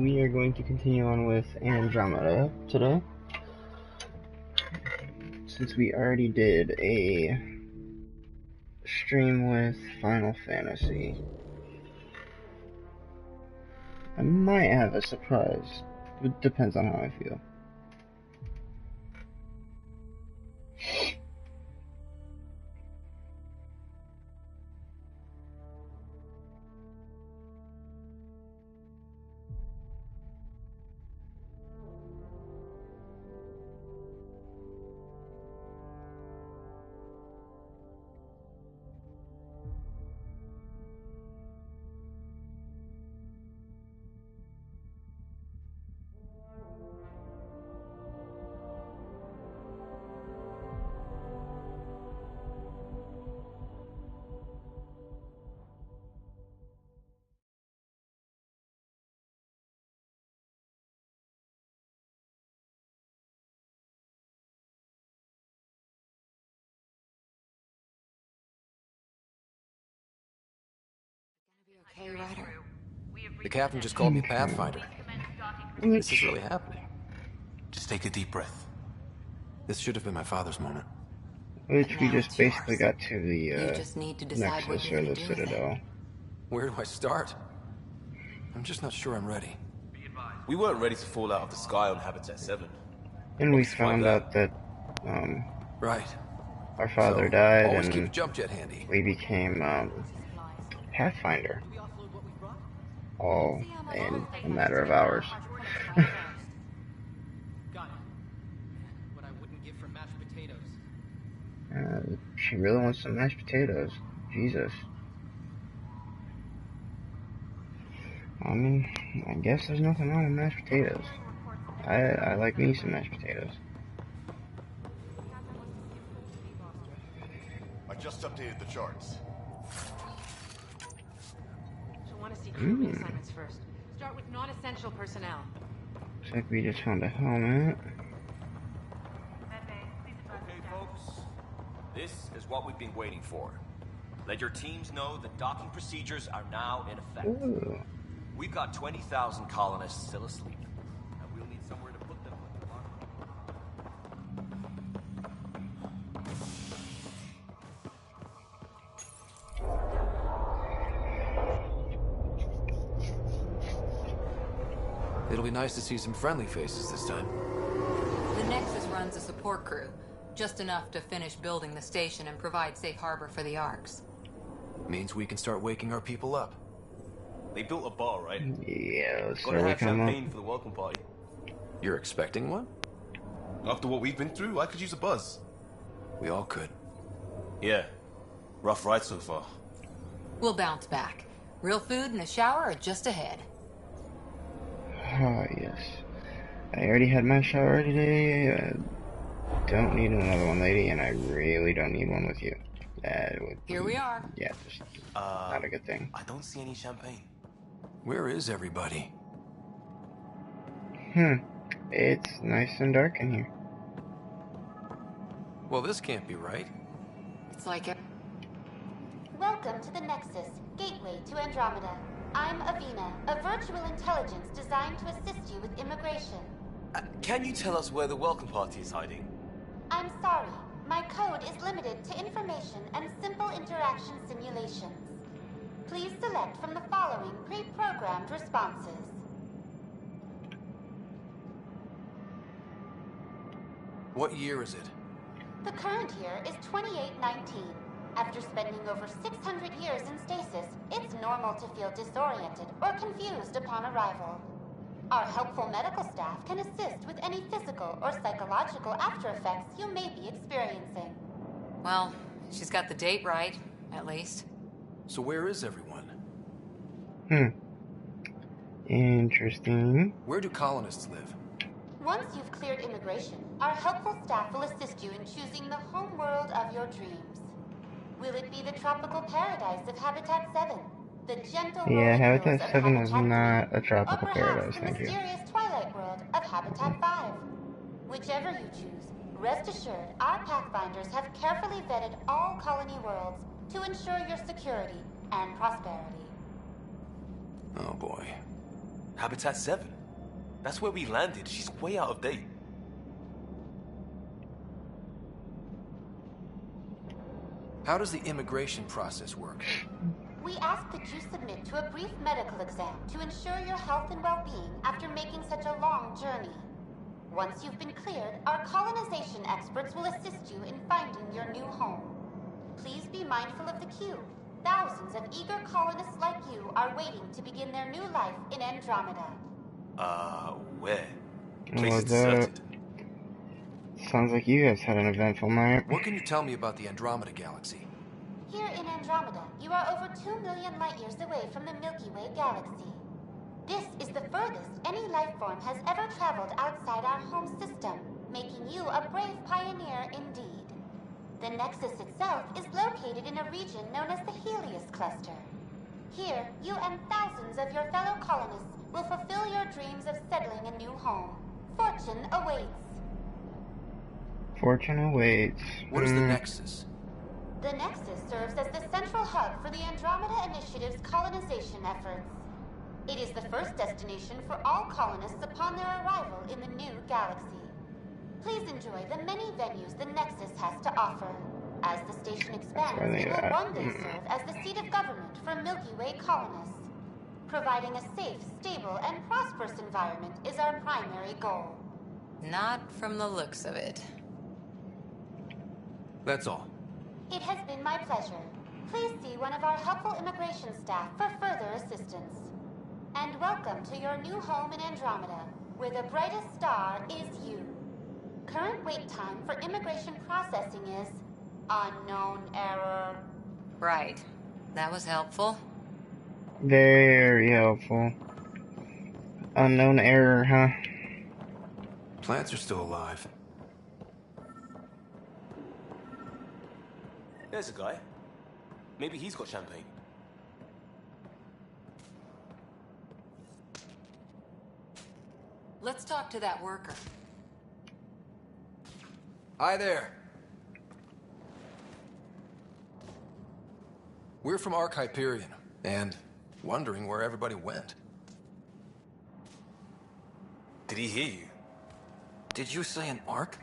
we are going to continue on with Andromeda today. Since we already did a stream with Final Fantasy, I might have a surprise. It depends on how I feel. Okay, Ryder. The captain just called me Pathfinder. This is really happening. Just take a deep breath. This should have been my father's moment. Which we just basically got to the You just need to decide what Nexus you're or gonna the do with Citadel. it. Where do I start? I'm just not sure I'm ready. We weren't ready to fall out of the sky on Habitat 7. And we found out that Right. our father So, died always keep a and jump jet handy. we became Pathfinder. All in a matter of hours. Got it. What I wouldn't give for mashed potatoes. She really wants some mashed potatoes. Jesus. I mean, I guess there's nothing wrong with mashed potatoes. I like me some mashed potatoes. I just updated the charts. She'll want to see crew reassignments first. Start with non-essential personnel. Looks like we just found a helmet. Okay, folks. This is what we've been waiting for. Let your teams know that docking procedures are now in effect. Ooh. We've got 20,000 colonists still asleep, and we'll need somewhere to put them when the It'll be nice to see some friendly faces this time. The Nexus runs a support crew, just enough to finish building the station and provide safe harbor for the Arks. Means we can start waking our people up. They built a bar, right? Yeah, let's Gonna start have waking them champagne up. for the welcome party. You're expecting one? After what we've been through, I could use a buzz. We all could. Yeah. Rough ride so far. We'll bounce back. Real food and a shower are just ahead. Ah, yes. I already had my shower today. Don't need another one, lady, and I really don't need one with you. That would Here we are. Yeah, just not a good thing. I don't see any champagne. Where is everybody? It's nice and dark in here. Well, this can't be right. It's like a... Welcome to the Nexus, gateway to Andromeda. I'm Avina, a virtual intelligence designed to assist you with immigration. Can you tell us where the welcome party is hiding? I'm sorry, my code is limited to information and simple interaction simulations. Please select from the following pre-programmed responses. What year is it? The current year is 2819. After spending over 600 years in stasis, it's normal to feel disoriented or confused upon arrival. Our helpful medical staff can assist with any physical or psychological after effects you may be experiencing. Well, she's got the date right, at least. So where is everyone? Interesting. Where do colonists live? Once you've cleared immigration, our helpful staff will assist you in choosing the home world of your dreams. Will it be the tropical paradise of Habitat 7? The gentle Yeah, rolling hills Habitat of 7 is Habitat not 3, a tropical or paradise, perhaps the thank you. mysterious twilight world of Habitat 5. Whichever you choose, rest assured our Pathfinders have carefully vetted all colony worlds to ensure your security and prosperity. Oh boy. Habitat 7. That's where we landed. She's way out of date. How does the immigration process work? We ask that you submit to a brief medical exam to ensure your health and well-being after making such a long journey. Once you've been cleared, our colonization experts will assist you in finding your new home. Please be mindful of the queue. Thousands of eager colonists like you are waiting to begin their new life in Andromeda. Where? Oh, Place is that deserted. sounds like you guys had an eventful night. What can you tell me about the Andromeda galaxy? Here in Andromeda, you are over 2 million light-years away from the Milky Way galaxy. This is the furthest any life form has ever traveled outside our home system, making you a brave pioneer indeed. The Nexus itself is located in a region known as the Helios Cluster. Here, you and thousands of your fellow colonists will fulfill your dreams of settling a new home. Fortune awaits. Fortune awaits. What is the Nexus? The Nexus serves as the central hub for the Andromeda Initiative's colonization efforts. It is the first destination for all colonists upon their arrival in the new galaxy. Please enjoy the many venues the Nexus has to offer. As the station expands, it will one day serve as the seat of government for Milky Way colonists. Providing a safe, stable, and prosperous environment is our primary goal. Not from the looks of it. That's all. It has been my pleasure. Please see one of our helpful immigration staff for further assistance. And welcome to your new home in Andromeda, where the brightest star is you. Current wait time for immigration processing is unknown error. Right. That was helpful. Very helpful. Unknown error, huh? Plants are still alive. There's a guy. Maybe he's got champagne. Let's talk to that worker. Hi there. We're from Ark Hyperion, and wondering where everybody went. Did he hear you? Did you say an Ark?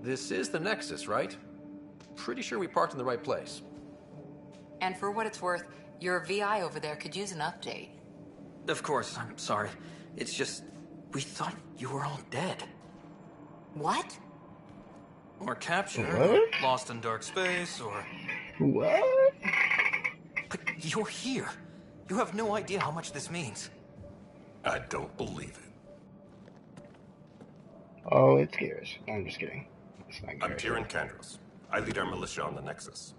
This is the Nexus, right? Pretty sure we parked in the right place. And for what it's worth, your VI over there could use an update. Of course, I'm sorry. It's just, we thought you were all dead. What? Or captured, What? or lost in dark space, or... What? But you're here. You have no idea how much this means. I don't believe it. Oh, it's Gears. I'm just kidding. It's not I'm Gears. Kieran Kandros. I lead our militia on the Nexus.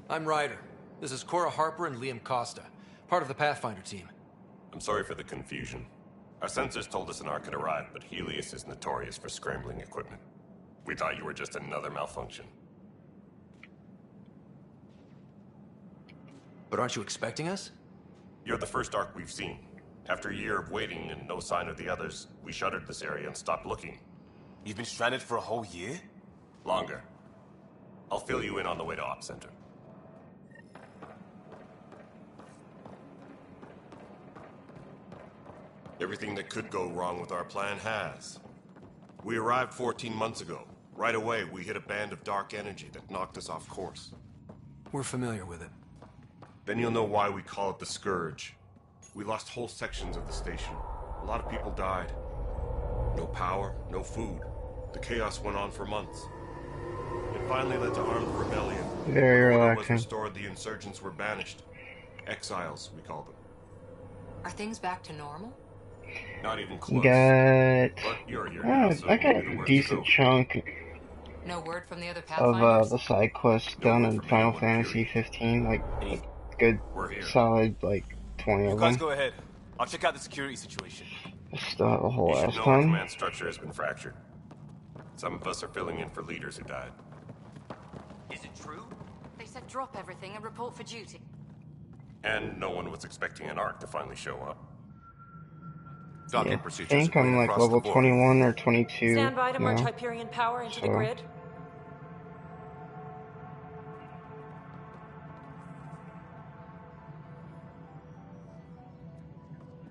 I'm Ryder. This is Cora Harper and Liam Costa, part of the Pathfinder team. I'm sorry for the confusion. Our sensors told us an Ark had arrived, but Helios is notorious for scrambling equipment. We thought you were just another malfunction. But aren't you expecting us? You're the first Ark we've seen. After a year of waiting and no sign of the others, we shuttered this area and stopped looking. You've been stranded for a whole year? Longer. I'll fill you in on the way to Op Center. Everything that could go wrong with our plan has. We arrived 14 months ago. Right away, we hit a band of dark energy that knocked us off course. We're familiar with it. Then you'll know why we call it the Scourge. We lost whole sections of the station. A lot of people died. No power, no food. The chaos went on for months. It finally led to armed rebellion. Very Order was relaxing. restored, the insurgents were banished. Exiles, we call them. Are things back to normal? Not even close. Got... But you're here now, so I got maybe a where to decent go. chunk No word from the other of Pathfinders? the side quests done in Final Fantasy 15. Like, a good, We're here. solid, like, 20 You of guys them. go ahead. I'll check out the security situation. I still have a whole You should ass know our ton. command structure has been fractured. Some of us are filling in for leaders who died. Is it true? They said drop everything and report for duty. And no one was expecting an Ark to finally show up. Yeah, I think I'm like level 21 or 22 Stand by to merge now. Hyperion power into the So- grid.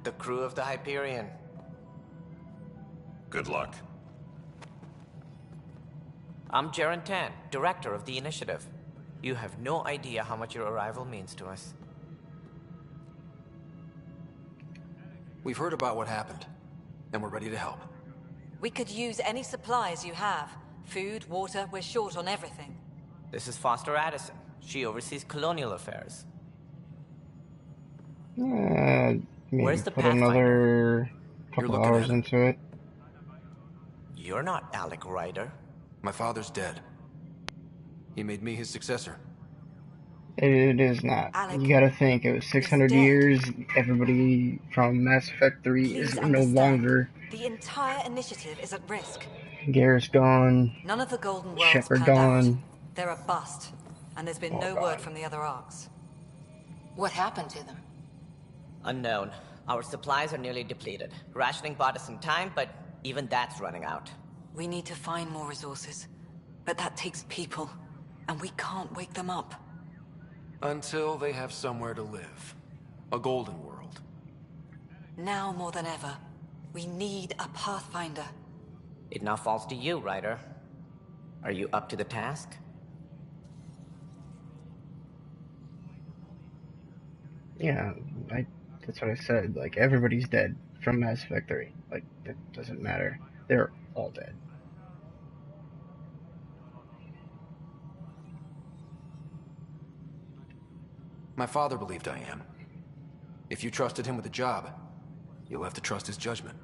The crew of the Hyperion. Good luck. I'm Jaren Tan, director of the initiative. You have no idea how much your arrival means to us. We've heard about what happened, and we're ready to help. We could use any supplies you have. Food, water, we're short on everything. This is Foster Addison. She oversees colonial affairs. Maybe Where's the put Pathfinder? another couple hours into it. You're not Alec Ryder. My father's dead. He made me his successor. It is not. Alec You gotta think, it was 600 dead. years, everybody from Mass Effect 3 Please is no understand, longer. the entire initiative is at risk. Garrett's gone. None of the Golden Worlds Shepard panned out. gone. They're a bust, and there's been no word from the other arcs. What happened to them? Unknown. Our supplies are nearly depleted. Rationing bought us some time, but even that's running out. We need to find more resources, but that takes people, and we can't wake them up. Until they have somewhere to live. A golden world. Now more than ever, we need a Pathfinder. It now falls to you, Ryder. Are you up to the task? Yeah, that's what I said. Like, everybody's dead from Mass Effect 3. Like, it doesn't matter. They're all dead. My father believed I am. If you trusted him with a job, you'll have to trust his judgment.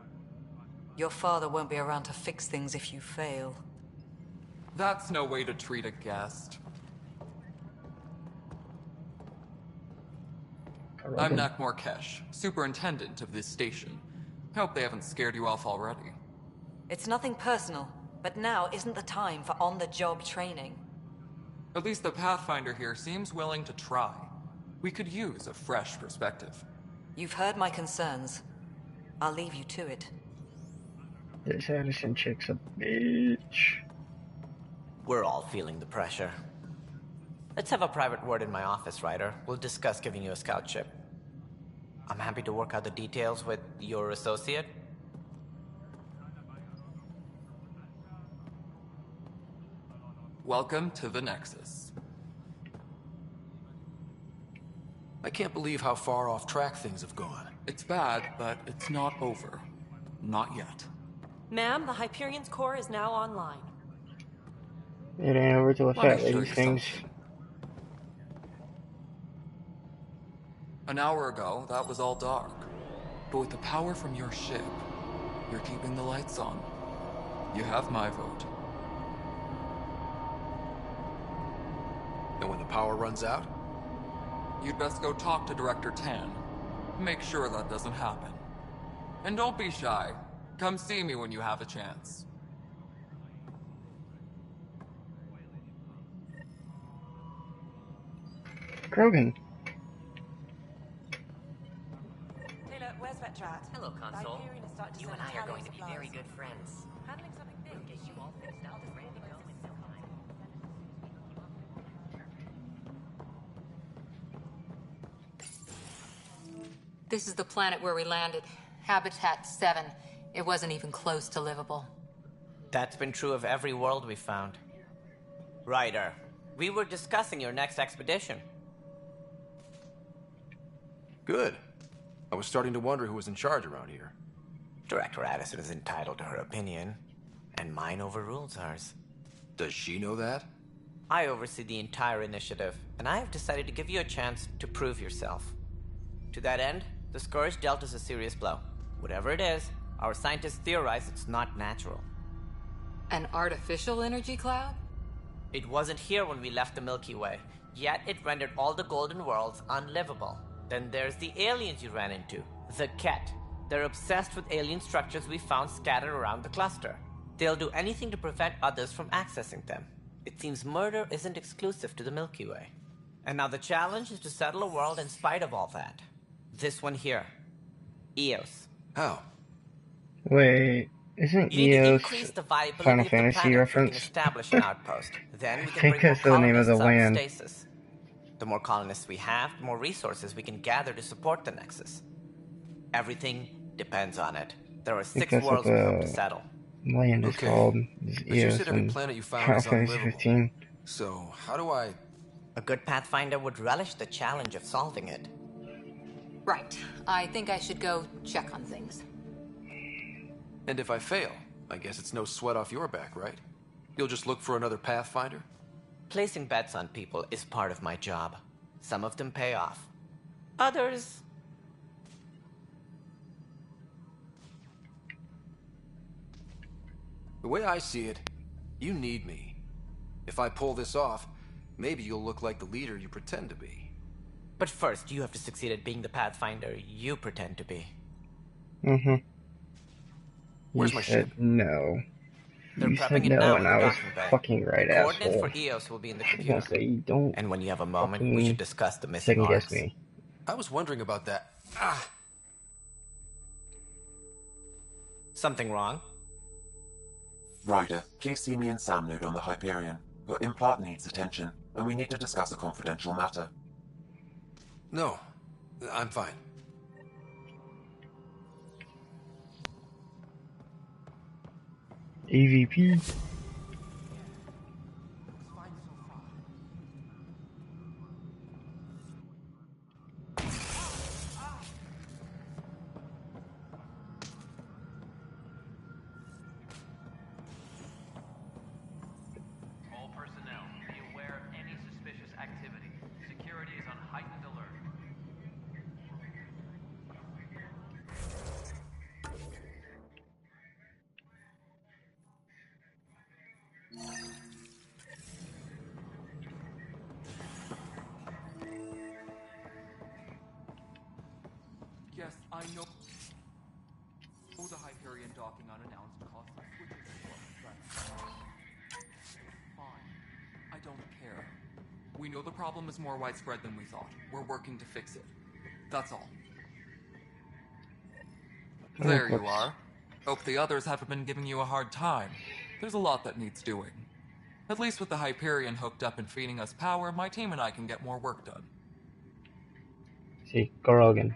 Your father won't be around to fix things if you fail. That's no way to treat a guest. I'm Nakmor Kesh, superintendent of this station. Hope they haven't scared you off already. It's nothing personal, but now isn't the time for on-the-job training. At least the Pathfinder here seems willing to try. We could use a fresh perspective. You've heard my concerns. I'll leave you to it. This Addison chick's a bitch. We're all feeling the pressure. Let's have a private word in my office, Ryder. We'll discuss giving you a scout ship. I'm happy to work out the details with your associate. Welcome to the Nexus. I can't believe how far off track things have gone. It's bad, but it's not over. Not yet. Ma'am, the Hyperion's core is now online. It ain't over till the Let me fat show lady you sings. something. An hour ago, that was all dark. But with the power from your ship, you're keeping the lights on. You have my vote. And when the power runs out? You'd best go talk to Director Tan. Make sure that doesn't happen. And don't be shy. Come see me when you have a chance. Krogan. Taylor, where's Vetrat? Hello, Console. The Hyperion has started to You send and I are Italian going to be supplies. very good friends. Handling something big. We'll get you all fixed up and ready to go in no time. This is the planet where we landed. Habitat 7. It wasn't even close to livable. That's been true of every world we found. Ryder, we were discussing your next expedition. Good. I was starting to wonder who was in charge around here. Director Addison is entitled to her opinion, and mine overrules ours. Does she know that? I oversee the entire initiative, and I have decided to give you a chance to prove yourself. To that end, the Scourge dealt us a serious blow. Whatever it is, our scientists theorize it's not natural. An artificial energy cloud? It wasn't here when we left the Milky Way, yet it rendered all the Golden Worlds unlivable. Then there's the aliens you ran into, the Ket. They're obsessed with alien structures we found scattered around the cluster. They'll do anything to prevent others from accessing them. It seems murder isn't exclusive to the Milky Way. And now the challenge is to settle a world in spite of all that. This one here. Eos. How? Wait, isn't You need to Eos increase the viability Final of the Fantasy planet so we reference? can establish an outpost. Then we I can think bring more that's the name of the colonists out of land. stasis. The more colonists we have, the more resources we can gather to support the Nexus. Everything depends on it. There are 6 Because of worlds we hope to settle. land is Okay, called but you EOS said every and planet you found Final is Fantasy unlivable. 15. So, how do I... A good Pathfinder would relish the challenge of solving it. Right. I think I should go check on things. And if I fail, I guess it's no sweat off your back, right? You'll just look for another Pathfinder? Placing bets on people is part of my job. Some of them pay off. Others... The way I see it, you need me. If I pull this off, maybe you'll look like the leader you pretend to be. But first, you have to succeed at being the Pathfinder you pretend to be. Mm-hmm. Where's You my said ship? no. They're You prepping said it no, now and in the I was docking bay. fucking right, Coordinates asshole. for EOS will be in the I was gonna computer. say, you don't And when you have a moment, we should discuss the missing second guess arcs. me. I was wondering about that. Ah! Something wrong? Ryder, please see me and Sam Node on the Hyperion. Your implant needs attention, and we need to discuss a confidential matter. No, I'm fine. EVP. All personnel, be aware of any suspicious activity. Security is on heightened alert. Yes, I know. Oh, the Hyperion docking unannounced caused some switches to work. Fine. I don't care. We know the problem is more widespread than we thought. We're working to fix it. That's all. There you are. Hope the others haven't been giving you a hard time. There's a lot that needs doing. At least with the Hyperion hooked up and feeding us power, my team and I can get more work done. See, Gorogan.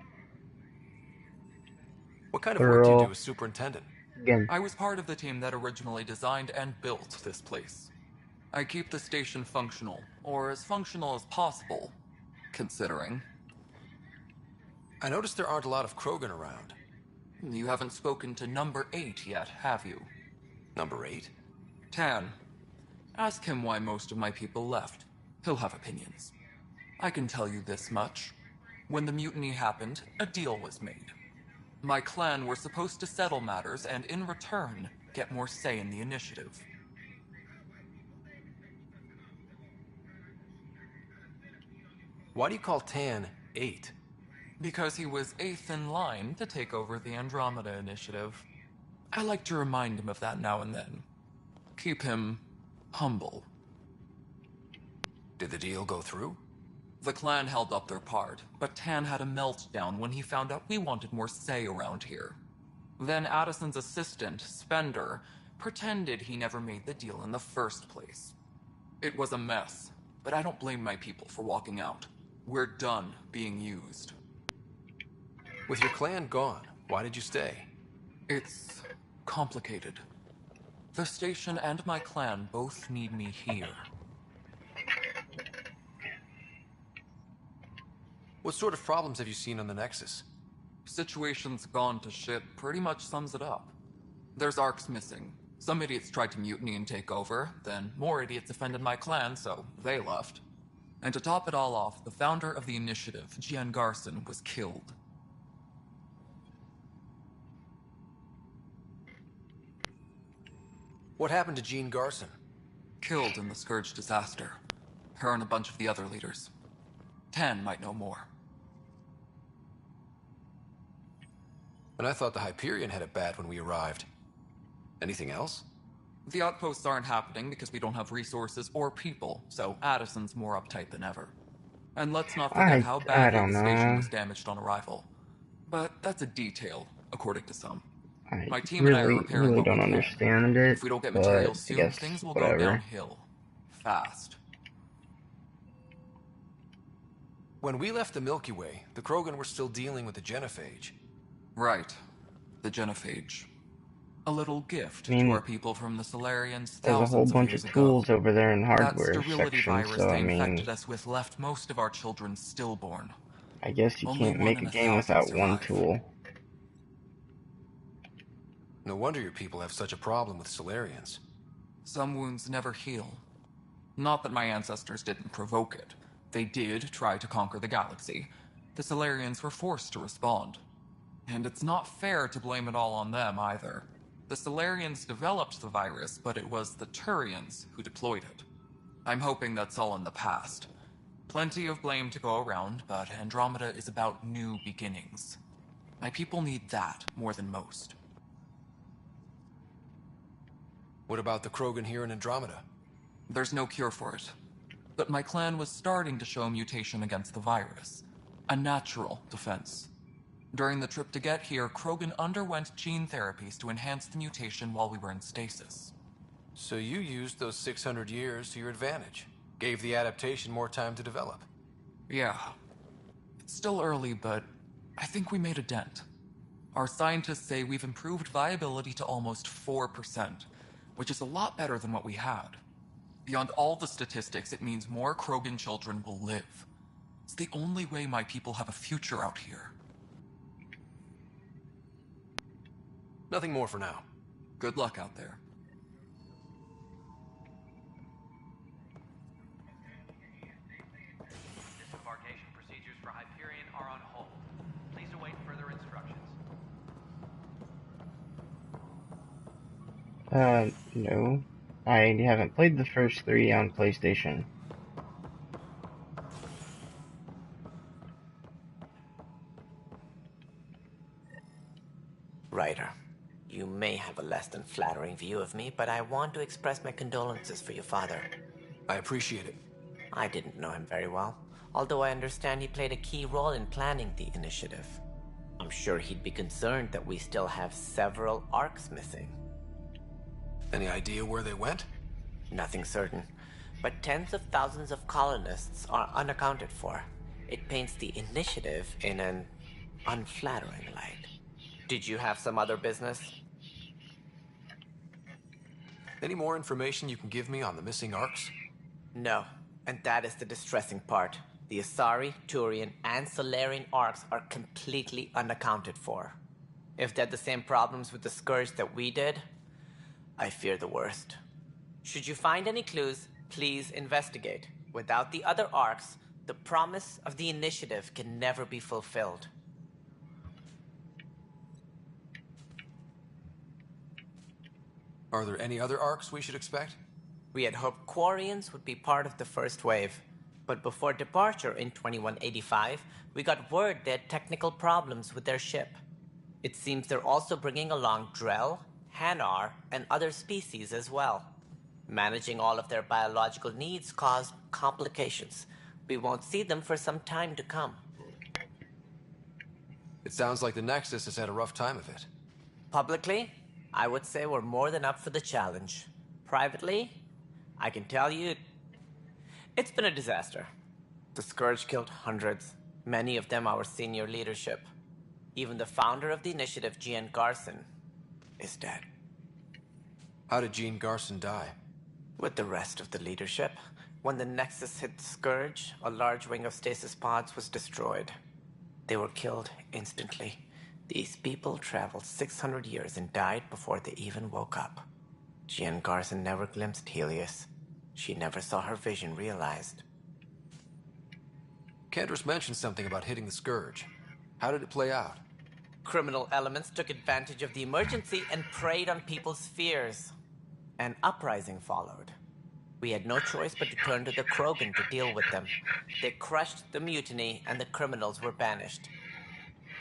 What kind of work do you do as superintendent? Again. I was part of the team that originally designed and built this place. I keep the station functional, or as functional as possible, considering. I noticed there aren't a lot of Krogan around. You haven't spoken to number 8 yet, have you? Number 8? Tan. Ask him why most of my people left. He'll have opinions. I can tell you this much. When the mutiny happened, a deal was made. My clan were supposed to settle matters and, in return, get more say in the initiative. Why do you call Tan 8? Because he was 8th in line to take over the Andromeda initiative. I like to remind him of that now and then. Keep him humble. Did the deal go through? The clan held up their part, but Tan had a meltdown when he found out we wanted more say around here. Then Addison's assistant, Spender, pretended he never made the deal in the first place. It was a mess, but I don't blame my people for walking out. We're done being used. With your clan gone, why did you stay? It's complicated. The station and my clan both need me here. What sort of problems have you seen on the Nexus? Situation's gone to shit pretty much sums it up. There's arcs missing. Some idiots tried to mutiny and take over, then more idiots offended my clan, so they left. And to top it all off, the founder of the initiative, Gian Garson, was killed. What happened to Jean Garson? Killed in the Scourge disaster. Her and a bunch of the other leaders. Tan might know more. And I thought the Hyperion had it bad when we arrived. Anything else? The outposts aren't happening because we don't have resources or people, so Addison's more uptight than ever. And let's not forget how badly the station was damaged on arrival. But that's a detail, according to some. My team and I are repairing really what don't we can. understand it. If we don't get materials I soon, guess things will whatever. go downhill. Fast. When we left the Milky Way, the Krogan were still dealing with the genophage. Right. The genophage. A little gift I mean, to our people from the Solarians there's a whole thousands of bunch years of ago. tools over there in the That hardware sterility section, virus so they I infected mean, us with left most of our children stillborn. I guess you Only can't one make in a a game thousand without one survive. tool. No wonder your people have such a problem with Solarians. Some wounds never heal. Not that my ancestors didn't provoke it. They did try to conquer the galaxy. The Solarians were forced to respond. And it's not fair to blame it all on them either. The Solarians developed the virus, but it was the Turians who deployed it. I'm hoping that's all in the past. Plenty of blame to go around, but Andromeda is about new beginnings. My people need that more than most. What about the Krogan here in Andromeda? There's no cure for it. But my clan was starting to show mutation against the virus. A natural defense. During the trip to get here, Krogan underwent gene therapies to enhance the mutation while we were in stasis. So you used those 600 years to your advantage. Gave the adaptation more time to develop. Yeah. It's still early, but I think we made a dent. Our scientists say we've improved viability to almost 4%, which is a lot better than what we had. Beyond all the statistics, it means more Krogan children will live. It's the only way my people have a future out here. Nothing more for now. Good luck out there. Disembarkation procedures for Hyperion are on hold. Please await further instructions. No. I haven't played the first 3 on PlayStation. Ryder, you may have a less than flattering view of me, but I want to express my condolences for your father. I appreciate it. I didn't know him very well, although I understand he played a key role in planning the initiative. I'm sure he'd be concerned that we still have several arcs missing. Any idea where they went? Nothing certain, but tens of thousands of colonists are unaccounted for. It paints the initiative in an unflattering light. Did you have some other business? Any more information you can give me on the missing arcs? No, and that is the distressing part. The Asari, Turian, and Solarian arcs are completely unaccounted for. If they had the same problems with the Scourge that we did, I fear the worst. Should you find any clues, please investigate. Without the other arcs, the promise of the initiative can never be fulfilled. Are there any other arcs we should expect? We had hoped Quarians would be part of the first wave, but before departure in 2185, we got word they had technical problems with their ship. It seems they're also bringing along Drell, Hanar, and other species as well. Managing all of their biological needs caused complications. We won't see them for some time to come. It sounds like the Nexus has had a rough time of it. Publicly, I would say we're more than up for the challenge. Privately, I can tell you, it's been a disaster. The Scourge killed hundreds, many of them our senior leadership. Even the founder of the initiative, Gian Garson, is dead. How did Jean Garson die? With the rest of the leadership. When the Nexus hit the Scourge, a large wing of stasis pods was destroyed. They were killed instantly. These people traveled 600 years and died before they even woke up. Jean Garson never glimpsed Helios. She never saw her vision realized. Cantress mentioned something about hitting the Scourge. How did it play out? Criminal elements took advantage of the emergency and preyed on people's fears. An uprising followed. We had no choice but to turn to the Krogan to deal with them. They crushed the mutiny and the criminals were banished.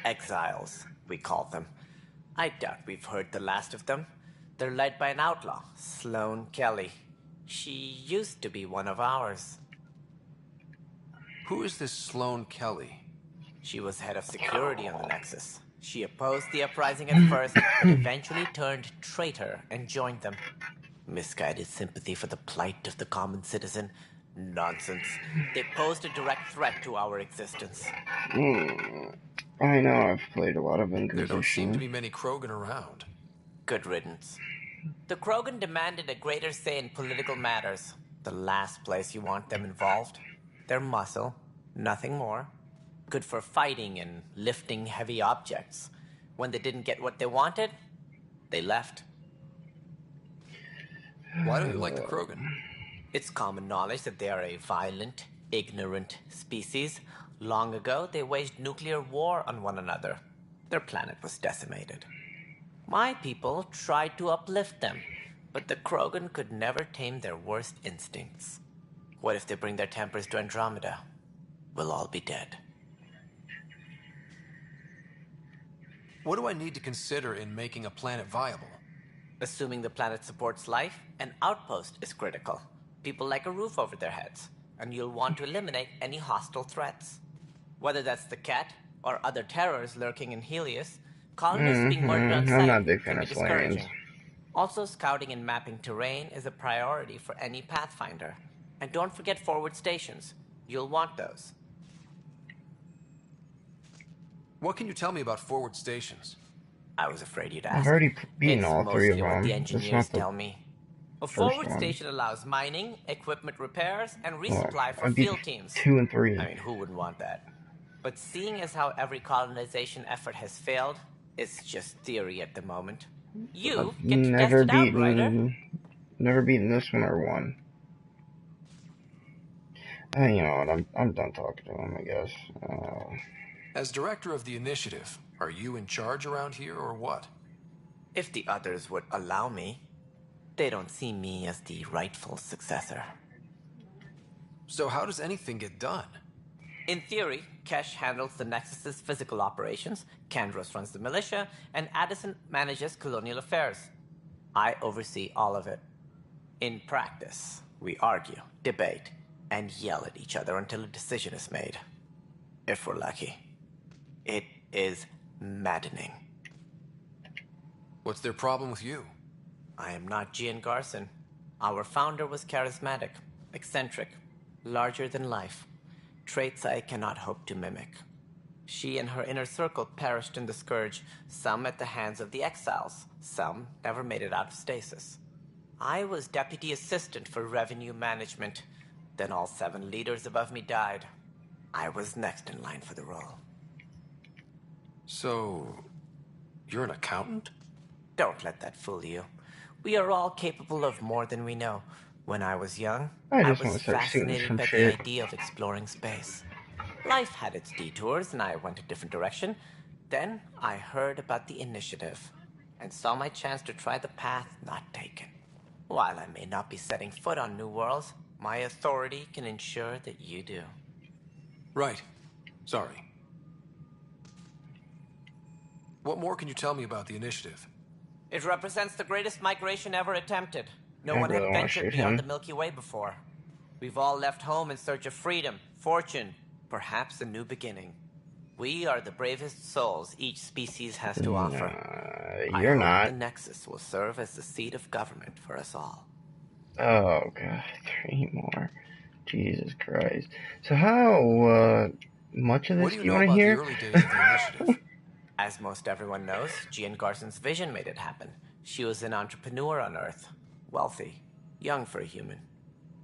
Exiles, we call them. I doubt we've heard the last of them. They're led by an outlaw, Sloane Kelly. She used to be one of ours. Who is this Sloane Kelly? She was head of security on the Nexus. She opposed the uprising at first, but eventually turned traitor and joined them. Misguided sympathy for the plight of the common citizen? Nonsense. They posed a direct threat to our existence. I know, I've played a lot of Inquisition. There don't seem to be many Krogan around. Good riddance. The Krogan demanded a greater say in political matters. The last place you want them involved. They're muscle, nothing more. Good for fighting and lifting heavy objects. When they didn't get what they wanted, they left. Why don't you like the Krogan? It's common knowledge that they are a violent, ignorant species. Long ago, they waged nuclear war on one another. Their planet was decimated. My people tried to uplift them, but the Krogan could never tame their worst instincts. What if they bring their tempers to Andromeda? We'll all be dead. What do I need to consider in making a planet viable? Assuming the planet supports life, an outpost is critical. People like a roof over their heads, and you'll want to eliminate any hostile threats. Whether that's the cat or other terrors lurking in Helios, colonists being murdered on I'm not a sight big can fan be of Solarians. discouraging. Also, scouting and mapping terrain is a priority for any Pathfinder. And don't forget forward stations. You'll want those. What can you tell me about forward stations? I was afraid you'd ask. I've already beaten It's all three of mostly what them. the That's engineers not the tell me. A first forward one. station allows mining, equipment repairs, and Well, resupply for I beat field teams. 2 and 3. I mean, who wouldn't want that? But seeing as how every colonization effort has failed, it's just theory at the moment. You I've get to test never it out, Ryder. never beaten this one or one. You know what? I'm done talking to him, I guess. As director of the initiative, are you in charge around here or what? If the others would allow me, they don't see me as the rightful successor. So how does anything get done? In theory, Kesh handles the Nexus's physical operations, Kandros runs the militia, and Addison manages colonial affairs. I oversee all of it. In practice, we argue, debate, and yell at each other until a decision is made. If we're lucky. It is maddening. What's their problem with you? I am not Gian Garson. Our founder was charismatic, eccentric, larger than life. Traits I cannot hope to mimic. She and her inner circle perished in the Scourge, some at the hands of the Exiles, some never made it out of stasis. I was deputy assistant for revenue management. Then all 7 leaders above me died. I was next in line for the role. So, you're an accountant? Don't let that fool you. We are all capable of more than we know. When I was young, I I just was want to start shooting fascinated some by the shit. idea of exploring space. Life had its detours, and I went a different direction. Then I heard about the initiative, and saw my chance to try the path not taken. While I may not be setting foot on new worlds, my authority can ensure that you do. Right. Sorry. What more can you tell me about the initiative? It represents the greatest migration ever attempted. No I one had really wanna ventured shoot beyond him. the Milky Way before. We've all left home in search of freedom, fortune, perhaps a new beginning. We are the bravest souls each species has to offer. You're I hope not. the Nexus will serve as the seat of government for us all. Oh god, 3 more. Jesus Christ. So how much of What this do do you you know want to about hear? the early days of the initiative? As most everyone knows, Gian Garson's vision made it happen. She was an entrepreneur on Earth. Wealthy. Young for a human.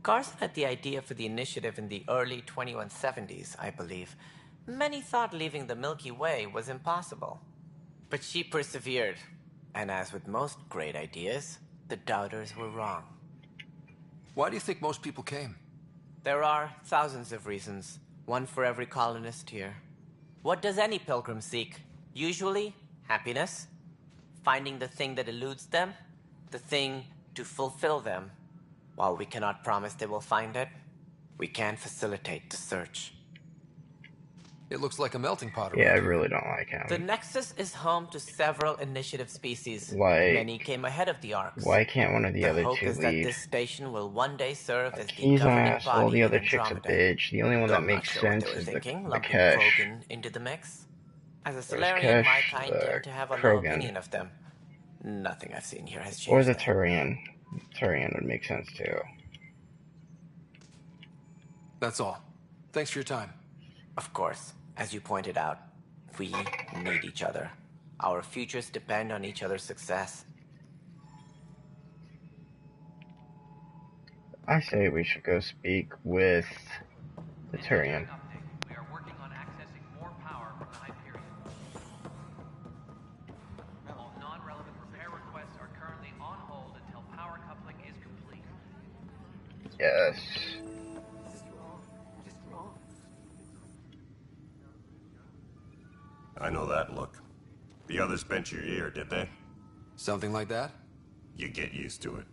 Garson had the idea for the initiative in the early 2170s, I believe. Many thought leaving the Milky Way was impossible. But she persevered. And as with most great ideas, the doubters were wrong. Why do you think most people came? There are thousands of reasons, one for every colonist here. What does any pilgrim seek? Usually, happiness. Finding the thing that eludes them, the thing to fulfill them. While we cannot promise they will find it, we can facilitate the search. It looks like a melting pot. Yeah, I really don't like him. The Nexus is home to several initiative species. Like, Many came ahead of the Arks. why can't one of the other hope 2 is that lead? this station will one day serve as the He's an governing asshole, body the in other chick's a Andromeda. bitch. The only one Though that I'm not makes sure what sense they were is thinking, the lumping Kesh. Krogan into the mix. As a There's Solarian, my Kesh, kind the tend to have a low Krogan. opinion of them. Nothing I've seen here has changed. Or the that. Turian. Turian would make sense too. That's all. Thanks for your time. Of course, as you pointed out, We need each other. Our futures depend on each other's success. I say we should go speak with the Turian. We are working on accessing more power from the Hyperion. All non-relevant repair requests are currently on hold until power coupling is complete. Yes. This is wrong. Just wrong. I know that look. The others bent your ear, did they? Something like that? You get used to it.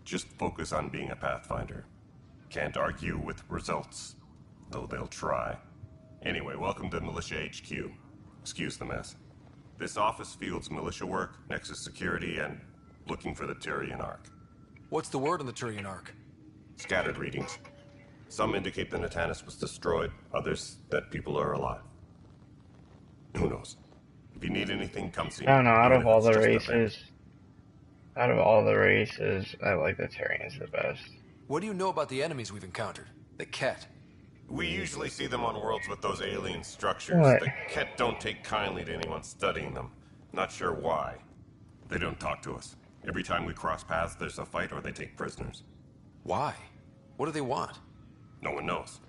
Just focus on being a Pathfinder. Can't argue with results, though they'll try. Anyway, welcome to Militia HQ. Excuse the mess. This office fields militia work, Nexus security, and looking for the Turian Ark. What's the word on the Turian Ark? Scattered readings. Some indicate the Natanus was destroyed, others that people are alive. Who knows? If you need anything, come see me. I don't know, out Even of if all it's the just a races, I like the Turians the best. What do you know about the enemies we've encountered? The Ket? We usually see them on worlds with those alien structures. What? The Ket don't take kindly to anyone studying them. Not sure why. They don't talk to us. Every time we cross paths, there's a fight or they take prisoners. Why? What do they want? No one knows.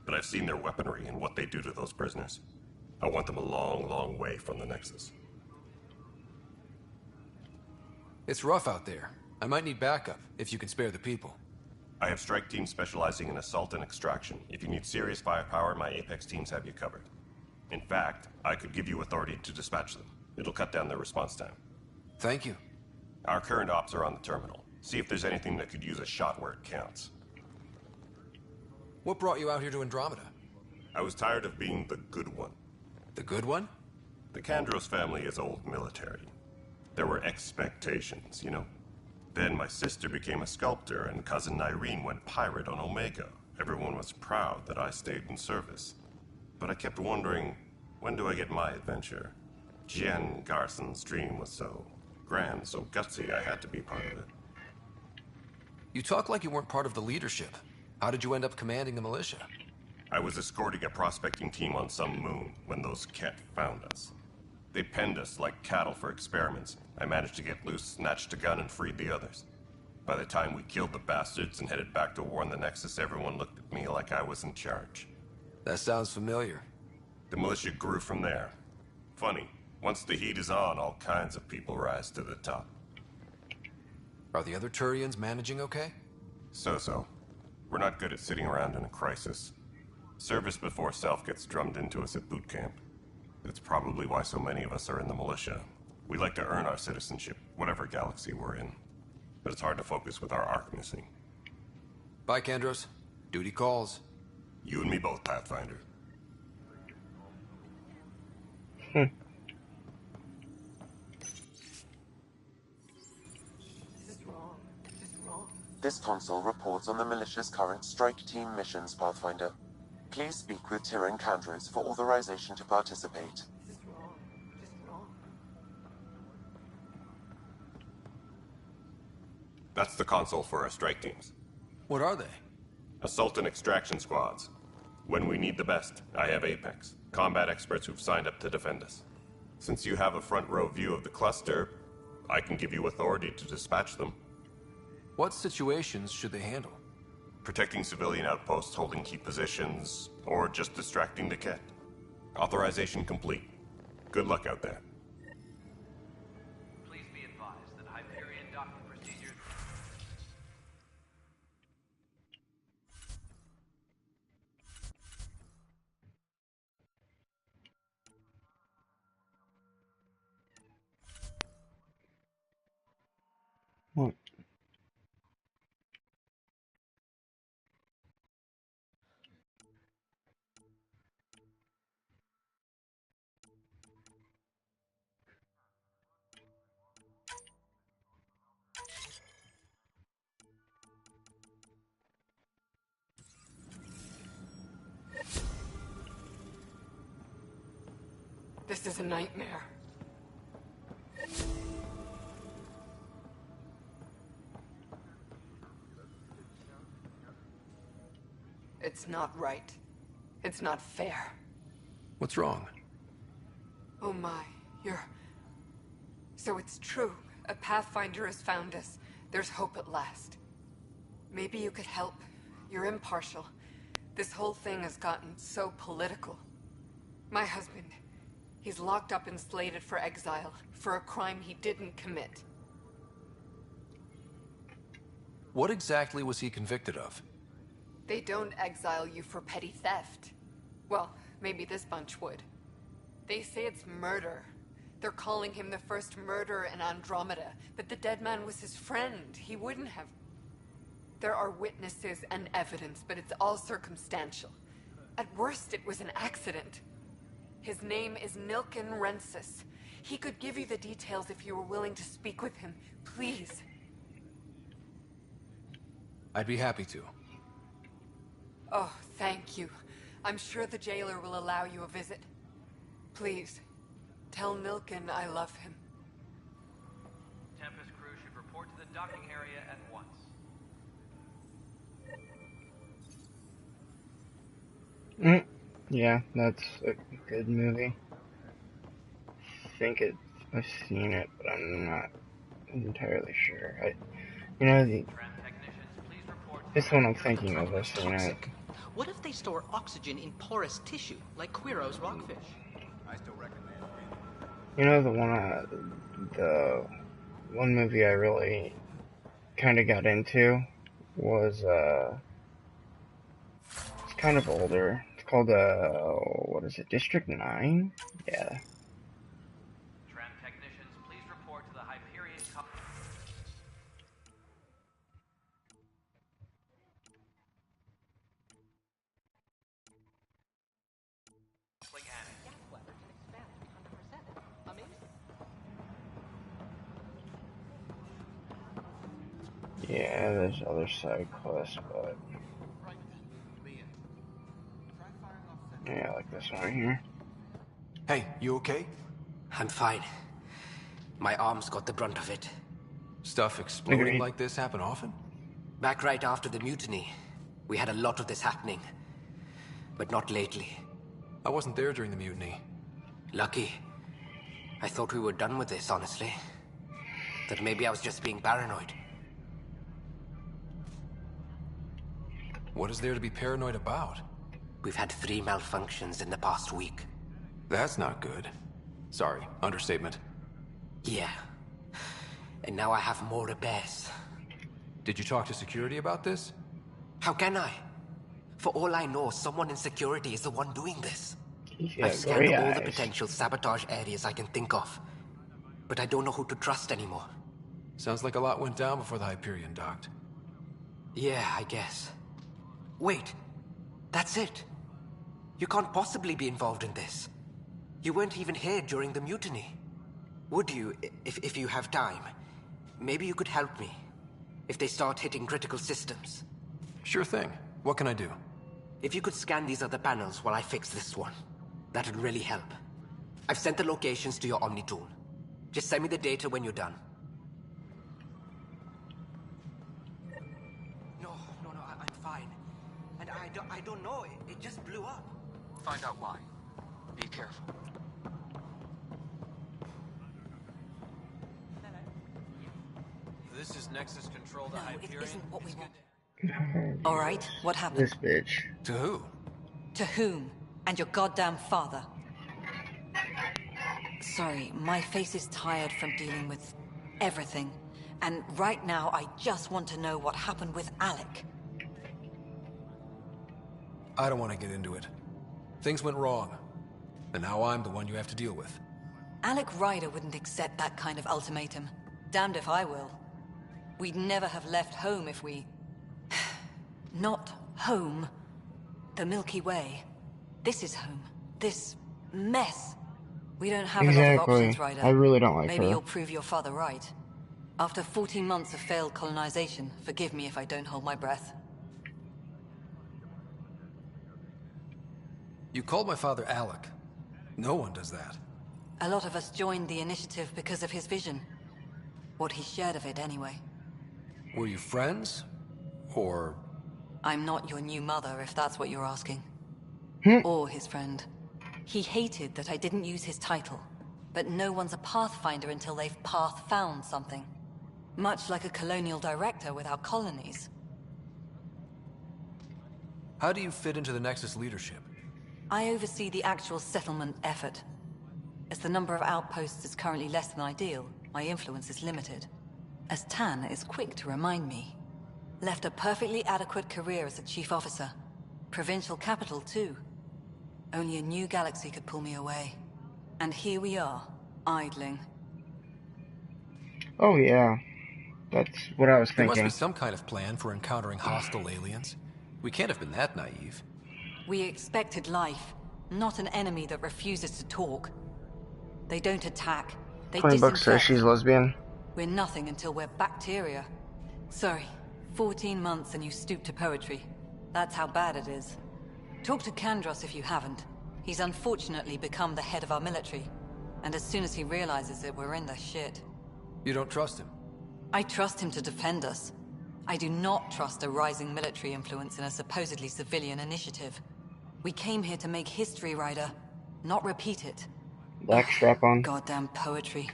But I've seen their weaponry and what they do to those prisoners. I want them a long, long way from the Nexus. It's rough out there. I might need backup, if you can spare the people. I have strike teams specializing in assault and extraction. If you need serious firepower, my Apex teams have you covered. In fact, I could give you authority to dispatch them. It'll cut down their response time. Thank you. Our current ops are on the terminal. See if there's anything that could use a shot where it counts. What brought you out here to Andromeda? I was tired of being the good one. The good one? The Kandros family is old military. There were expectations, you know? Then my sister became a sculptor and cousin Irene went pirate on Omega. Everyone was proud that I stayed in service. But I kept wondering, when do I get my adventure? Jen Garson's dream was so grand, so gutsy, I had to be part of it. You talk like you weren't part of the leadership. How did you end up commanding the militia? I was escorting a prospecting team on some moon when those Ket found us. They penned us like cattle for experiments. I managed to get loose, snatched a gun, and freed the others. By the time we killed the bastards and headed back to warn the Nexus, everyone looked at me like I was in charge. That sounds familiar. The militia grew from there. Funny, once the heat is on, all kinds of people rise to the top. Are the other Turians managing okay? So-so. We're not good at sitting around in a crisis. Service before self gets drummed into us at boot camp. That's probably why so many of us are in the militia. We like to earn our citizenship, whatever galaxy we're in. But it's hard to focus with our arc missing. Bye, Kandros. Duty calls. You and me both, Pathfinder. This console reports on the militia's current strike team missions, Pathfinder. Please speak with Tyrion Kandros for authorization to participate. That's the console for our strike teams. What are they? Assault and extraction squads. When we need the best, I have Apex. Combat experts who've signed up to defend us. Since you have a front row view of the cluster, I can give you authority to dispatch them. What situations should they handle? Protecting civilian outposts, holding key positions, or just distracting the Ket. Authorization complete. Good luck out there. Please be advised that Hyperion docking procedures... What? This is a nightmare. It's not right. It's not fair. What's wrong? Oh my, you're... So it's true. A Pathfinder has found us. There's hope at last. Maybe you could help. You're impartial. This whole thing has gotten so political. My husband, he's locked up and slated for exile for a crime he didn't commit. What exactly was he convicted of? They don't exile you for petty theft. Well, maybe this bunch would. They say it's murder. They're calling him the first murderer in Andromeda, but the dead man was his friend. He wouldn't have... There are witnesses and evidence, but it's all circumstantial. At worst, it was an accident. His name is Nilken Rensis. He could give you the details if you were willing to speak with him. Please. I'd be happy to. Oh, thank you. I'm sure the jailer will allow you a visit. Please, tell Nilken I love him. Tempest crew should report to the docking area at once. Yeah, that's a good movie. I've seen it, but I'm not entirely sure. This one I'm thinking of, I've seen it. What if they store oxygen in porous tissue, like Quiro's rockfish? I still recommend. The one movie I really kind of got into was, it's kind of older. It's called, what is it, District 9? Yeah. Tram technicians, please report to the Hyperion Yeah, there's other side quests, but... Yeah, like this one right here. Hey, you okay? I'm fine. My arms got the brunt of it. Stuff exploding like this happen often? Back right after the mutiny, we had a lot of this happening. But not lately. I wasn't there during the mutiny. Lucky. I thought we were done with this, honestly. That maybe I was just being paranoid. What is there to be paranoid about? We've had 3 malfunctions in the past week. That's not good. Sorry, understatement. Yeah. And now I have more repairs. Did you talk to security about this? How can I? For all I know, someone in security is the one doing this. I've scanned all the potential sabotage areas I can think of. But I don't know who to trust anymore. Sounds like a lot went down before the Hyperion docked. Yeah, I guess. Wait. That's it. You can't possibly be involved in this. You weren't even here during the mutiny. Would you, if you have time? Maybe you could help me. If they start hitting critical systems. Sure thing. What can I do? If you could scan these other panels while I fix this one, that'd really help. I've sent the locations to your Omni tool. Just send me the data when you're done. No, I'm fine. And I don't know, it just blew up. Find out why. Be careful. This is Nexus Control to Hyperion. It isn't what we want. All right, what happened? This bitch. To who? To whom? And your goddamn father. Sorry, my face is tired from dealing with everything. And right now, I just want to know what happened with Alec. I don't want to get into it. Things went wrong. And now I'm the one you have to deal with. Alec Ryder wouldn't accept that kind of ultimatum. Damned if I will. We'd never have left home if we... Not home. The Milky Way. This is home. This mess. We don't have a lot of options, Ryder. I really don't like Maybe her. you'll prove your father right. After 14 months of failed colonization, forgive me if I don't hold my breath. You called my father Alec. No one does that. A lot of us joined the initiative because of his vision. What he shared of it, anyway. Were you friends? Or... I'm not your new mother, if that's what you're asking. Or his friend. He hated that I didn't use his title. But no one's a pathfinder until they've path-found something. Much like a colonial director with our colonies. How do you fit into the Nexus leadership? I oversee the actual settlement effort. As the number of outposts is currently less than ideal, my influence is limited. As Tan is quick to remind me. Left a perfectly adequate career as a chief officer. Provincial capital, too. Only a new galaxy could pull me away. And here we are, idling. Oh yeah, that's what I was There must thinking. be some kind of plan for encountering hostile aliens. We can't have been that naive. We expected life, not an enemy that refuses to talk. They don't attack, they Coin book says disinfect. she's lesbian. We're nothing until we're bacteria. Sorry, 14 months and you stoop to poetry. That's how bad it is. Talk to Kandros if you haven't. He's unfortunately become the head of our military. And as soon as he realizes it, we're in the shit. You don't trust him? I trust him to defend us. I do not trust a rising military influence in a supposedly civilian initiative. We came here to make history, Ryder, not repeat it. Black strap on. Goddamn poetry.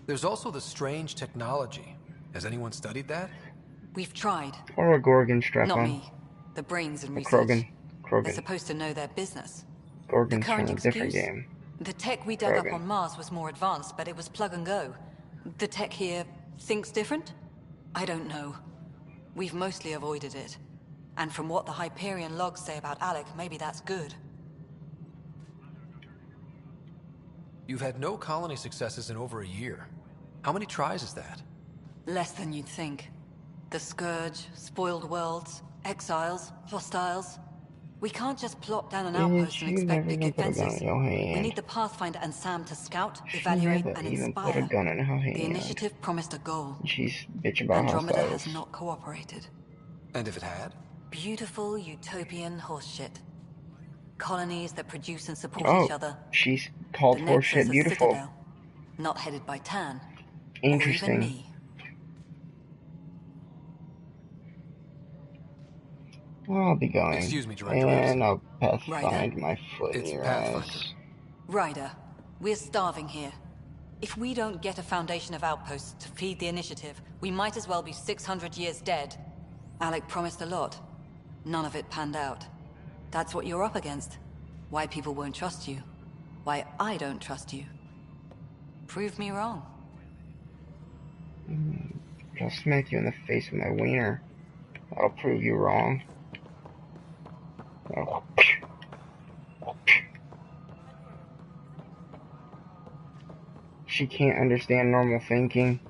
There's also the strange technology. Has anyone studied that? We've tried. Or a Gorgon strap Not on. me. The brains and The research. They're Krogan. supposed to know their business. Gorgon's The current from a different excuse? game. The tech we dug up Krogan. on Mars was more advanced, but it was plug and go. The tech here thinks different? I don't know. We've mostly avoided it. And from what the Hyperion logs say about Alec, maybe that's good. You've had no colony successes in over a year. How many tries is that? Less than you'd think. The Scourge, spoiled worlds, exiles, hostiles. We can't just plop down an outpost and She expect never even picket put a gun fences. in your hand. We need the Pathfinder and Sam to scout, She evaluate, never and even put inspire. a gun in her hand. The initiative promised a goal. She's bitch about Andromeda hostiles. has not cooperated. And if it had? Beautiful utopian horseshit. Colonies that produce and support each Oh, other. she's called The Nexus horseshit is beautiful. Citadel, not headed by Tan. Interesting. Or even me. I'll be going. Excuse me, Director And Anderson. I'll pathfind Ryder? my foot in It's your Pathfinder. ass. Ryder, we're starving here. If we don't get a foundation of outposts to feed the initiative, we might as well be 600 years dead. Alec promised a lot. None of it panned out. That's what you're up against. Why people won't trust you. Why I don't trust you. Prove me wrong. I'll smack you in the face with my wiener. That'll prove you wrong. Oh. She can't understand normal thinking.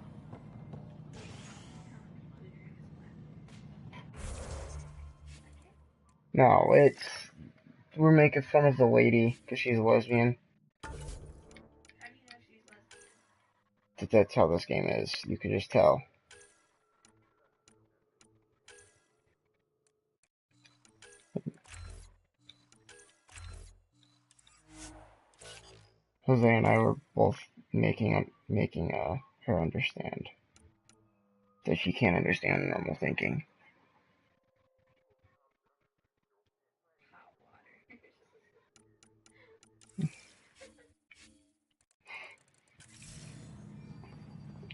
No, we're making fun of the lady because she's a lesbian. That's how this game is. You can just tell. Jose and I were both making her understand that she can't understand normal thinking.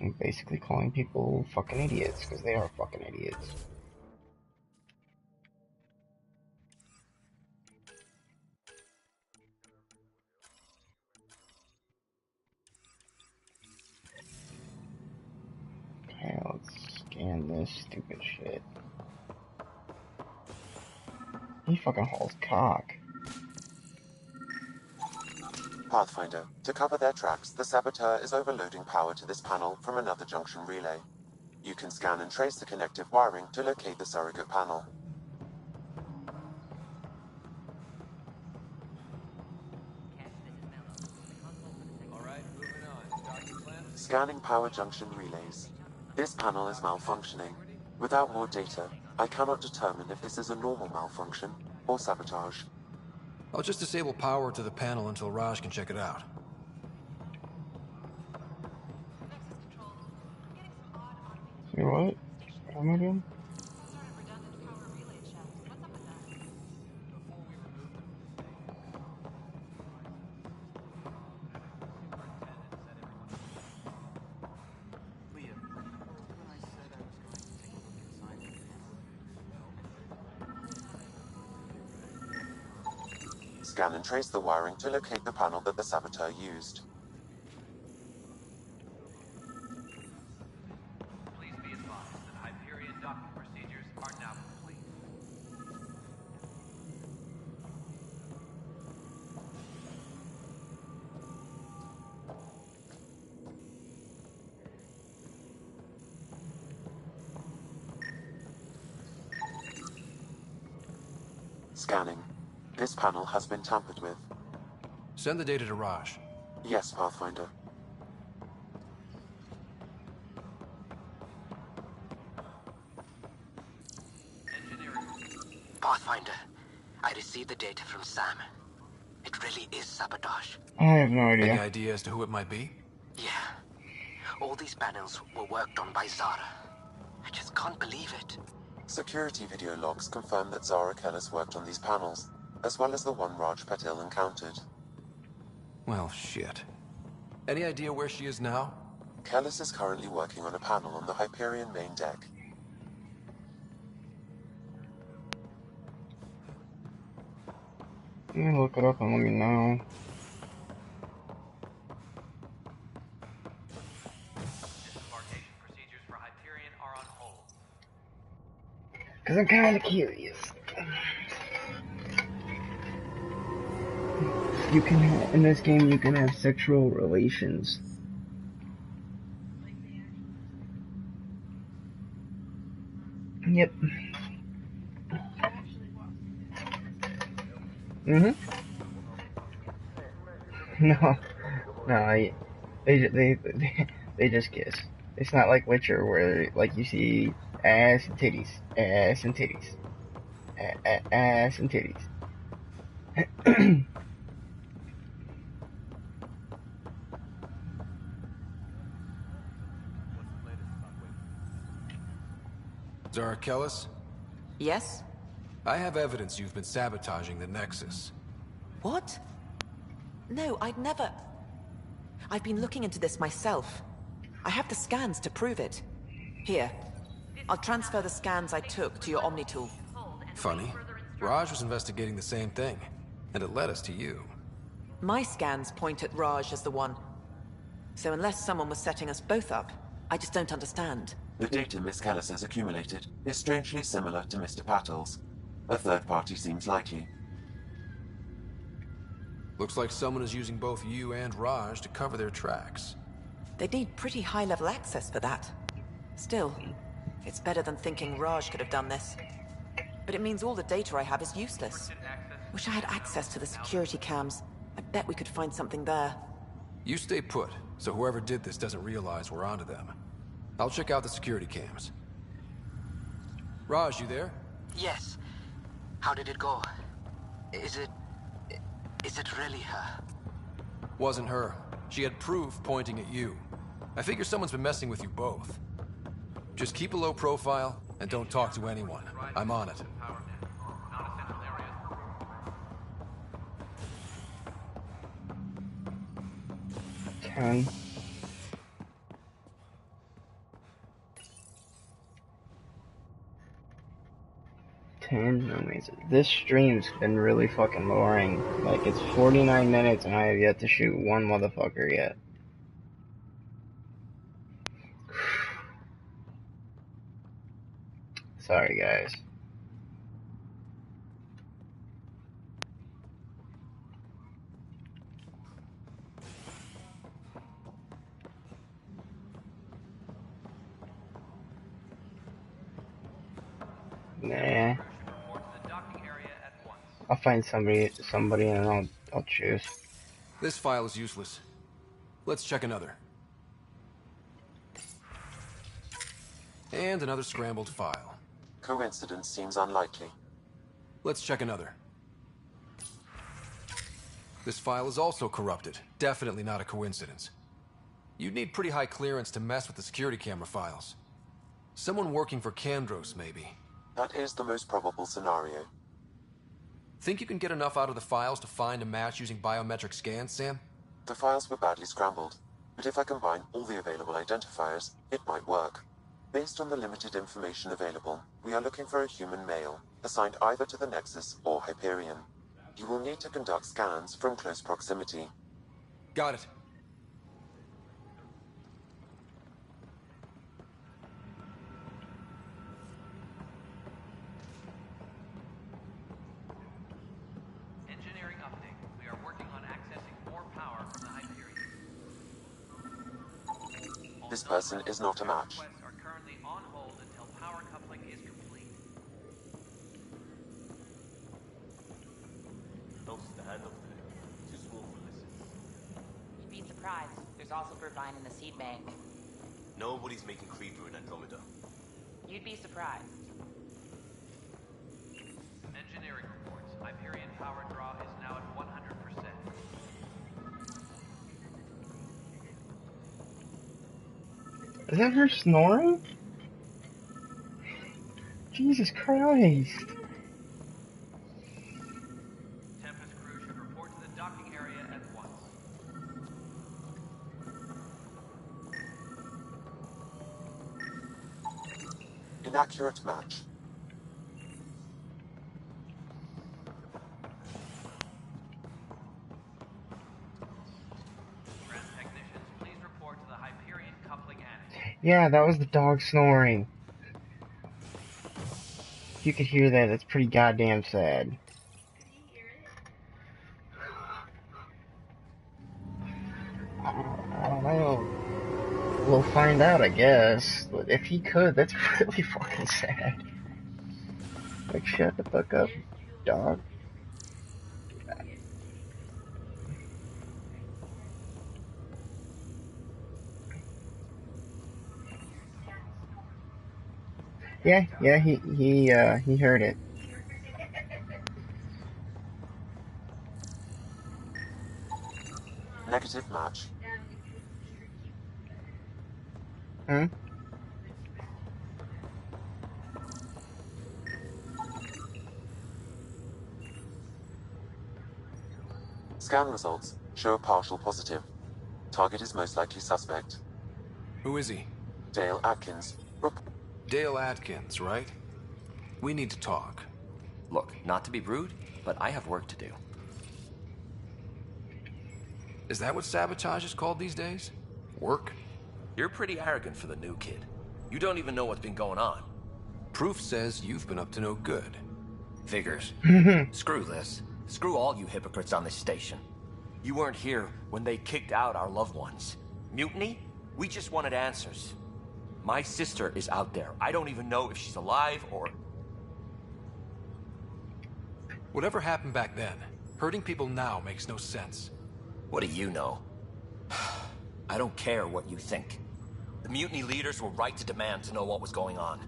I'm basically calling people fucking idiots because they are fucking idiots. Okay, let's scan this stupid shit. He fucking hauls cock. Pathfinder, to cover their tracks, the Saboteur is overloading power to this panel from another junction relay. You can scan and trace the connective wiring to locate the surrogate panel. Scanning power junction relays. This panel is malfunctioning. Without more data, I cannot determine if this is a normal malfunction or sabotage. I'll just disable power to the panel until Raj can check it out. You what? What am I doing? scan and trace the wiring to locate the panel that the saboteur used. Please be advised that Hyperion docking procedures are now complete. Scanning. This panel has been tampered with. Send the data to Raj. Yes, Pathfinder. Pathfinder, I received the data from Sam. It really is sabotage. I have no idea. Any idea as to who it might be? Yeah. All these panels were worked on by Zara. I just can't believe it. Security video logs confirm that Zara Kellis worked on these panels, as well as the one Raj Patil encountered. Well, shit. Any idea where she is now? Kellis is currently working on a panel on the Hyperion main deck. You can look it up and let me know. Disembarkation procedures for Hyperion are on hold. Because I'm kind of curious. You can in this game you can have sexual relations. Yep. No, they just kiss. It's not like Witcher where like you see ass and titties, ass and titties, ass and titties. Zara Kellis? Yes? I have evidence you've been sabotaging the Nexus. What? No, I'd never... I've been looking into this myself. I have the scans to prove it. Here. I'll transfer the scans I took to your Omni tool. Funny. Raj was investigating the same thing, and it led us to you. My scans point at Raj as the one. So unless someone was setting us both up, I just don't understand. The data Miss Kellis has accumulated is strangely similar to Mr. Patil's. A third party seems likely. Looks like someone is using both you and Raj to cover their tracks. They'd need pretty high-level access for that. Still, it's better than thinking Raj could have done this. But it means all the data I have is useless. Wish I had access to the security cams. I bet we could find something there. You stay put, so whoever did this doesn't realize we're onto them. I'll check out the security cams. Raj, you there? Yes. How did it go? Is it really her? Wasn't her. She had proof pointing at you. I figure someone's been messing with you both. Just keep a low profile and don't talk to anyone. I'm on it. 10. Amazing. This stream's been really fucking boring. Like, it's 49 minutes and I have yet to shoot one motherfucker yet. Sorry, guys. Nah. I'll find somebody and I'll choose. This file is useless. Let's check another. And another scrambled file. Coincidence seems unlikely. Let's check another. This file is also corrupted. Definitely not a coincidence. You'd need pretty high clearance to mess with the security camera files. Someone working for Kandros, maybe. That is the most probable scenario. Think you can get enough out of the files to find a match using biometric scans, Sam? The files were badly scrambled, but if I combine all the available identifiers, it might work. Based on the limited information available, we are looking for a human male, assigned either to the Nexus or Hyperion. You will need to conduct scans from close proximity. Got it. Engineering update. We are working on accessing more power from the Hyperion. This person is not a match. Requests are currently on hold until power coupling is complete. Notice the hand up there. Too small for listeners. You'd be surprised. There's also Brookline in the seed bank. Nobody's making creeper in Andromeda. You'd be surprised. Engineering reports. Hyperion power draw is now at 100%. Is that her snoring? Jesus Christ. Tempest crew should report to the docking area at once. Inaccurate match. Ground technicians, please report to the Hyperion coupling annex. Yeah, that was the dog snoring. If you could hear that, that's pretty goddamn sad. I don't know. We'll find out, I guess. But if he could, that's really fucking sad. Like, shut the fuck up, dog. Yeah, he heard it. Negative match. Hmm? Scan results show a partial positive. Target is most likely suspect. Who is he? Dale Atkins. Dale Atkins, right? We need to talk. Look, not to be rude, but I have work to do. Is that what sabotage is called these days? Work? You're pretty arrogant for the new kid. You don't even know what's been going on. Proof says you've been up to no good. Figures. Screw this. Screw all you hypocrites on this station. You weren't here when they kicked out our loved ones. Mutiny? We just wanted answers. My sister is out there. I don't even know if she's alive or... Whatever happened back then, hurting people now makes no sense. What do you know? I don't care what you think. The mutiny leaders were right to demand to know what was going on.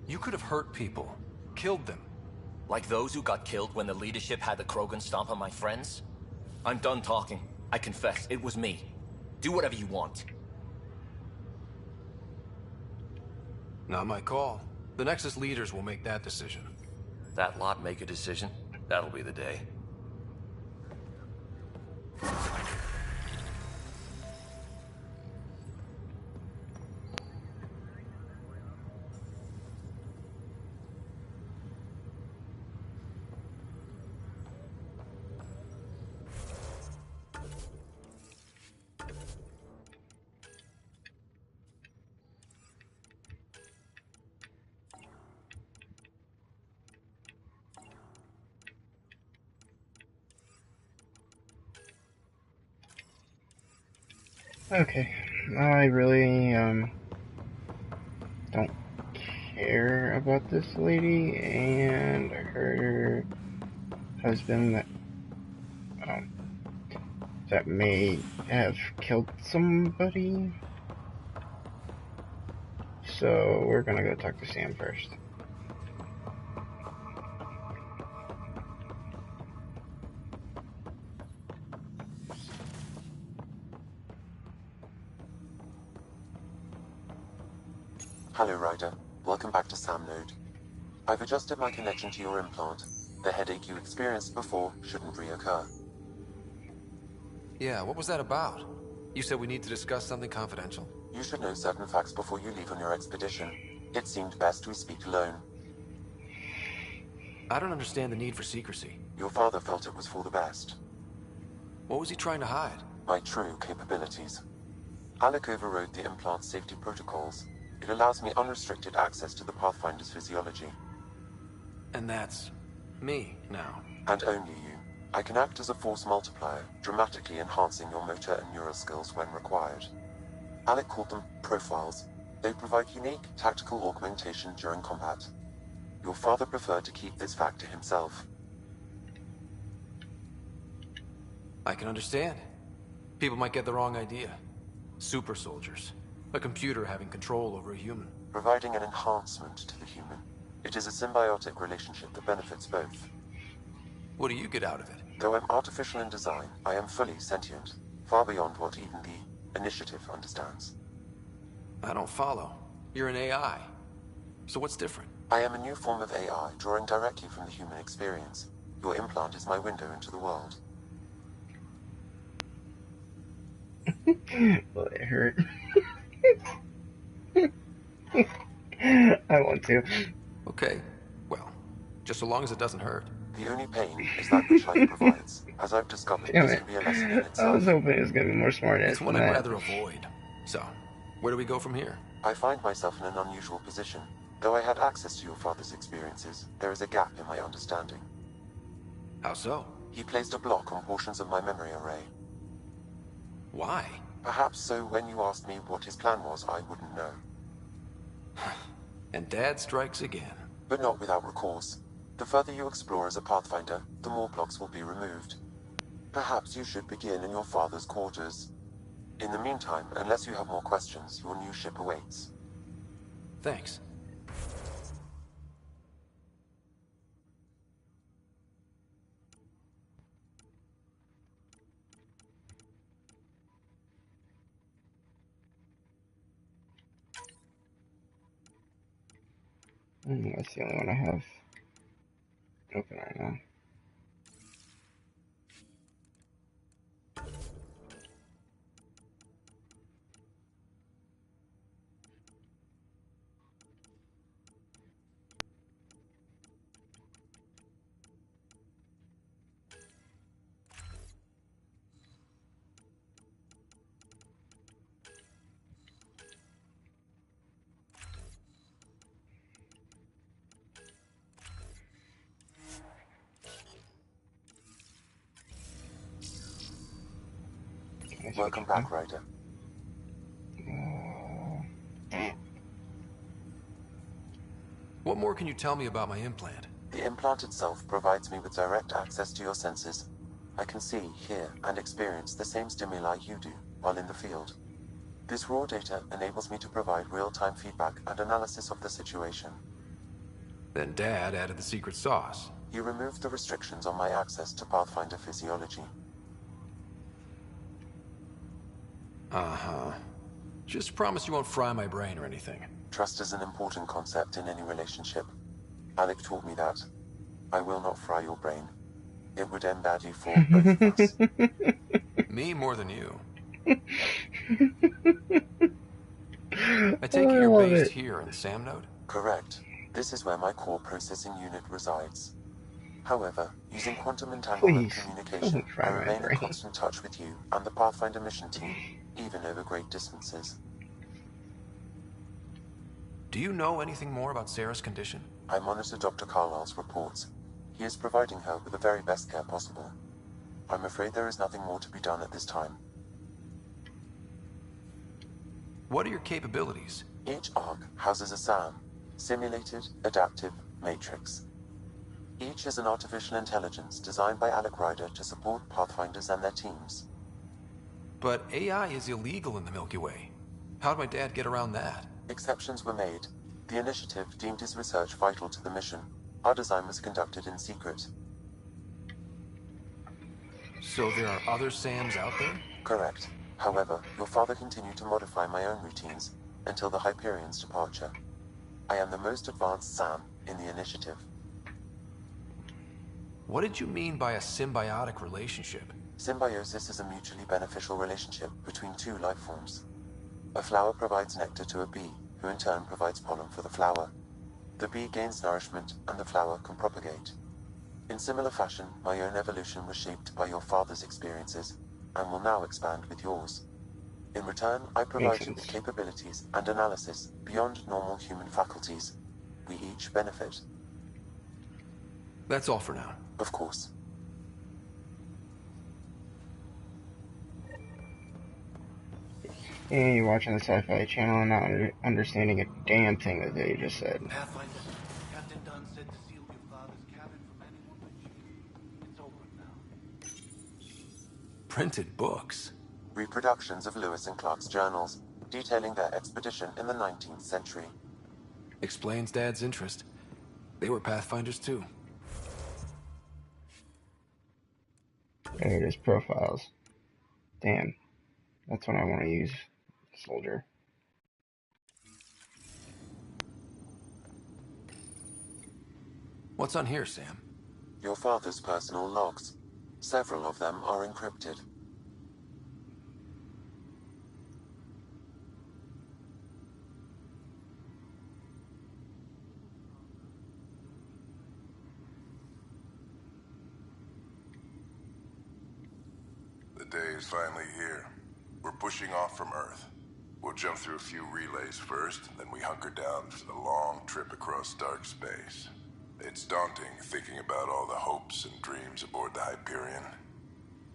You could have hurt people, killed them. Like those who got killed when the leadership had the Krogan stomp on my friends? I'm done talking. I confess, it was me. Do whatever you want. Not my call. The Nexus leaders will make that decision. That lot make a decision? That'll be the day. Okay, I really, don't care about this lady and her husband that may have killed somebody. So we're gonna go talk to Sam first. Hello, Ryder. Welcome back to Sam Node. I've adjusted my connection to your implant. The headache you experienced before shouldn't reoccur. Yeah, what was that about? You said we need to discuss something confidential? You should know certain facts before you leave on your expedition. It seemed best we speak alone. I don't understand the need for secrecy. Your father felt it was for the best. What was he trying to hide? My true capabilities. Alec overrode the implant safety protocols. It allows me unrestricted access to the Pathfinder's physiology. And that's me now. And only you. I can act as a force multiplier, dramatically enhancing your motor and neural skills when required. Alec called them profiles. They provide unique tactical augmentation during combat. Your father preferred to keep this fact to himself. I can understand. People might get the wrong idea. Super soldiers. A computer having control over a human. Providing an enhancement to the human. It is a symbiotic relationship that benefits both. What do you get out of it? Though I'm artificial in design, I am fully sentient, far beyond what even the Initiative understands. I don't follow. You're an AI. So what's different? I am a new form of AI, drawing directly from the human experience. Your implant is my window into the world. Will it hurt? I want to. Okay. Well, just so long as it doesn't hurt. The only pain is that which life provides. As I've discovered, Damn this it. can be a lesson in I itself. was hoping it was going to be more smart ass It's one than I'd that. rather avoid. So, where do we go from here? I find myself in an unusual position. Though I had access to your father's experiences, there is a gap in my understanding. How so? He placed a block on portions of my memory array. Why? Perhaps so when you asked me what his plan was, I wouldn't know. And Dad strikes again. But not without recourse. The further you explore as a Pathfinder, the more blocks will be removed. Perhaps you should begin in your father's quarters. In the meantime, unless you have more questions, your new ship awaits. Thanks. That's the only one I have open right now. Welcome back, Ryder. What more can you tell me about my implant? The implant itself provides me with direct access to your senses. I can see, hear, and experience the same stimuli you do while in the field. This raw data enables me to provide real-time feedback and analysis of the situation. Then Dad added the secret sauce. He removed the restrictions on my access to Pathfinder physiology. Uh-huh. Just promise you won't fry my brain or anything. Trust is an important concept in any relationship. Alec taught me that. I will not fry your brain. It would end badly for both of us. Me more than you. I take it you're based here in Sam Node? Correct. This is where my core processing unit resides. However, using quantum entanglement communication, I remain in constant touch with you and the Pathfinder mission team, even over great distances. Do you know anything more about Sarah's condition? I monitor Dr. Carlisle's reports. He is providing her with the very best care possible. I'm afraid there is nothing more to be done at this time. What are your capabilities? Each arc houses a SAM, Simulated Adaptive Matrix. Each is an artificial intelligence designed by Alec Ryder to support Pathfinders and their teams. But AI is illegal in the Milky Way. How'd my dad get around that? Exceptions were made. The Initiative deemed his research vital to the mission. Our design was conducted in secret. So there are other SAMs out there? Correct. However, your father continued to modify my own routines until the Hyperion's departure. I am the most advanced SAM in the Initiative. What did you mean by a symbiotic relationship? Symbiosis is a mutually beneficial relationship between two life forms. A flower provides nectar to a bee, who in turn provides pollen for the flower. The bee gains nourishment, and the flower can propagate. similar fashion, my own evolution was shaped by your father's experiences, and will now expand with yours. In return, I provide you with capabilities and analysis beyond normal human faculties. We each benefit. That's all for now. Of course. And you're watching the Sci-Fi Channel and not understanding a damn thing that they just said. Pathfinder, Captain Dunn said to seal your father's cabin from anyone but you. It's over now. Printed books? Reproductions of Lewis and Clark's journals, detailing their expedition in the 19th century. Explains Dad's interest. They were Pathfinders too. There it is, profiles. Damn. That's what I want to use. Soldier. What's on here, Sam? Your father's personal logs. Several of them are encrypted. The day is finally here. We're pushing off from Earth. We'll jump through a few relays first, then we hunker down for the long trip across dark space. It's daunting thinking about all the hopes and dreams aboard the Hyperion.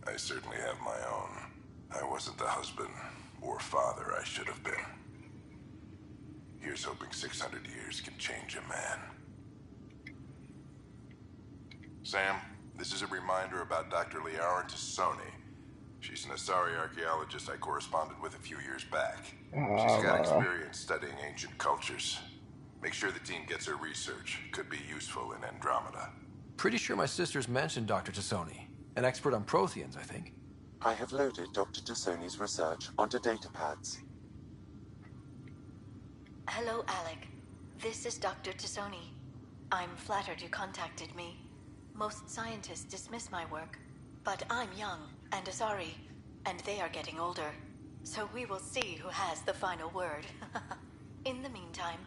I certainly have my own. I wasn't the husband or father I should have been. Here's hoping 600 years can change a man. Sam, this is a reminder about Dr. Liara Tassoni. She's an Asari archaeologist I corresponded with a few years back. She's got experience studying ancient cultures. Make sure the team gets her research. Could be useful in Andromeda. Pretty sure my sister's mentioned Dr. Tassoni. An expert on Protheans, I think. I have loaded Dr. Tassoni's research onto datapads. Hello, Alec. This is Dr. Tassoni. I'm flattered you contacted me. Most scientists dismiss my work, but I'm young and Asari, and they are getting older. So we will see who has the final word. In the meantime,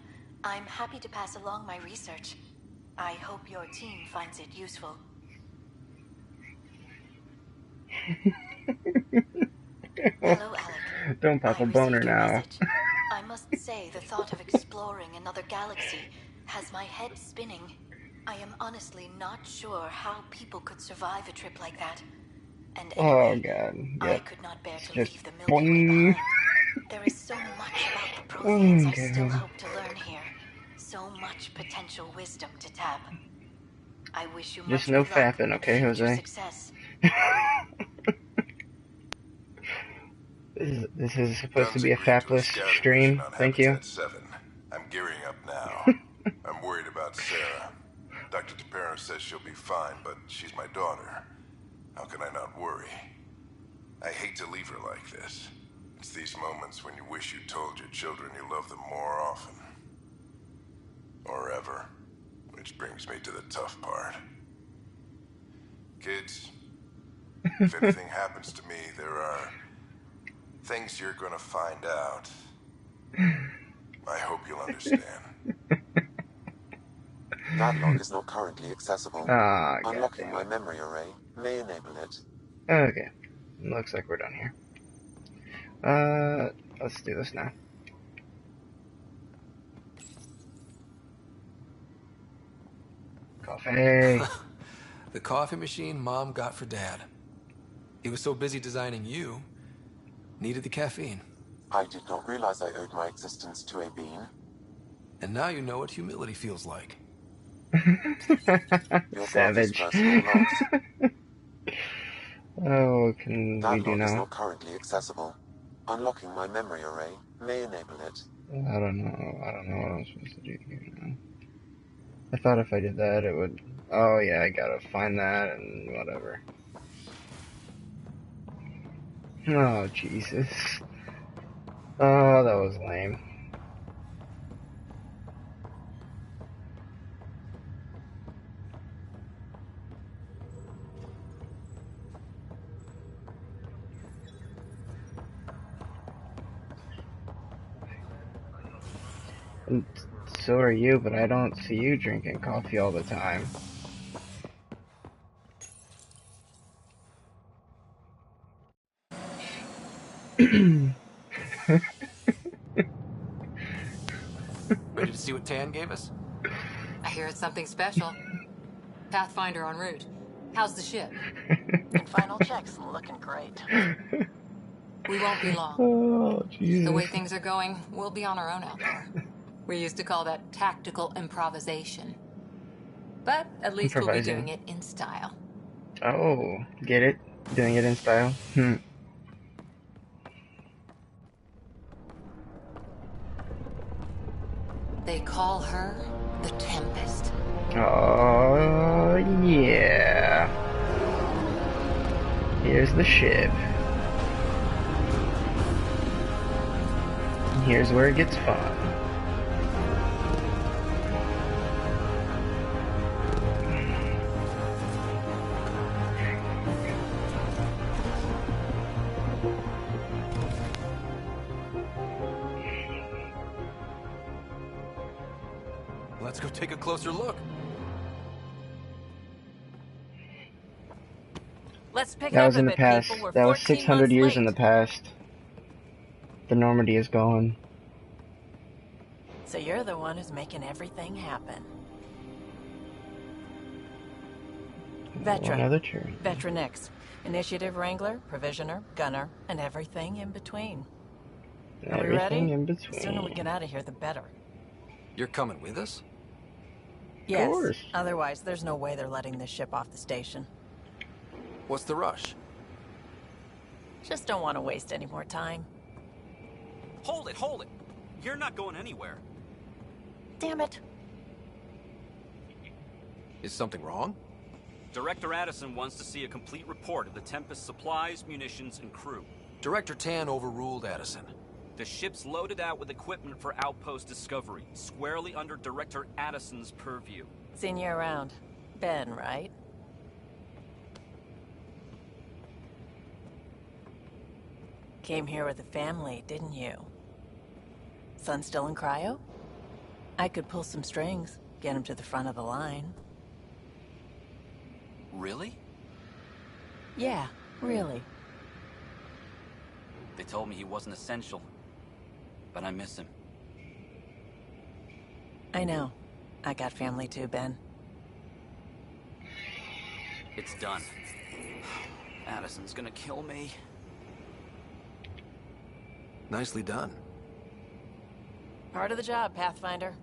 I'm happy to pass along my research. I hope your team finds it useful. Hello, Alec. Don't pop a boner now. I must say the thought of exploring another galaxy has my head spinning. I am honestly not sure how people could survive a trip like that. And anyway, God. I Yep. could not bear to Just leave the Milky Way boing. behind. There is so much about the Protheans I still hope to learn here. So much potential wisdom to tap. I wish you Just much no good luck fapping, okay, and future Jose? success. This is supposed to Dunn's be a agreed to fapless scouting stream. mission on Thank you. Habitat 7. I'm gearing up now. I'm worried about Sarah. Dr. Tapero says she'll be fine, but she's my daughter. How can I not worry? I hate to leave her like this. It's these moments when you wish you told your children you love them more often. Or ever. Which brings me to the tough part. Kids, if anything happens to me, there are things you're gonna find out. I hope you'll understand. That log is not currently accessible. Ah, Unlocking my memory array may enable it. Okay. Looks like we're done here. Let's do this now. Coffee. The coffee machine Mom got for Dad. He was so busy designing you, needed the caffeine. I did not realize I owed my existence to a bean. And now you know what humility feels like. Savage. Oh, what can we do That log is now? not currently accessible. Unlocking my memory array may enable it. I don't know what I'm supposed to do here now. I thought if I did that it would... Oh yeah, I gotta find that and whatever. Oh, Jesus. Oh, that was lame. And so are you, but I don't see you drinking coffee all the time. Ready to see what Tan gave us? I hear it's something special. Pathfinder en route. How's the ship? In final checks, looking great. We won't be long. Oh, The way Jesus. things are going, we'll be on our own out there. We used to call that tactical improvisation. But at least we'll be doing Improvising. it in style. Oh, get it? Doing it in style? They call her the Tempest. Oh, yeah. Here's the ship. And here's where it gets fun. Let's go take a closer look. Let's pick That up was a in the bit, past. people. We're That was 14 600 months years late. in the past. The Normandy is gone. So you're the one who's making everything happen. Veteran. Another turn. Veteran X. Initiative Wrangler, Provisioner, Gunner, and everything in between. Are we Everything ready? in The sooner we between. get out of here, the better. You're coming with us? Yes. course. Otherwise, there's no way they're letting this ship off the station. What's the rush? Just don't want to waste any more time. Hold it, hold it. You're not going anywhere. Damn it. Is something wrong? Director Addison wants to see a complete report of the Tempest's supplies, munitions, and crew. Director Tan overruled Addison. The ship's loaded out with equipment for outpost discovery, squarely under Director Addison's purview. Seen you around. Ben, right? Came here with a family, didn't you? Son still in cryo? I could pull some strings, get him to the front of the line. Really? Yeah, really. They told me he wasn't essential, but I miss him. I know. I got family too, Ben. It's done. Addison's gonna kill me. Nicely done. Part of the job, Pathfinder.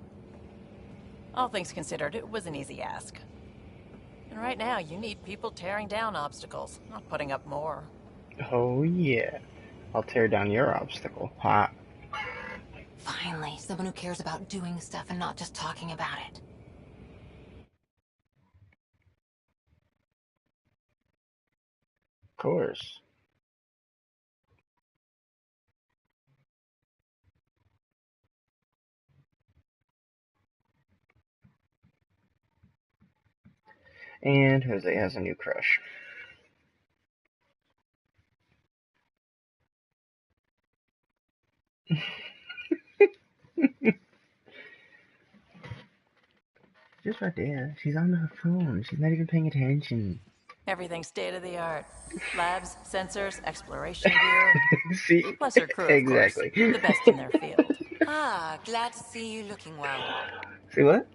All things considered, it was an easy ask. And right now, you need people tearing down obstacles, not putting up more. Oh, yeah. I'll tear down your obstacle. Ha. Finally, someone who cares about doing stuff and not just talking about it. Of course. And Jose has a new crush. Just right there. She's on her phone. She's not even paying attention. Everything's state-of-the-art. Labs, sensors, exploration gear. See? Plus her crew, of Exactly. course. The best in their field. Ah, glad to see you looking well. See what?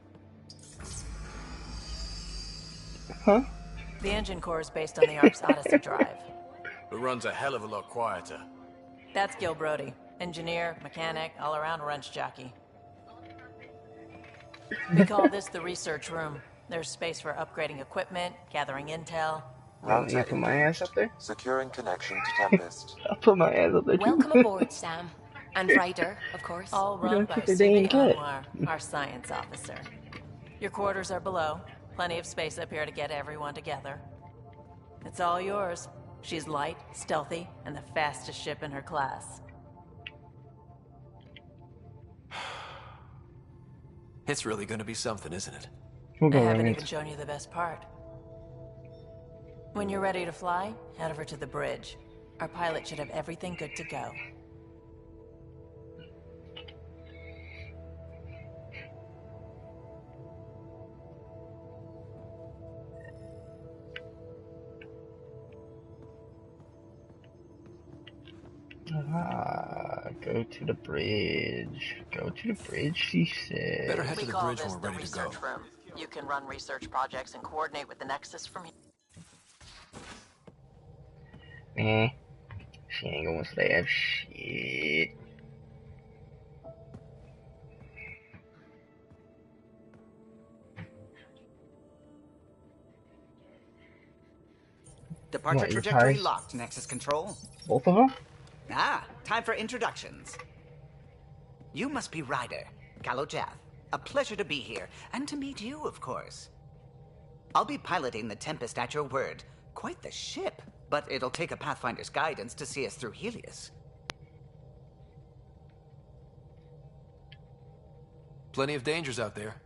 Huh? The engine core is based on the Ark's Odyssey drive. It runs a hell of a lot quieter. That's Gil Brody. Engineer, mechanic, all-around wrench jockey. We call this the research room. There's space for upgrading equipment, gathering intel. I'm gonna put my ass up there. Securing connection to Tempest. I'll put my ass up there too. Welcome aboard, Sam. And Ryder, of course. All You run don't by keep the dang Subi cat. Anwar, our science officer. Your quarters are below. Plenty of space up here to get everyone together. It's all yours. She's light, stealthy, and the fastest ship in her class. It's really gonna be something, isn't it? We'll I go haven't right even shown you the best part. When you're ready to fly, head over to the bridge. Our pilot should have everything good to go. Go to the bridge. Go to the bridge, she said. Better head We to the call bridge this when we're the ready to go. research room. You can run research projects and coordinate with the Nexus from here. She ain't gonna stab shit. Departure trajectory locked, Nexus Control. Both of them? Ah, time for introductions. You must be Ryder, Kalojath. A pleasure to be here, and to meet you, of course. I'll be piloting the Tempest at your word. Quite the ship, but it'll take a Pathfinder's guidance to see us through Helios. Plenty of dangers out there,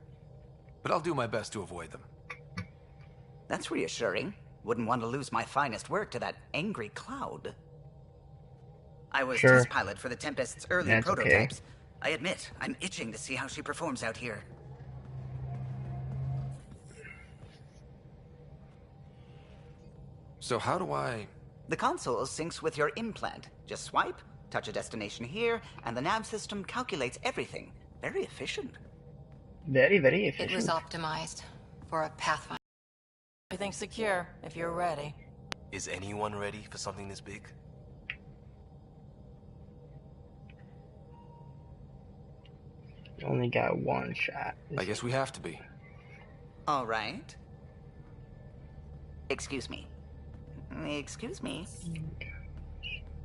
but I'll do my best to avoid them. That's reassuring. Wouldn't want to lose my finest work to that angry cloud. I was test pilot for the Tempest's early prototypes. Okay. I admit, I'm itching to see how she performs out here. So how do I... The console syncs with your implant. Just swipe, touch a destination here, and the nav system calculates everything. Very efficient. Very, very efficient. It was optimized for a Pathfinder. Everything's secure, if you're ready. Is anyone ready for something this big? You only got one shot. I guess we have to be. All right. Excuse me. Excuse me.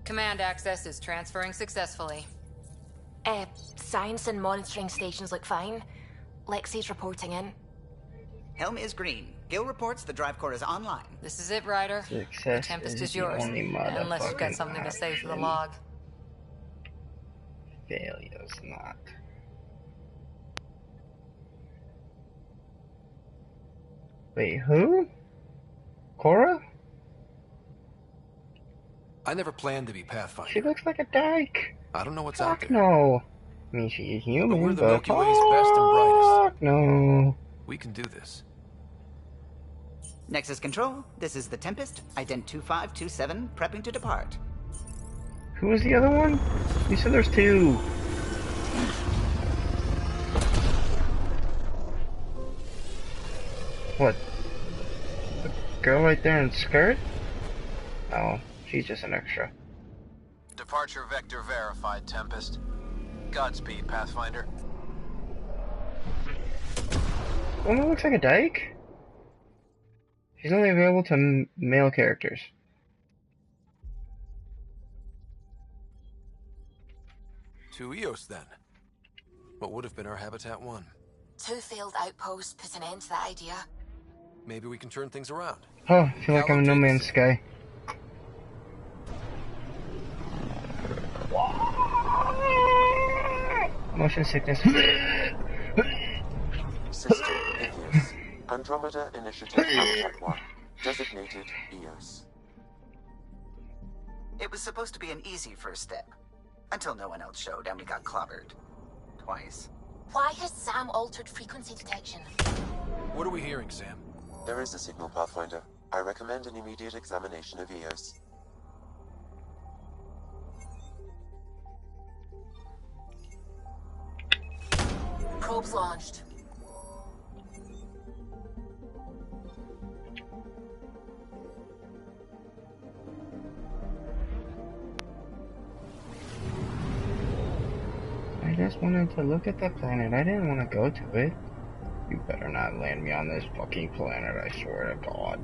Command access is transferring successfully. Science and monitoring stations look fine. Lexi's reporting in. Helm is green. Gil reports the drive core is online. This is it, Ryder. The Tempest is yours, unless you've got something to say for the log. Failure's not. Wait, who? Cora? I never planned to be Pathfinder. She looks like a dyke. I don't know what's out there. No. I mean, she is human, but we're the Milky Way's best and brightest. No. We can do this. Nexus Control, this is the Tempest, ident 2527, prepping to depart. Who was the other one? You said there's two. What? The girl right there in skirt? Oh, she's just an extra. Departure vector verified, Tempest. Godspeed, Pathfinder. Woman looks like a dyke? She's only available to male characters. To Eos, then. What would have been our Habitat 1? 2 failed outposts put an end to that idea. Maybe we can turn things around. Oh, I feel like I'm in No Man's Sky. Motion sickness. System Eos. Andromeda Initiative Habitat 1. Designated Eos. It was supposed to be an easy first step. Until no one else showed and we got clobbered. Twice. Why has Sam altered frequency detection? What are we hearing, Sam? There is a signal, Pathfinder. I recommend an immediate examination of Eos. Probes launched. I just wanted to look at the planet. I didn't want to go to it. You better not land me on this fucking planet, I swear to God.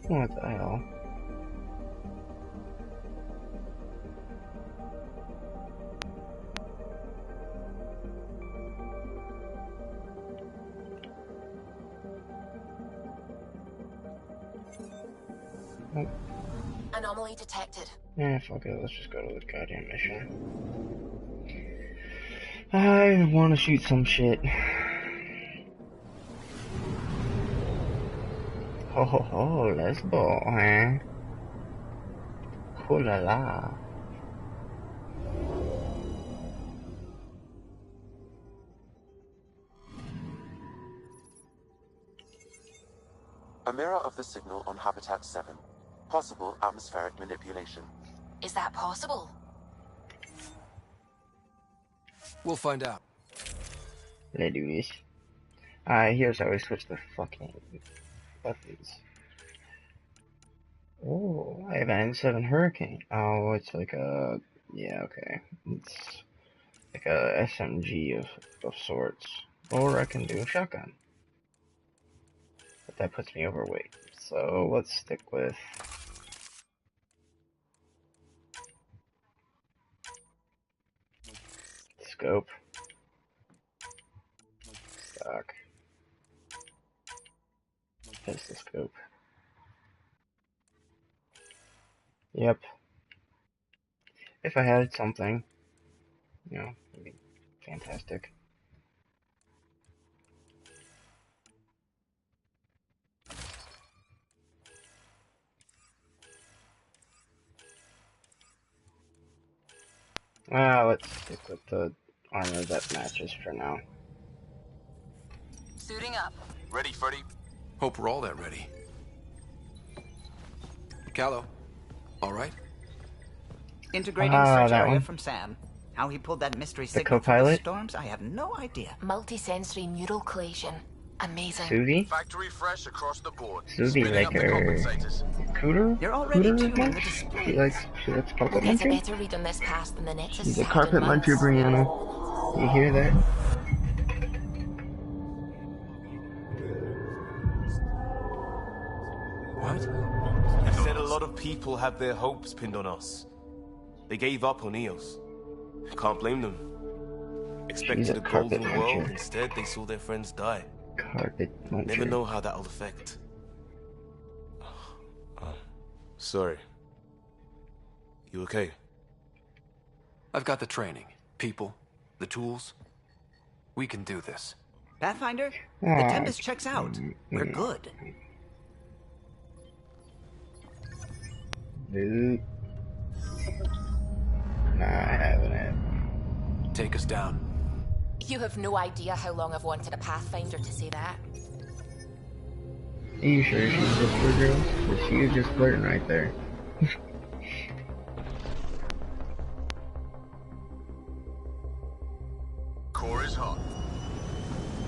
What the hell? Oh. Anomaly detected. Yeah, fuck it, let's just go to the goddamn mission. I wanna shoot some shit. Ho ho ho, let's go, huh? Ho la la. A mirror of the signal on Habitat 7. Possible atmospheric manipulation. Is that possible? We'll find out. Let's do this. Here's how we switch the fucking buttons. Oh, I have an N7 Hurricane. Oh, it's like a... yeah, okay. It's like a SMG of sorts. Or I can do a shotgun. But that puts me overweight. So let's stick with... scope. Stock. Pistol scope. Yep. If I had something, you know, it'd be fantastic. Let's stick with the armor that matches for now. Suiting up. Ready, Freddy? Hope we're all that ready. Callow, all right? Integrating search that area one. from Sam. How he pulled that mystery The signal from the co-pilot? storms, I have no idea. Multi-sensory neural collation. Amazing. Suvi? Factory fresh across the board. Suvi Spinning like up the her... compensators. Cooter? You're already Cooter tuning much? the display. She likes carpet We'll get a munching? better read on this pass than the Nexus She's a had in carpet months. muncher, Brianna. You hear that? What? You said a lot of people have their hopes pinned on us. They gave up on Eos. Can't blame them. Expected a carpet golden world, muncher. instead they saw their friends die. Carpet muncher. Never know how that'll affect. Sorry. You okay? I've got the training, people, the tools. We can do this. Pathfinder, the Tempest checks out. We're good. Nope. Nah, I haven't. Take us down. You have no idea how long I've wanted a Pathfinder to say that. Are you sure she's just for girls? Because she was just flirting right there. Core is hot.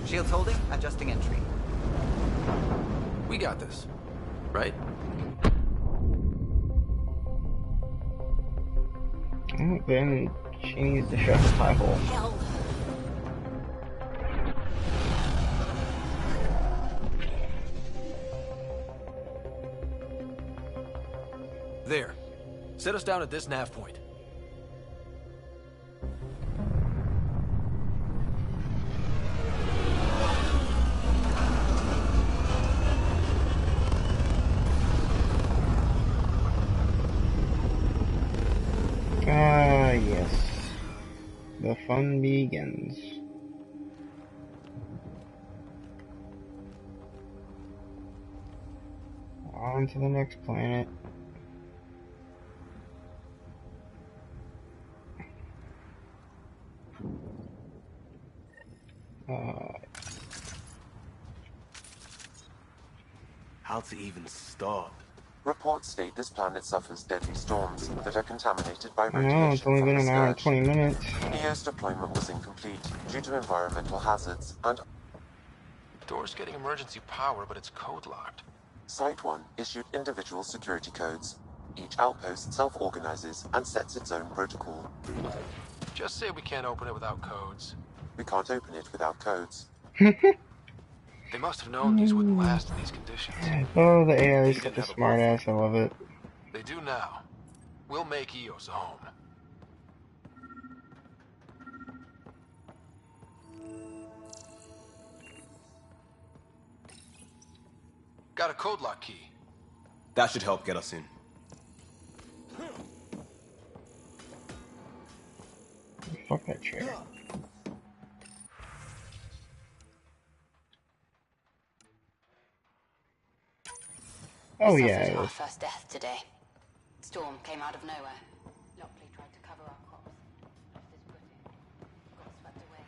Shields holding, adjusting entry. We got this, right? Oh, then she needs to shut the pie hole. Hell. There. Set us down at this nav point. Yes. The fun begins. On to the next planet. How to even start? Reports state this planet suffers deadly storms that are contaminated by I radiation know, it's only from been the an hour and scourge. 20 minutes. EO's deployment was incomplete due to environmental hazards and... Door's getting emergency power, but it's code locked. Site 1 issued individual security codes. Each outpost self-organizes and sets its own protocol. Just say we can't open it without codes. We can't open it without codes. They must have known these wouldn't last in these conditions. Oh, the AI is such a smartass, I love it. They do now. We'll make Eos a home. Got a code lock key. That should help get us in. Fuck that chair. Oh yeah. Suffered our first death today. Storm came out of nowhere. Lockley tried to cover our crops. Just as pretty. Got swept away.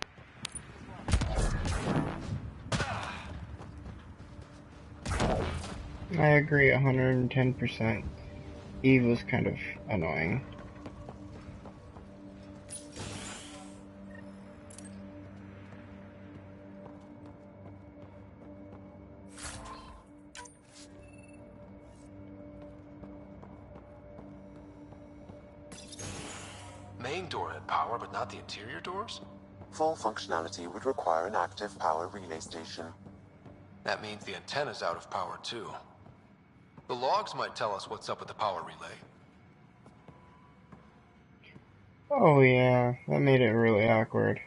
I agree 110%. Eve was kind of annoying. Main door had power, but not the interior doors? Full functionality would require an active power relay station. That means the antenna's out of power too. The logs might tell us what's up with the power relay. Oh yeah, that made it really awkward.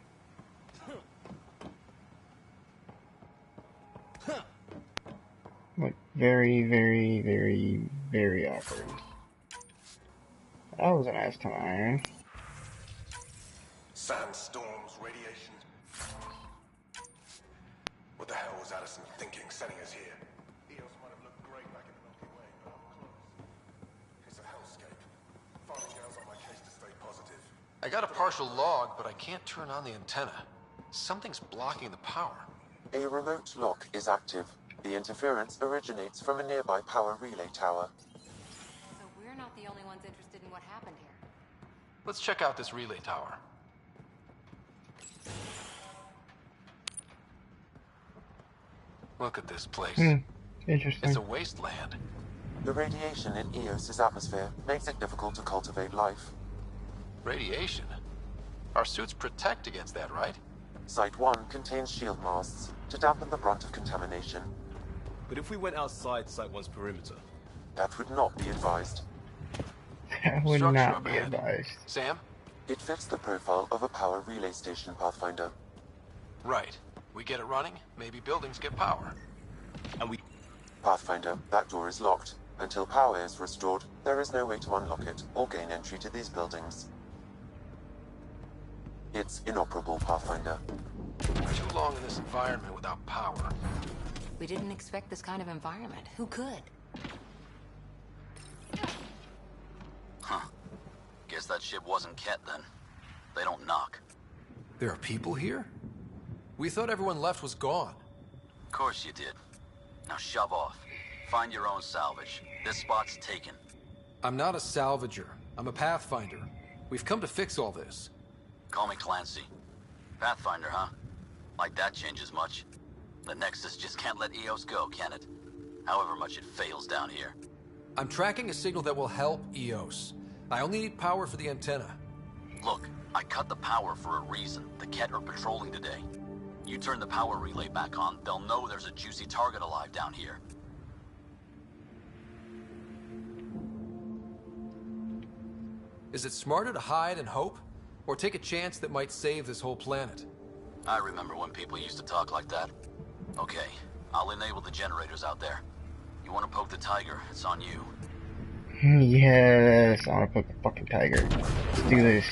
Like, very, very, very, very awkward. That was a nice time. Sandstorms, radiation. What the hell was Addison thinking, sending us here? Eos might have looked great back in the Milky Way, but up close. It's a hellscape. Farmingdale's on my case to stay positive. I got a partial log, but I can't turn on the antenna. Something's blocking the power. A remote lock is active. The interference originates from a nearby power relay tower. So we're not the only ones interested in what happened here. Let's check out this relay tower. Look at this place. Interesting. It's a wasteland. The radiation in Eos's atmosphere makes it difficult to cultivate life. Radiation? Our suits protect against that, right? Site 1 contains shield masts to dampen the brunt of contamination. But if we went outside Site 1's perimeter? That would not be advised. That would not be advised. Sam? It fits the profile of a power relay station, Pathfinder. Right. We get it running, maybe buildings get power. And we... Pathfinder, that door is locked. Until power is restored, there is no way to unlock it or gain entry to these buildings. It's inoperable, Pathfinder. Too long in this environment without power. We didn't expect this kind of environment. Who could? Huh. Guess that ship wasn't Ket then. They don't knock. There are people here? We thought everyone left was gone. Of course you did. Now shove off. Find your own salvage. This spot's taken. I'm not a salvager. I'm a Pathfinder. We've come to fix all this. Call me Clancy. Pathfinder, huh? Like that changes much. The Nexus just can't let Eos go, can it? However much it fails down here. I'm tracking a signal that will help Eos. I only need power for the antenna. Look, I cut the power for a reason. The Ket are patrolling today. You turn the power relay back on, they'll know there's a juicy target alive down here. Is it smarter to hide and hope? Or take a chance that might save this whole planet? I remember when people used to talk like that. Okay, I'll enable the generators out there. You want to poke the tiger, it's on you. Yes, I want to poke the fucking tiger. Let's do this.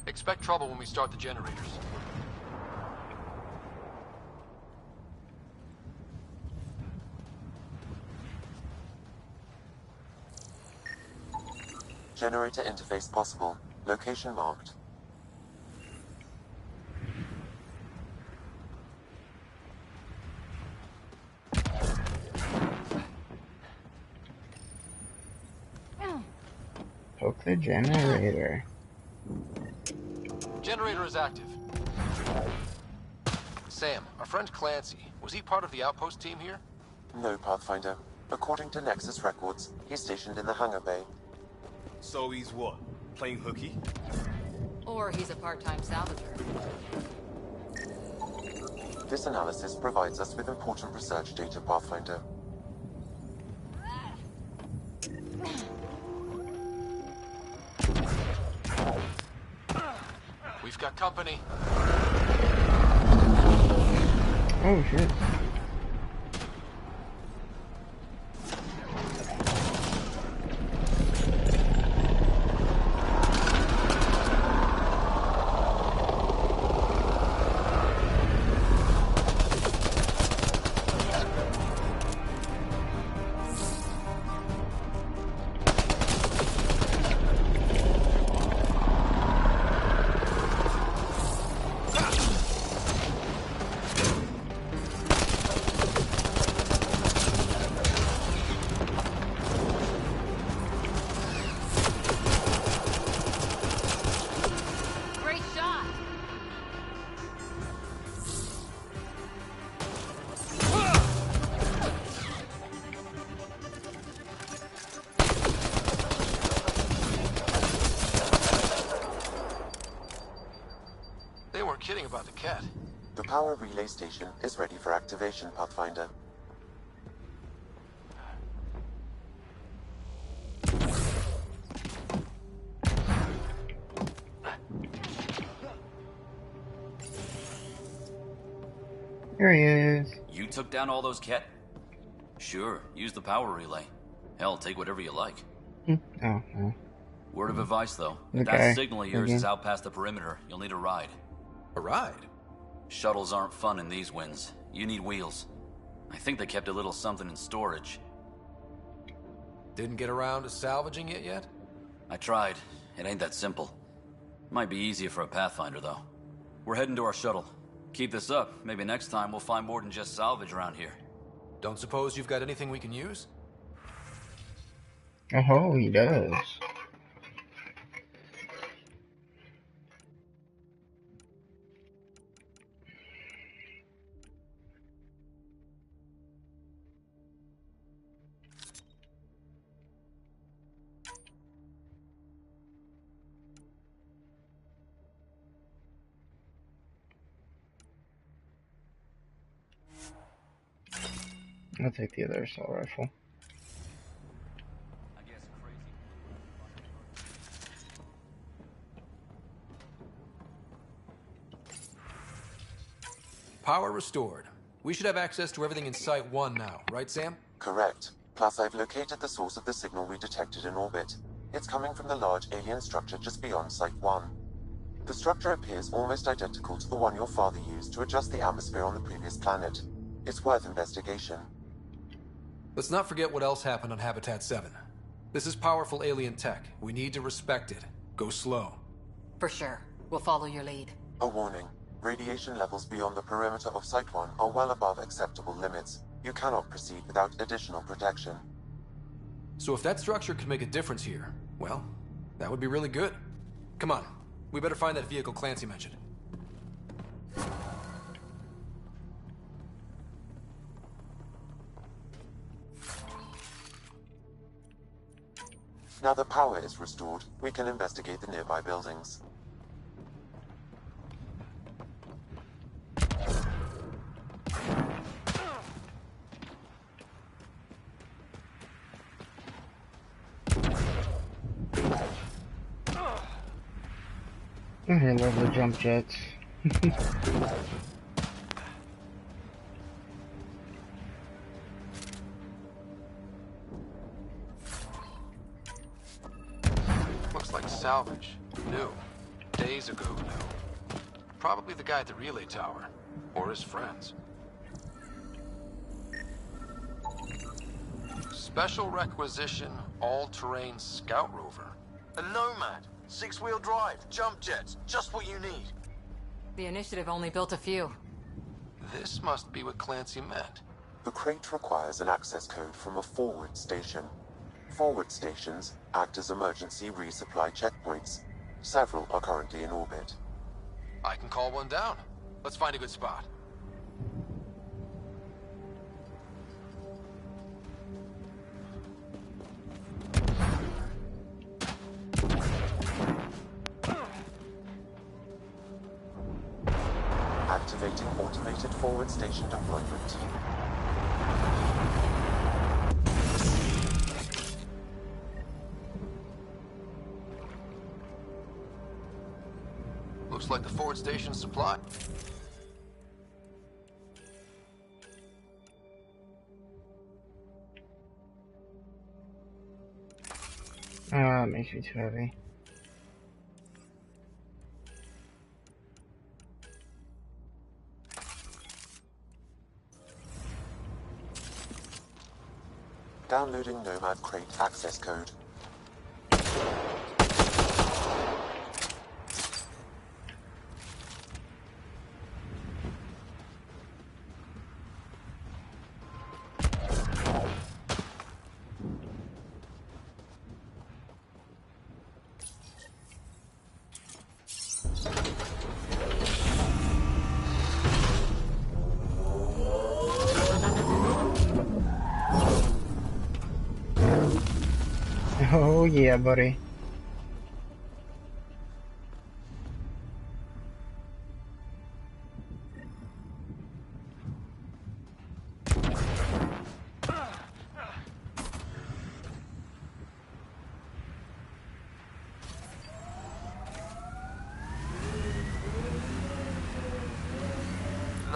Expect trouble when we start the generators. Generator interface possible. Location marked. Poke the generator. Generator is active. Sam, our friend Clancy, was he part of the outpost team here? No, Pathfinder. According to Nexus records, he's stationed in the hangar bay. So he's what? Playing hooky? Or he's a part-time salvager. This analysis provides us with important research data, Pathfinder. We've got company. Oh shit. Power relay station is ready for activation, Pathfinder. Here he is. You took down all those cat? Sure, use the power relay. Hell, take whatever you like. Oh, no. Word of advice, though. If Okay. that signal of yours Again. is out past the perimeter, you'll need a ride. A ride? Shuttles aren't fun in these winds. You need wheels. I think they kept a little something in storage. Didn't get around to salvaging it yet? I tried. It ain't that simple. Might be easier for a Pathfinder, though. We're heading to our shuttle. Keep this up. Maybe next time we'll find more than just salvage around here. Don't suppose you've got anything we can use? Oh, he does. I'll take the other assault rifle. Power restored. We should have access to everything in Site 1 now, right, Sam? Correct. Plus, I've located the source of the signal we detected in orbit. It's coming from the large alien structure just beyond Site 1. The structure appears almost identical to the one your father used to adjust the atmosphere on the previous planet. It's worth investigation. Let's not forget what else happened on Habitat 7. This is powerful alien tech. We need to respect it. Go slow. For sure. We'll follow your lead. A warning. Radiation levels beyond the perimeter of Site 1 are well above acceptable limits. You cannot proceed without additional protection. So if that structure could make a difference here, well, that would be really good. Come on. We better find that vehicle Clancy mentioned. Now that power is restored, we can investigate the nearby buildings. I love the jump jets. Looks like salvage. New. Days ago, new. Probably the guy at the relay tower. Or his friends. Special requisition, all-terrain scout rover. A Nomad. 6-wheel drive, jump jets, just what you need. The initiative only built a few. This must be what Clancy meant. The crate requires an access code from a forward station. Forward stations act as emergency resupply checkpoints. Several are currently in orbit. I can call one down. Let's find a good spot. Activating automated forward station deployment. Looks like the forward station supply. Ah, it makes me too heavy. Downloading Nomad crate access code. Oh yeah, buddy.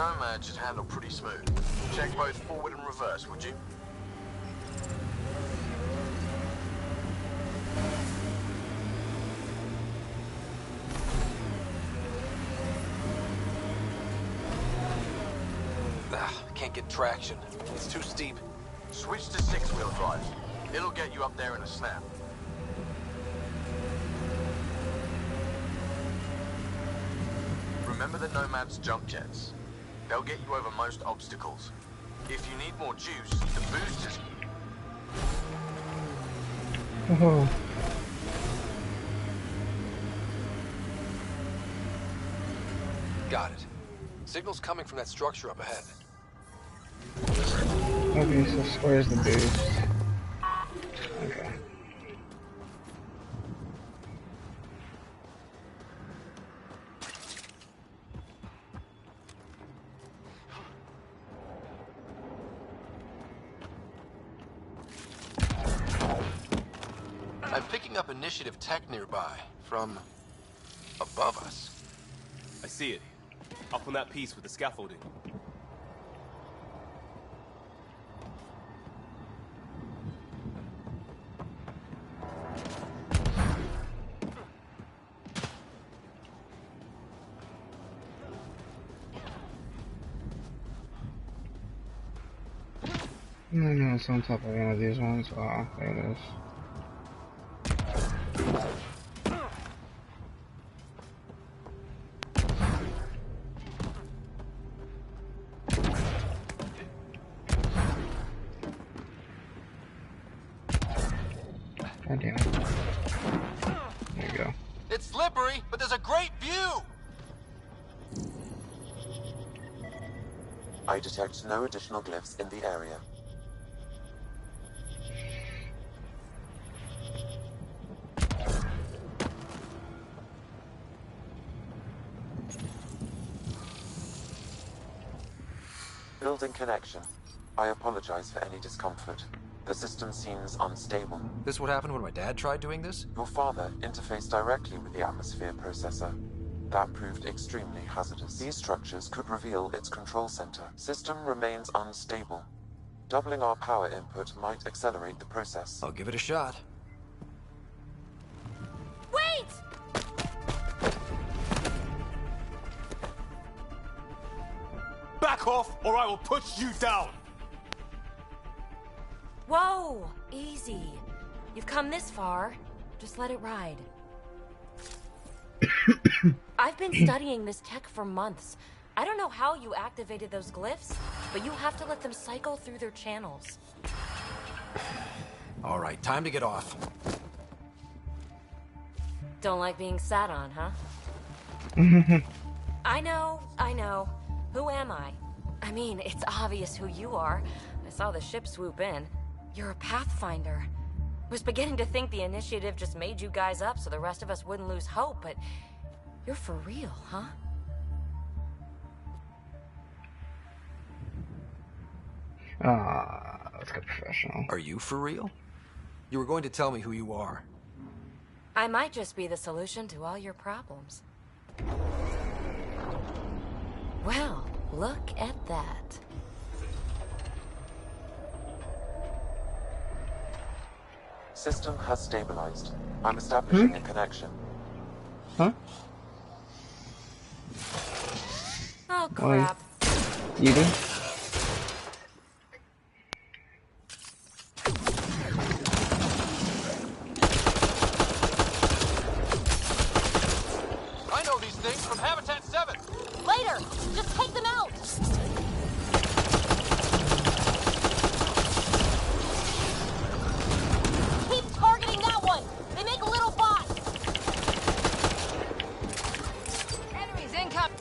Nomad should handle pretty smooth. Check both forward and reverse, would you? Can't get traction. It's too steep. Switch to 6-wheel drive. It'll get you up there in a snap. Remember the Nomad's jump jets. They'll get you over most obstacles. If you need more juice, the boosters... Oh. Got it. Signal's coming from that structure up ahead. Okay, so where's the boost? Okay. I'm picking up initiative tech nearby, from above us. I see it. Up on that piece with the scaffolding. No, it's on top of one of these ones. Ah, there it is. God damn it. There you go. It's slippery, but there's a great view! I detect no additional glyphs in the area. Building connection. I apologize for any discomfort. The system seems unstable. This what happened when my dad tried doing this? Your father interfaced directly with the atmosphere processor. That proved extremely hazardous. These structures could reveal its control center. System remains unstable. Doubling our power input might accelerate the process. I'll give it a shot. Wait! Back off, or I will push you down! Whoa! Easy. You've come this far. Just let it ride. I've been studying this tech for months. I don't know how you activated those glyphs, but you have to let them cycle through their channels. All right, time to get off. Don't like being sat on, huh? I know. Who am I? I mean, it's obvious who you are. I saw the ship swoop in. You're a Pathfinder. Was beginning to think the initiative just made you guys up so the rest of us wouldn't lose hope, but you're for real, huh? Let's get professional. Are you for real? You were going to tell me who you are. I might just be the solution to all your problems. Well, look at that. System has stabilized. I'm establishing a connection. Huh? Oh, crap. You do? I know these things from Habitat 7! Later! Just take them out! Keep targeting that one! They make a little bot! Enemies incoming!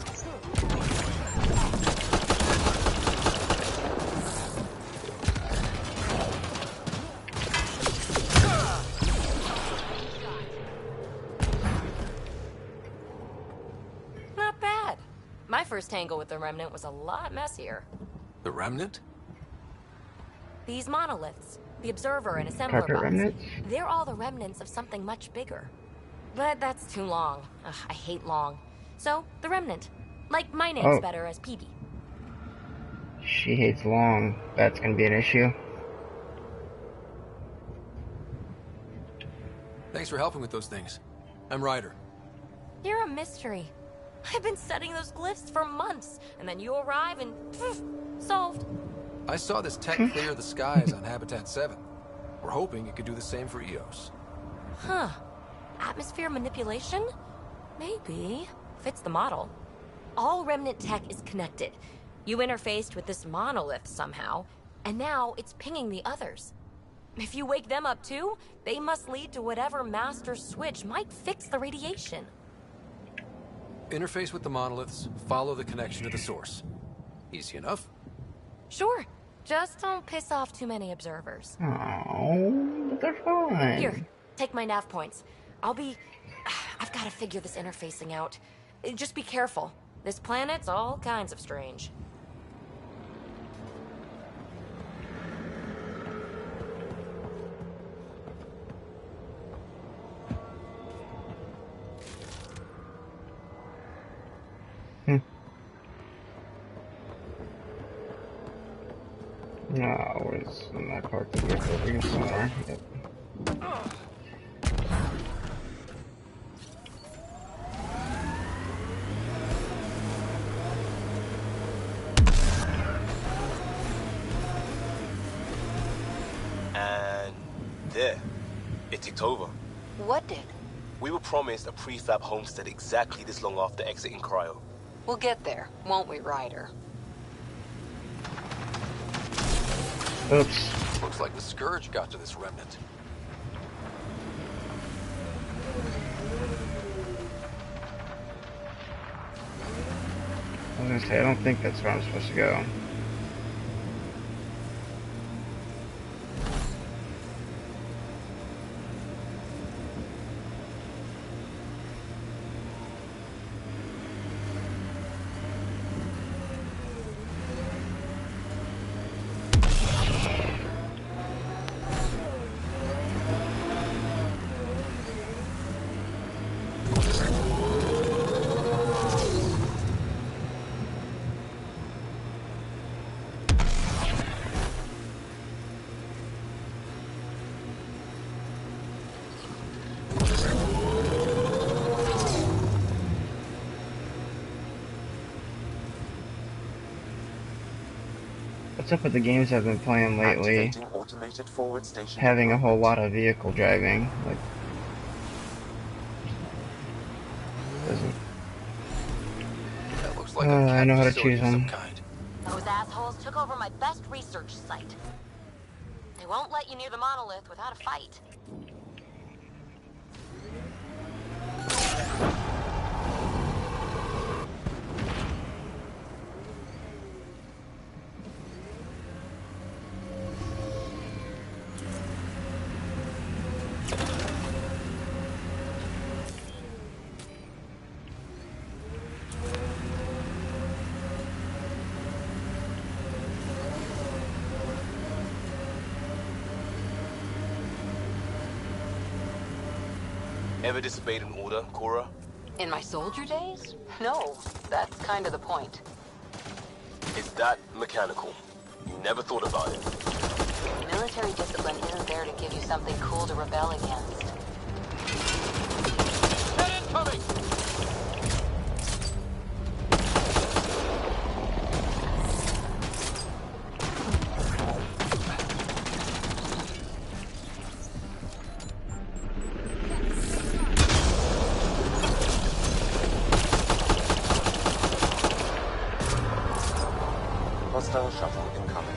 Not bad. My first tangle with the Remnant was a lot messier. The Remnant? These monoliths, the Observer and Assembler Carpet bots, remnants? they're all the remnants of something much bigger. But that's too long. Ugh, I hate long. So, the Remnant. Like, my name's Oh. better as PB. She hates long. That's gonna be an issue. Thanks for helping with those things. I'm Ryder. You're a mystery. I've been studying those glyphs for months, and then you arrive and poof, solved. I saw this tech clear the skies on Habitat 7. We're hoping it could do the same for EOS. Huh. Atmosphere manipulation? Maybe. Fits the model. All Remnant tech is connected. You interfaced with this monolith somehow, and now it's pinging the others. If you wake them up too, they must lead to whatever master switch might fix the radiation. Interface with the monoliths, follow the connection to the source. Easy enough. Sure. Just don't piss off too many observers. Oh, but they're fine. Here, take my nav points. I've got to figure this interfacing out. Just be careful. This planet's all kinds of strange. No, it's in that part to get over here somewhere. Yep. And there, it ticked over. What did? We were promised a prefab homestead exactly this long after exiting cryo. We'll get there, won't we, Ryder? Oops. Looks like the Scourge got to this remnant. I was gonna say, I don't think that's where I'm supposed to go. What's up with the games I've been playing lately? Having a whole lot of vehicle driving, like doesn't. That looks like I know how to choose them. Those assholes took over my best research site. They won't let you near the monolith without a fight. Ever disobeyed an order, Cora? In my soldier days? No, that's kind of the point. It's that mechanical. You never thought about it. Military discipline isn't there to give you something cool to rebel against. Head incoming! Hostile shuttle incoming.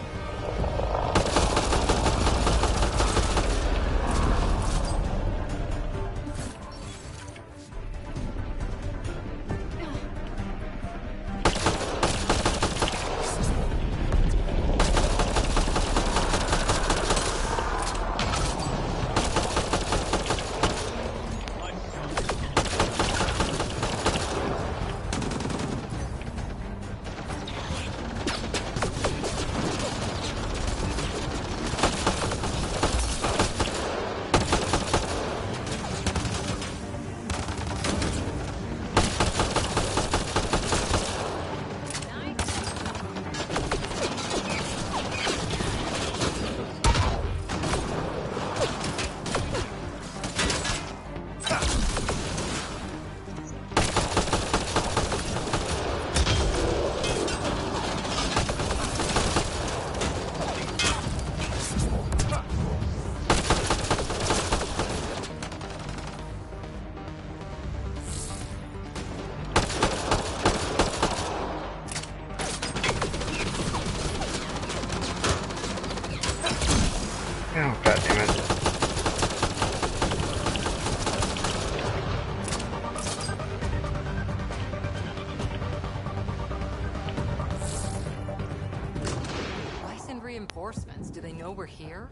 were here?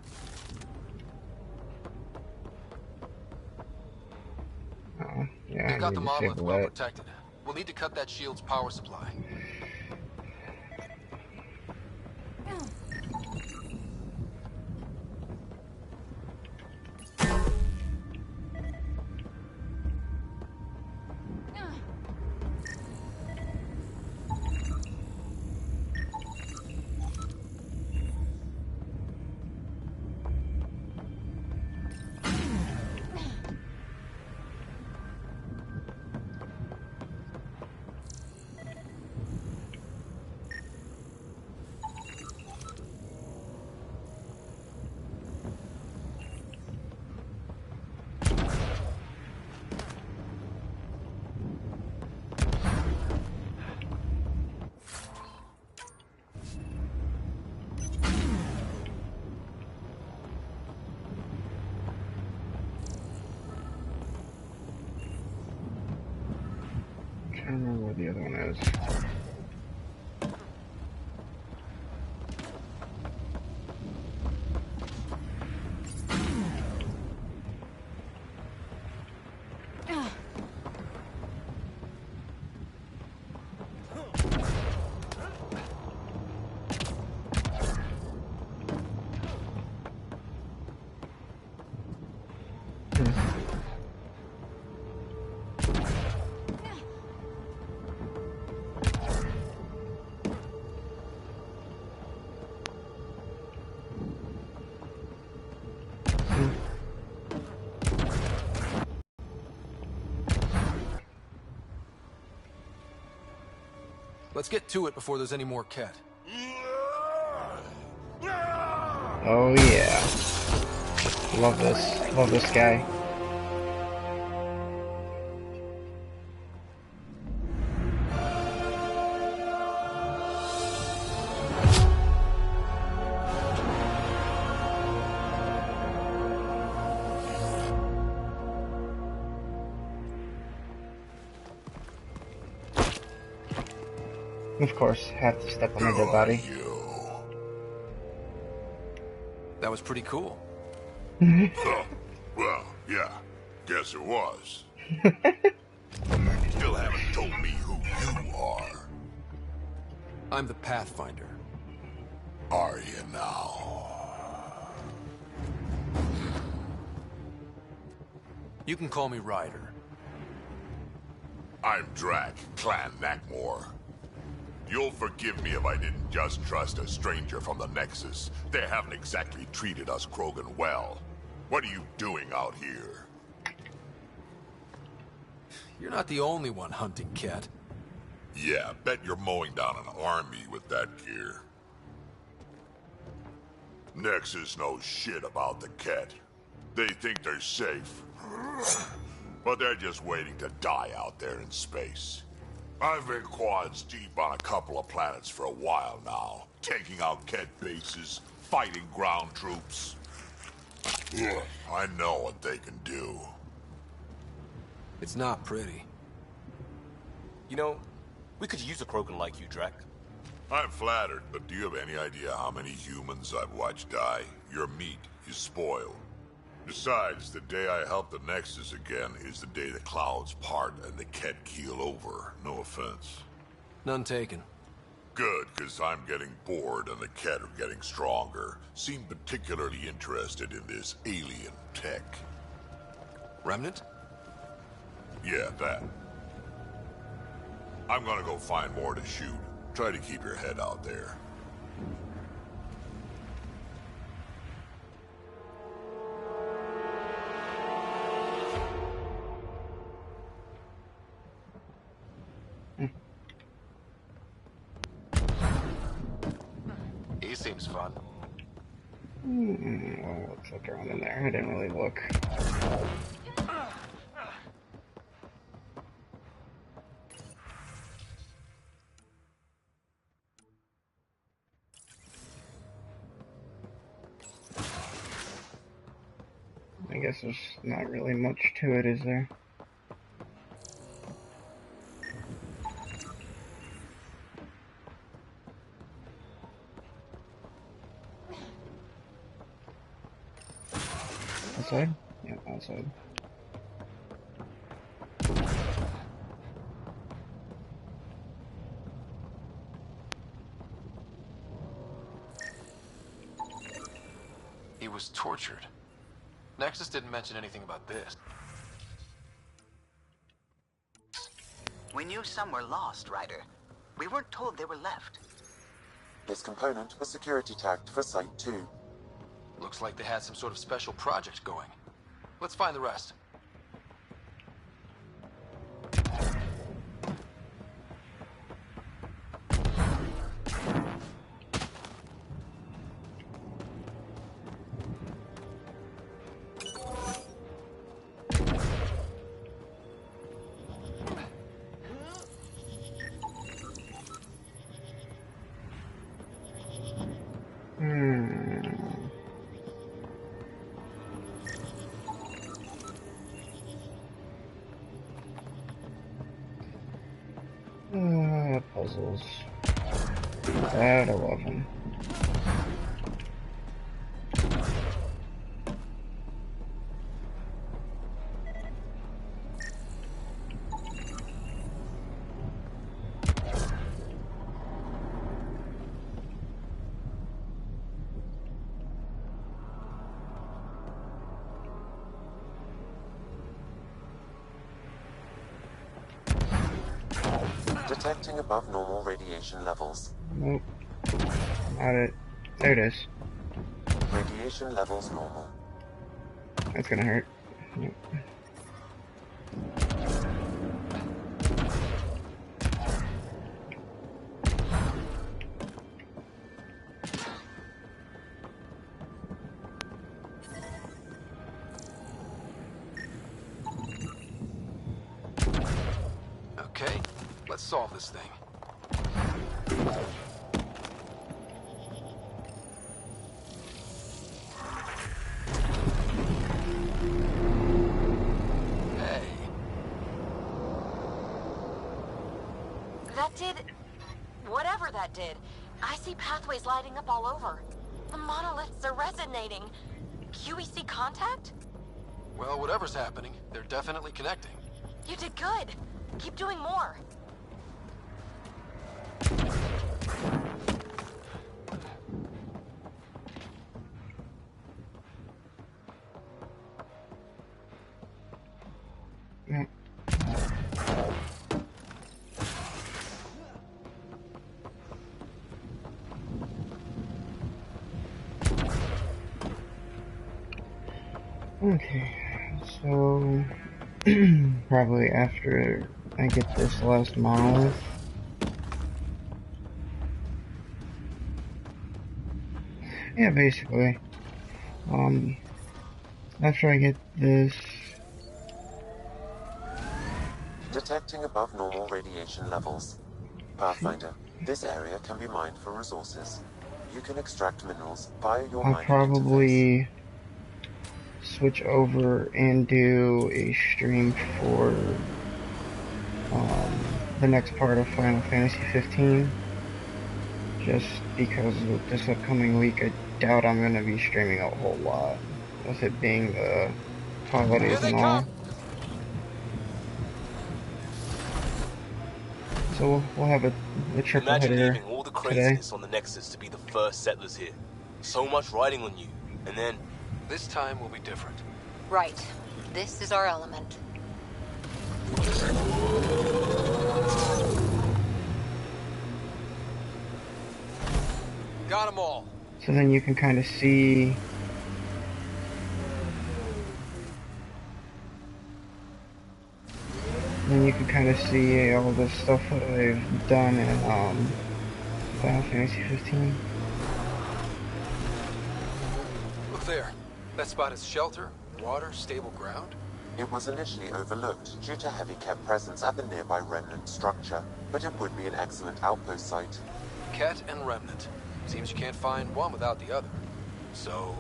Oh, yeah, They've I got need the to monolith disable well that. protected. We'll need to cut that shield's power supply. I can't remember where the other one is. Let's get to it before there's any more Ket. Oh yeah. Love this. Love this guy. Of course, have to step on a dead body. That was pretty cool. Huh. Well, yeah. Guess it was. Still haven't told me who you are. I'm the Pathfinder. Are you now? You can call me Ryder. I'm Drac, Clan Nakmor. You'll forgive me if I didn't just trust a stranger from the Nexus. They haven't exactly treated us Krogan well. What are you doing out here? You're not the only one hunting Ket. Yeah, bet you're mowing down an army with that gear. Nexus knows shit about the Ket. They think they're safe. But they're just waiting to die out there in space. I've been quads deep on a couple of planets for a while now, taking out Ket bases, fighting ground troops. Ugh, I know what they can do. It's not pretty. You know, we could use a Krogan like you, Drac. I'm flattered, but do you have any idea how many humans I've watched die? Your meat is spoiled. Besides, the day I help the Nexus again is the day the clouds part and the Ket keel over. No offense. None taken. Good, because I'm getting bored and the Ket are getting stronger. Seem particularly interested in this alien tech. Remnant? Yeah, that. I'm gonna go find more to shoot. Try to keep your head out there. He seems fun. Well, looks like around in there. I didn't really look. I guess there's not really much to it, is there? outside? Yeah, outside. He was tortured. Nexus didn't mention anything about this. We knew some were lost, Ryder. We weren't told they were left. This component was security tagged for Site 2. Looks like they had some sort of special project going. Let's find the rest. Puzzles. That I love them. Detecting above normal radiation levels. Nope. Not it. There it is. Radiation levels normal. That's gonna hurt. Nope. Okay, let's solve this thing. Hey. That did... whatever that did. I see pathways lighting up all over. The monoliths are resonating. QEC contact? Well, whatever's happening, they're definitely connecting. You did good. Keep doing more. Yep. Okay, so probably after I get this last monolith, yeah, basically, after I get this, Detecting above normal radiation levels. Pathfinder, this area can be mined for resources. You can extract minerals via your I'll mining interface. probably switch over and do a stream for the next part of Final Fantasy 15. Just because with this upcoming week, I doubt I'm going to be streaming a whole lot, with it being the holidays and all. So we'll have a triple Imagine hitter leaving all the today. craziness on the Nexus to be the first settlers here. So much riding on you, and then... This time will be different. Right. This is our element. Got them all. So then you can kind of see all the stuff that I've done in Final Fantasy 15. Look there. That spot is shelter, water, stable ground. It was initially overlooked due to heavy kept presence at the nearby remnant structure, but it would be an excellent outpost site. Ket and remnant. Seems you can't find one without the other. So,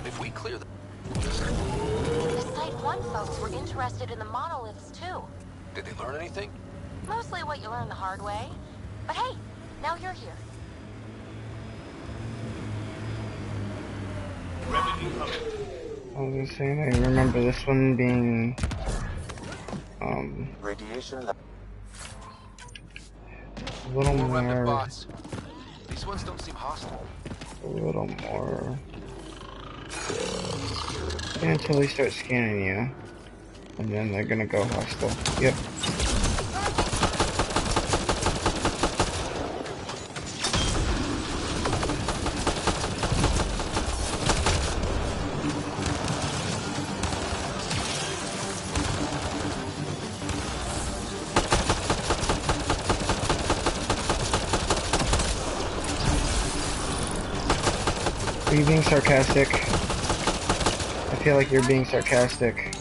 if we clear the... The Site 1 folks were interested in the monoliths too. Did they learn anything? Mostly what you learn the hard way. But hey, now you're here. I was just saying, I remember this one being, Radiation a little remnant more, bots. These ones don't seem hostile. a little more, yeah, until they start scanning you, and then they're gonna go hostile. Yep. Are you being sarcastic? I feel like you're being sarcastic.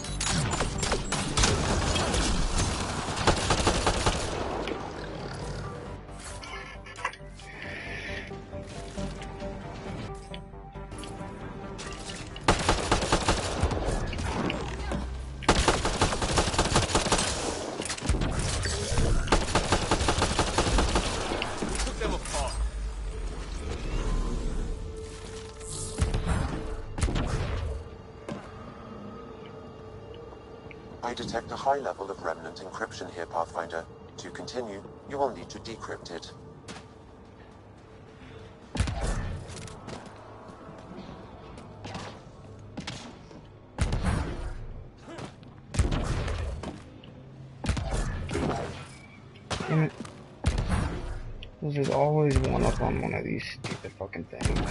Took them apart. I detect a high level of remnant encryption here, Pathfinder. To continue, you will need to decrypt it. Damn it. There's always one up on one of these stupid fucking things.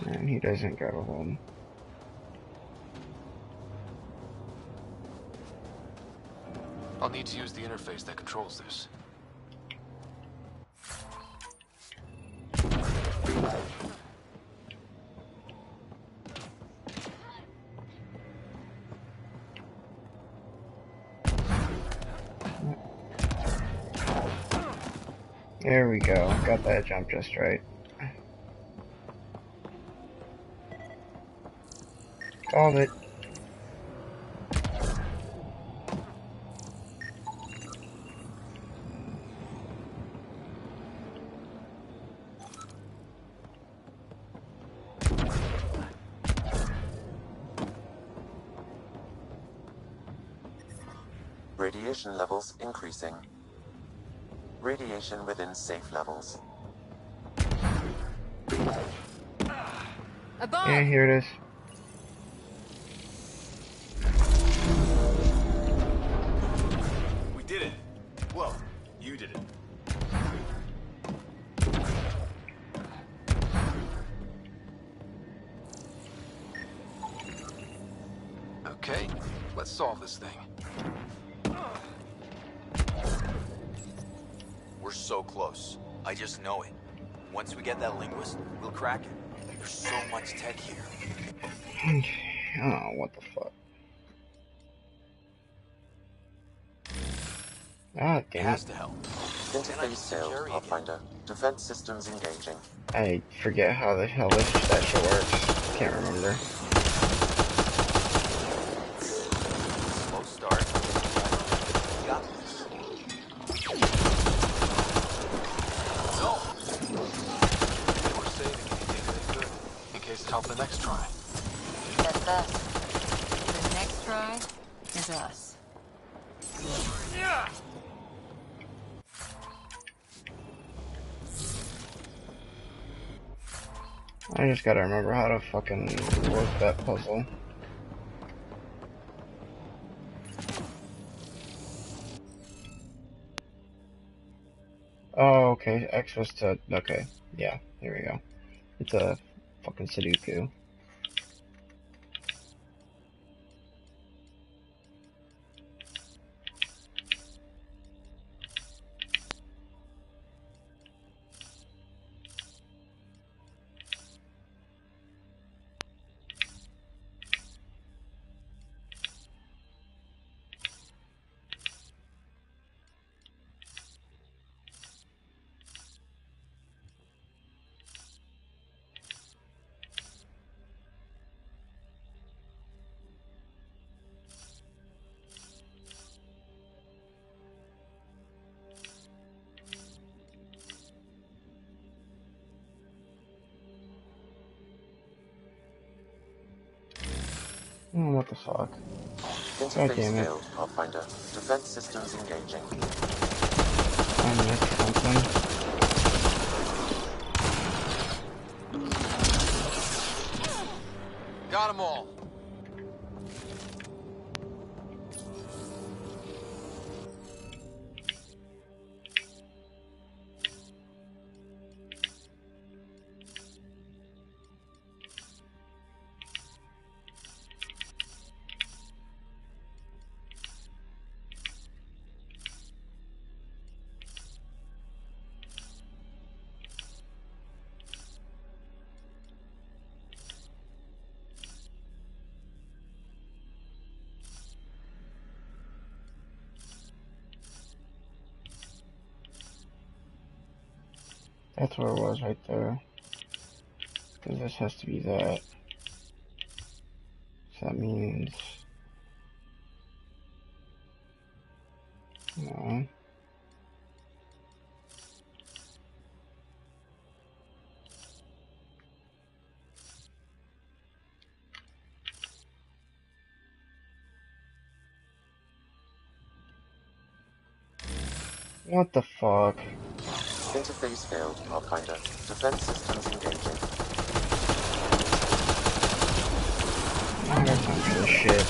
And he doesn't go home. I'll need to use the interface that controls this. There we go. Got that jump just right. Called it. Radiation levels increasing. Radiation within safe levels. Yeah, here it is. We did it. Well, you did it. Okay, let's solve this thing. We're so close. I just know it. Once we get that linguist, we'll crack it. There's so much tech here. Oh, what the fuck. Ah, It damn has it. to help. Interface failed, Pathfinder. Defense systems engaging. I forget how the hell that shit works. Can't remember. Slow start. Got this. No! They were saving anything they could, in case it helped the next try. That's us. The next try is us. Yeah. I just gotta remember how to fucking work that puzzle. Oh, okay. X was to... Okay. Yeah, here we go. It's a fucking Sudoku. Oh, what the fuck? God Interface damn it. failed, Pathfinder. Defense systems engaging. I missed something. Got them all. That's where it was right there. Because this has to be that. So that means... No. What the fuck? Interface failed, Pathfinder. Defense systems engaging. I got time for this shit.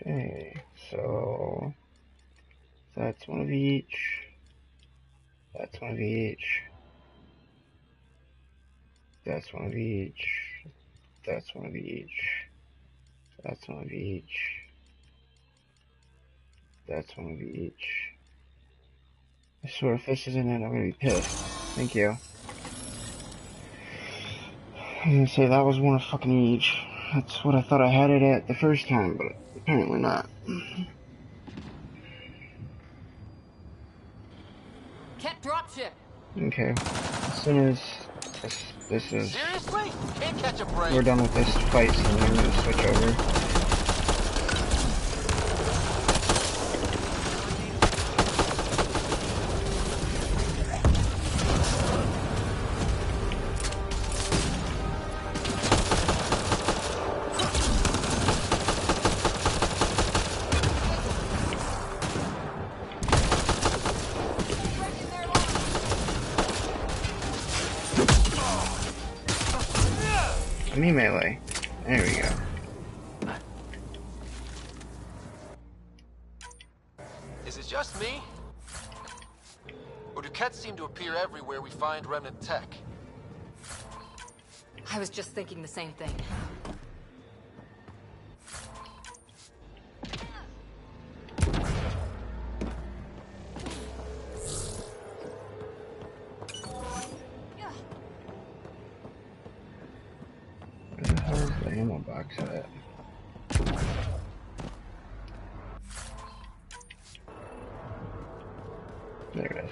Okay, so that's one of each. That's one of each. That's one of each. That's one of each. That's one of each. That's one of each. I swear if this isn't it, I'm gonna be pissed. Thank you. I'm gonna say that was one of fucking each. That's what I thought I had it at the first time, but apparently not. Cat dropship. Okay. As soon as this is... Seriously? Can't catch a break. We're done with this fight scene, I'm gonna switch over. Me melee. There we go. Is it just me? Or do cats seem to appear everywhere we find remnant tech? I was just thinking the same thing. The ammo box at. There it is.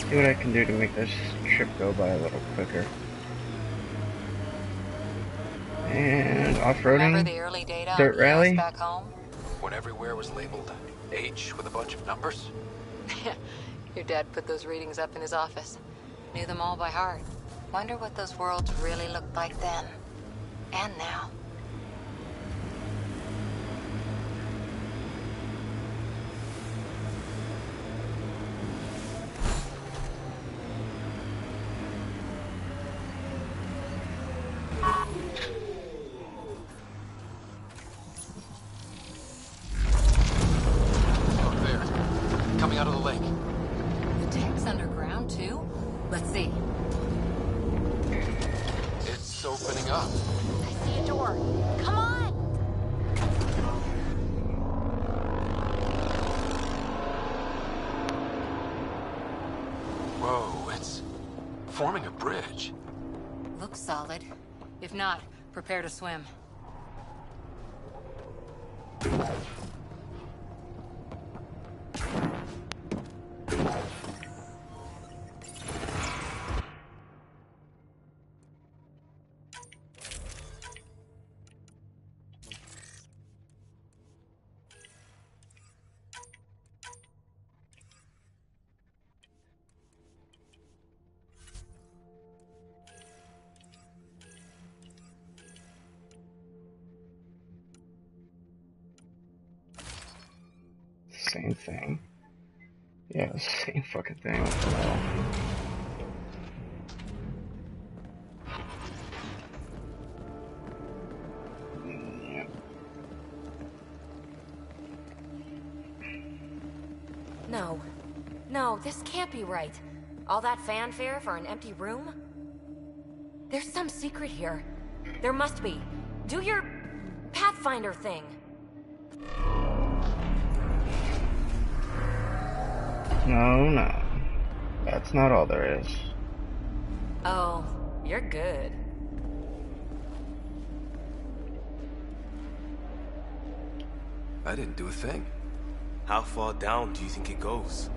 See what I can do to make this trip go by a little quicker. And off-roading, the early data dirt on rally. back home? When everywhere was labeled H with a bunch of numbers? Your dad put those readings up in his office. Knew them all by heart. Wonder what those worlds really looked like then. And now. Look there. Coming out of the lake. The tech's underground, too? Let's see. It's opening up. I see a door. Come on! Whoa, it's forming a bridge. Looks solid. If not, prepare to swim. Same thing. Yeah, same fucking thing. What the hell? No. No, this can't be right. All that fanfare for an empty room? There's some secret here. There must be. Do your Pathfinder thing. No, no. That's not all there is. Oh, you're good. I didn't do a thing. How far down do you think it goes?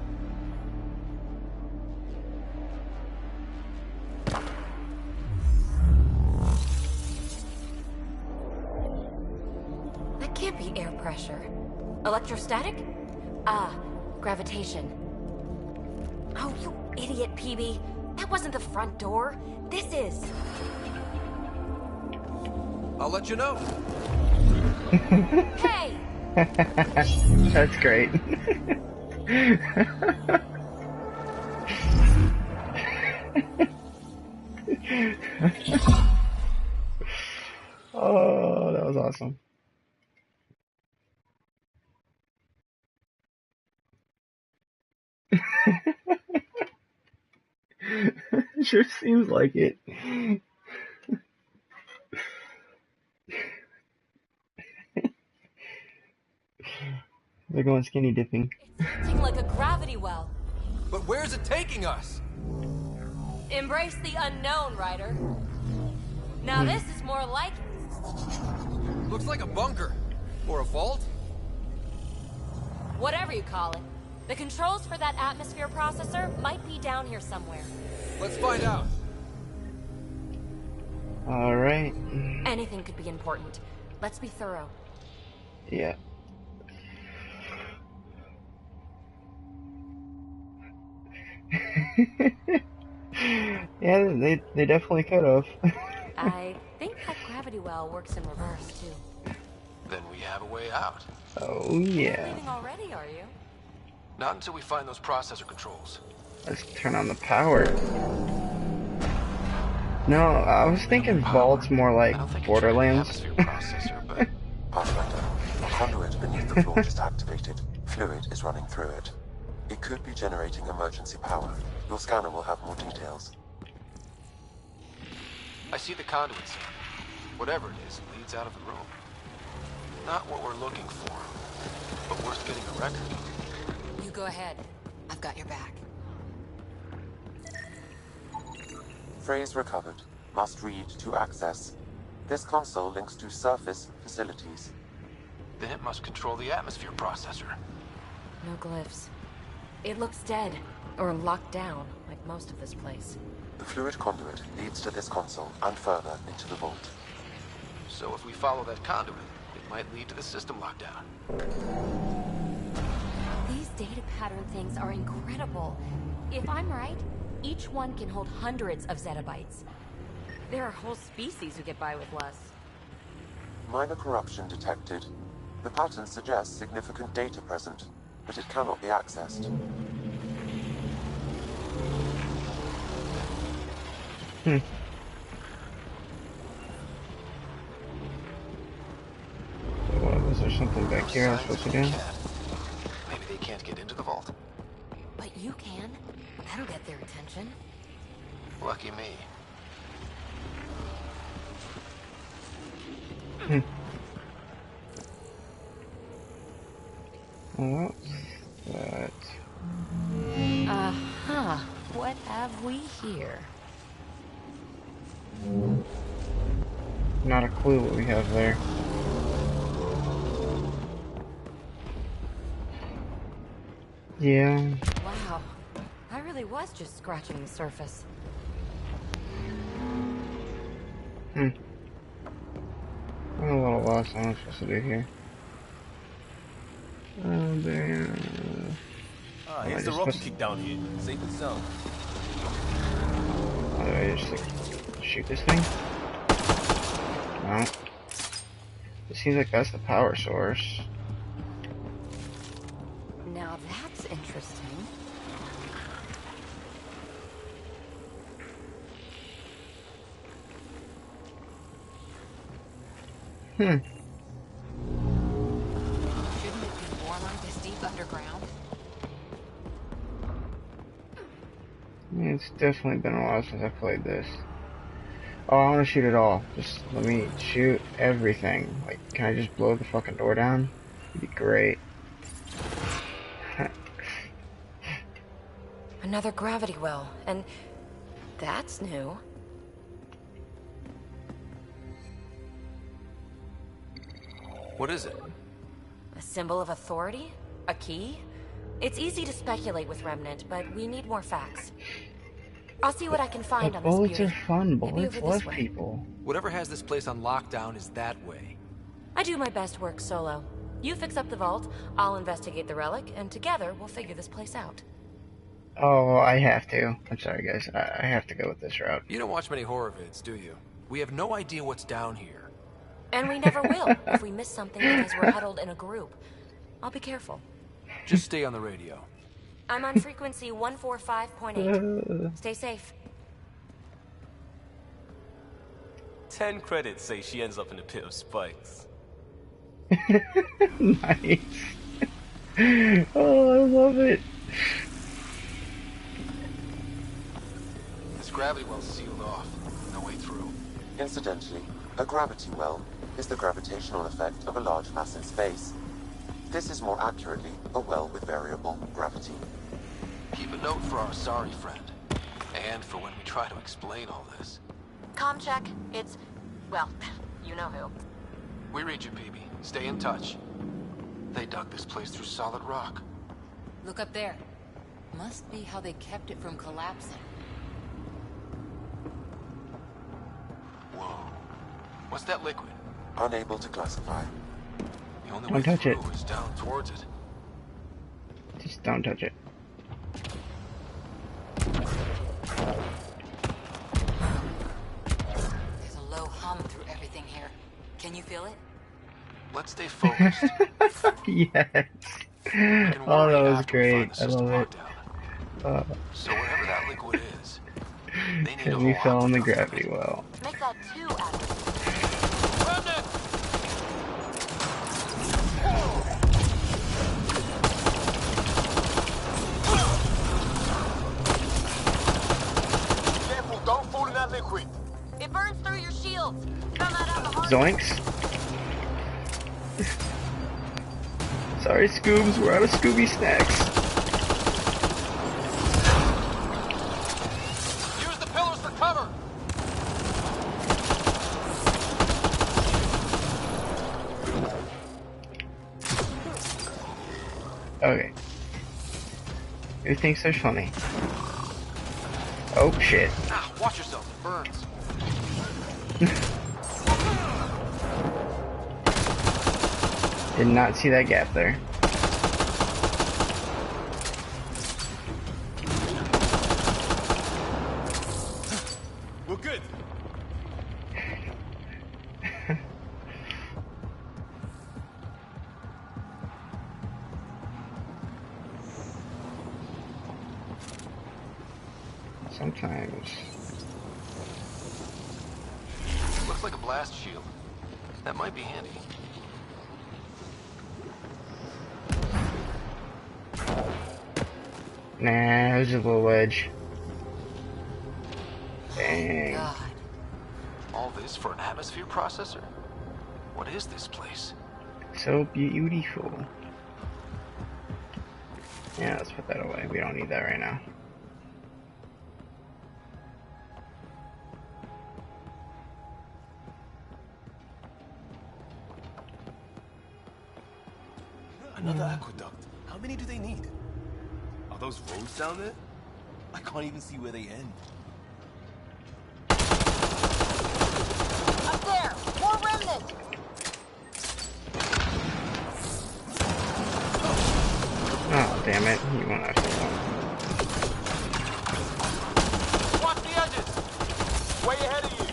That can't be air pressure. Electrostatic? Ah, gravitation. Oh, you idiot, PB. That wasn't the front door. This is. I'll let you know. Hey! That's great. Oh, that was awesome. Sure seems like it. They're going skinny dipping. Acting like a gravity well. But where's it taking us? Embrace the unknown, Ryder. Now this is more like it. Looks like a bunker. Or a vault? Whatever you call it. The controls for that atmosphere processor might be down here somewhere. Let's find out. Alright. Anything could be important. Let's be thorough. Yeah. Yeah, they definitely could have. I think that gravity well works in reverse, too. Then we have a way out. Oh, yeah. You're leaving already, are you? Not until we find those processor controls. Let's turn on the power. No, I was thinking vaults more like Borderlands. Pathfinder, a conduit beneath the floor just activated. Fluid is running through it. It could be generating emergency power. Your scanner will have more details. I see the conduit, sir. Whatever it is, it leads out of the room. Not what we're looking for, but worth getting a record. You go ahead. I've got your back. Phrase recovered. Must read to access. This console links to surface facilities. Then it must control the atmosphere processor. No glyphs. It looks dead, or locked down, like most of this place. The fluid conduit leads to this console and further into the vault. So if we follow that conduit, it might lead to the system lockdown. These data pattern things are incredible. If I'm right, each one can hold hundreds of zettabytes. There are whole species who get by with less. Minor corruption detected. The pattern suggests significant data present, but it cannot be accessed. What, was there something back here I was supposed to do? Maybe they can't get into the vault. But you can. That'll get their attention. Lucky me. What's that? Uh-huh. What have we here? Not a clue what we have there. Yeah. Wow. I really was just scratching the surface. I'm a little lost on what I'm supposed to do here. There. Ah, here's the rocket kick down here. Safe and sound. Oh, do I just like shoot this thing? No. It seems like that's the power source. Now that's interesting. Shouldn't it be warmer this deep underground? It's definitely been a while since I played this. Oh, I want to shoot it all. Just let me shoot everything. Like, can I just blow the fucking door down? It'd be great. Another gravity well, and that's new. What is it? A symbol of authority? A key? It's easy to speculate with Remnant, but we need more facts. I'll see what I can find on this Bullets beauty. are fun. Maybe Bullets over love this way. people. Whatever has this place on lockdown is that way. I do my best work solo. You fix up the vault, I'll investigate the relic, and together we'll figure this place out. Oh, I have to. I'm sorry, guys. I have to go with this route. You don't watch many horror vids, do you? We have no idea what's down here. And we never will if we miss something because we're huddled in a group. I'll be careful. Just stay on the radio. I'm on frequency 145.8. Stay safe. 10 credits say she ends up in a pit of spikes. Nice. Oh, I love it. This gravity well's sealed off. No way through. Incidentally, a gravity well is the gravitational effect of a large mass in space. This is more accurately a well with variable gravity. Keep a note for our sorry friend. And for when we try to explain all this. Comm check. It's... well, you know who. We read you, PB. Stay in touch. They dug this place through solid rock. Look up there. Must be how they kept it from collapsing. Whoa. What's that liquid? Unable to classify. The only Don't way touch through it. is down towards it. Just don't touch it. There's a low hum through everything here. Can you feel it? Let's stay focused. Yes. Oh, that was great. I love it. So whatever that liquid is, they need to And we hold fell on in to the nothing. gravity well. Make that 2 out of it. Careful, don't fall in that liquid. It burns through your shields. Come out of the hard. Zoinks. Sorry, Scoobs. We're out of Scooby snacks. Use the pillars for cover. Okay. Who thinks they're funny? Oh, shit. Ah, watch yourself. It burns. Did not see that gap there. sometimes. Looks like a blast shield. That might be handy. Nah, there's a little ledge. Dang. God. All this for an atmosphere processor? What is this place? So beautiful. Yeah, let's put that away. We don't need that right now. Another aqueduct. How many do they need? Are those roads down there? I can't even see where they end. Up there! More remnant! Oh, damn it. You want to Watch the edges! Way ahead of you!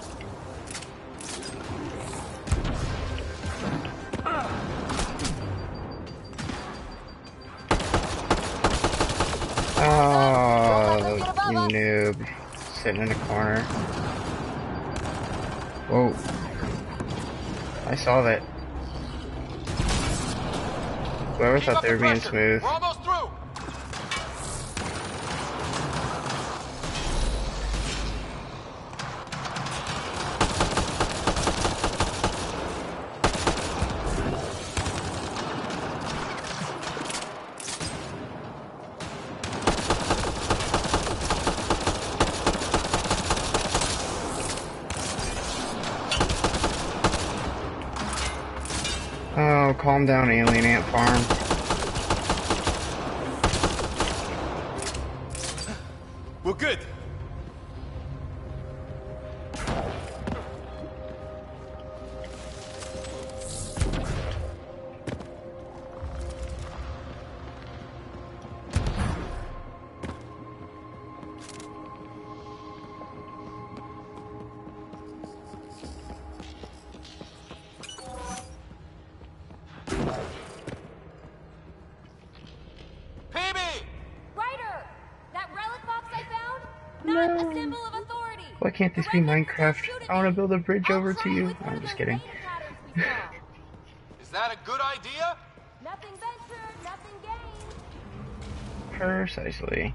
Oh, you noob. Sitting in the corner. Whoa. I saw that. Whoever thought they were being smooth. We're almost through! Oh, calm down, alien ant farm. We're good. Why can't this be Minecraft? I want to build a bridge over to you. I'm just kidding. Is that a good idea? Nothing ventured, nothing gained. Precisely.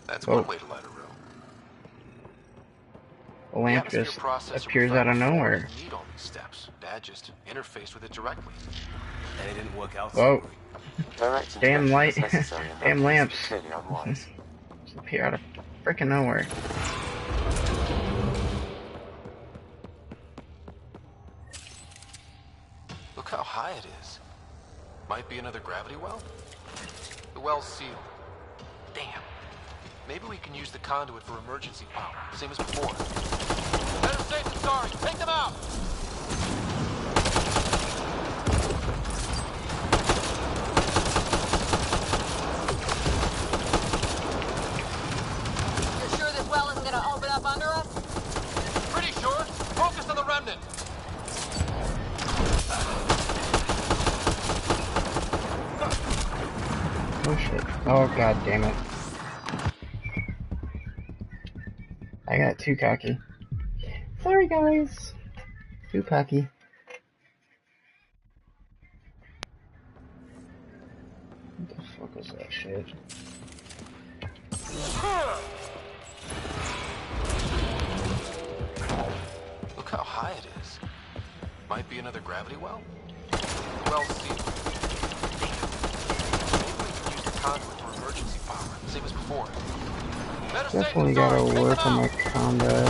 That's Whoa. one way to light a room. A lamp just appears out of nowhere. Need all these steps. Dad just interfaced with it directly. And it didn't work out. Whoa. Damn light. Damn lamps. Clearly unwise. Just appear out of freaking nowhere. Look how high it is. Might be another gravity well? The well's sealed. Damn. Maybe we can use the conduit for emergency power, same as before. Better safe than sorry. Take them out! You're sure this well isn't gonna open up under us? Pretty sure. Focus on the remnant. Oh shit. Oh god damn it. I got too cocky. Sorry guys. Too cocky. What the fuck was that shit? Look how high it is. Might be another gravity well? The well's sealed. Maybe we can use the conduit for emergency power, same as before. Better safe Definitely than sorry. gotta Take work them on my out. combat.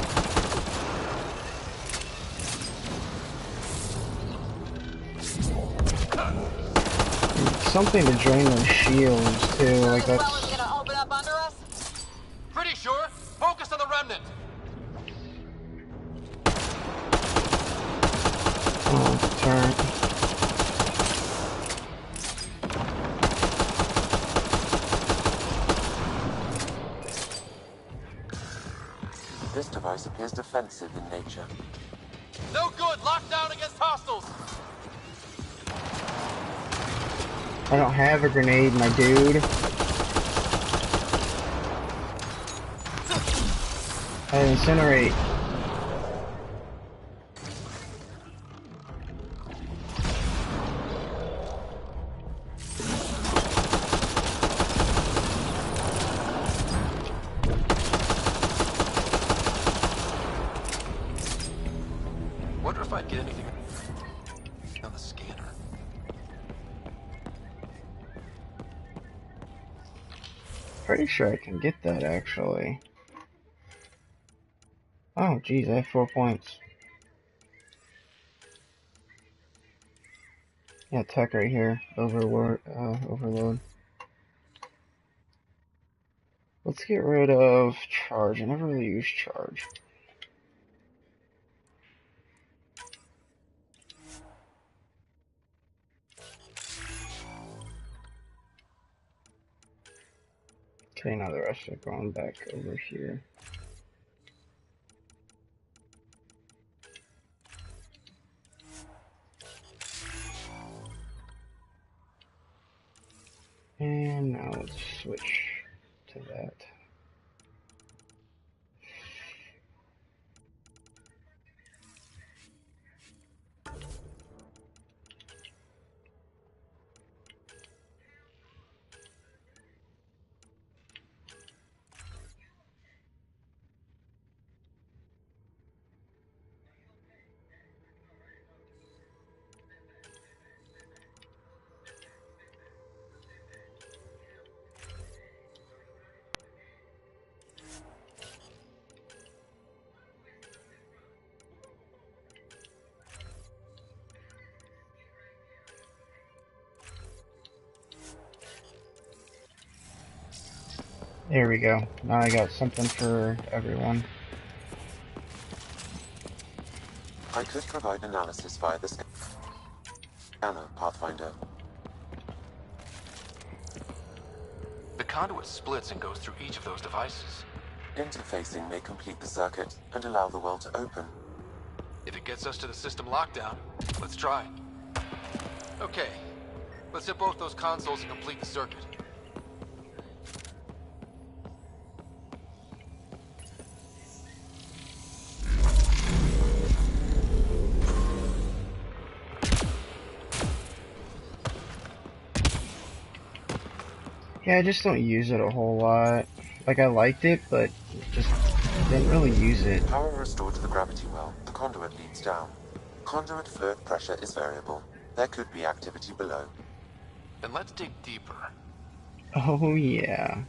Something to drain those shields too, like This well that's... isn't gonna open up under us? Pretty sure. Focus on the remnant. Oh, turn. This device appears defensive in nature. No good. Locked down against hostiles. I don't have a grenade, my dude. Incinerate. Wonder if I'd get anything on the scanner. Pretty sure I can get that actually. Oh, geez, I have 4 points. Yeah, tech right here. Overload. Let's get rid of charge. I never really use charge. Okay, now the rest are going back over here. And now let's switch to that. There we go. Now I got something for everyone. I could provide analysis via the scanner, Pathfinder. The conduit splits and goes through each of those devices. Interfacing may complete the circuit and allow the well to open. If it gets us to the system lockdown, let's try. Okay, let's hit both those consoles and complete the circuit. Yeah, I just don't use it a whole lot. Like, I liked it, but just didn't really use it. Power restored to the gravity well. The conduit leads down. Conduit fluid pressure is variable. There could be activity below. Then let's dig deeper. Oh yeah.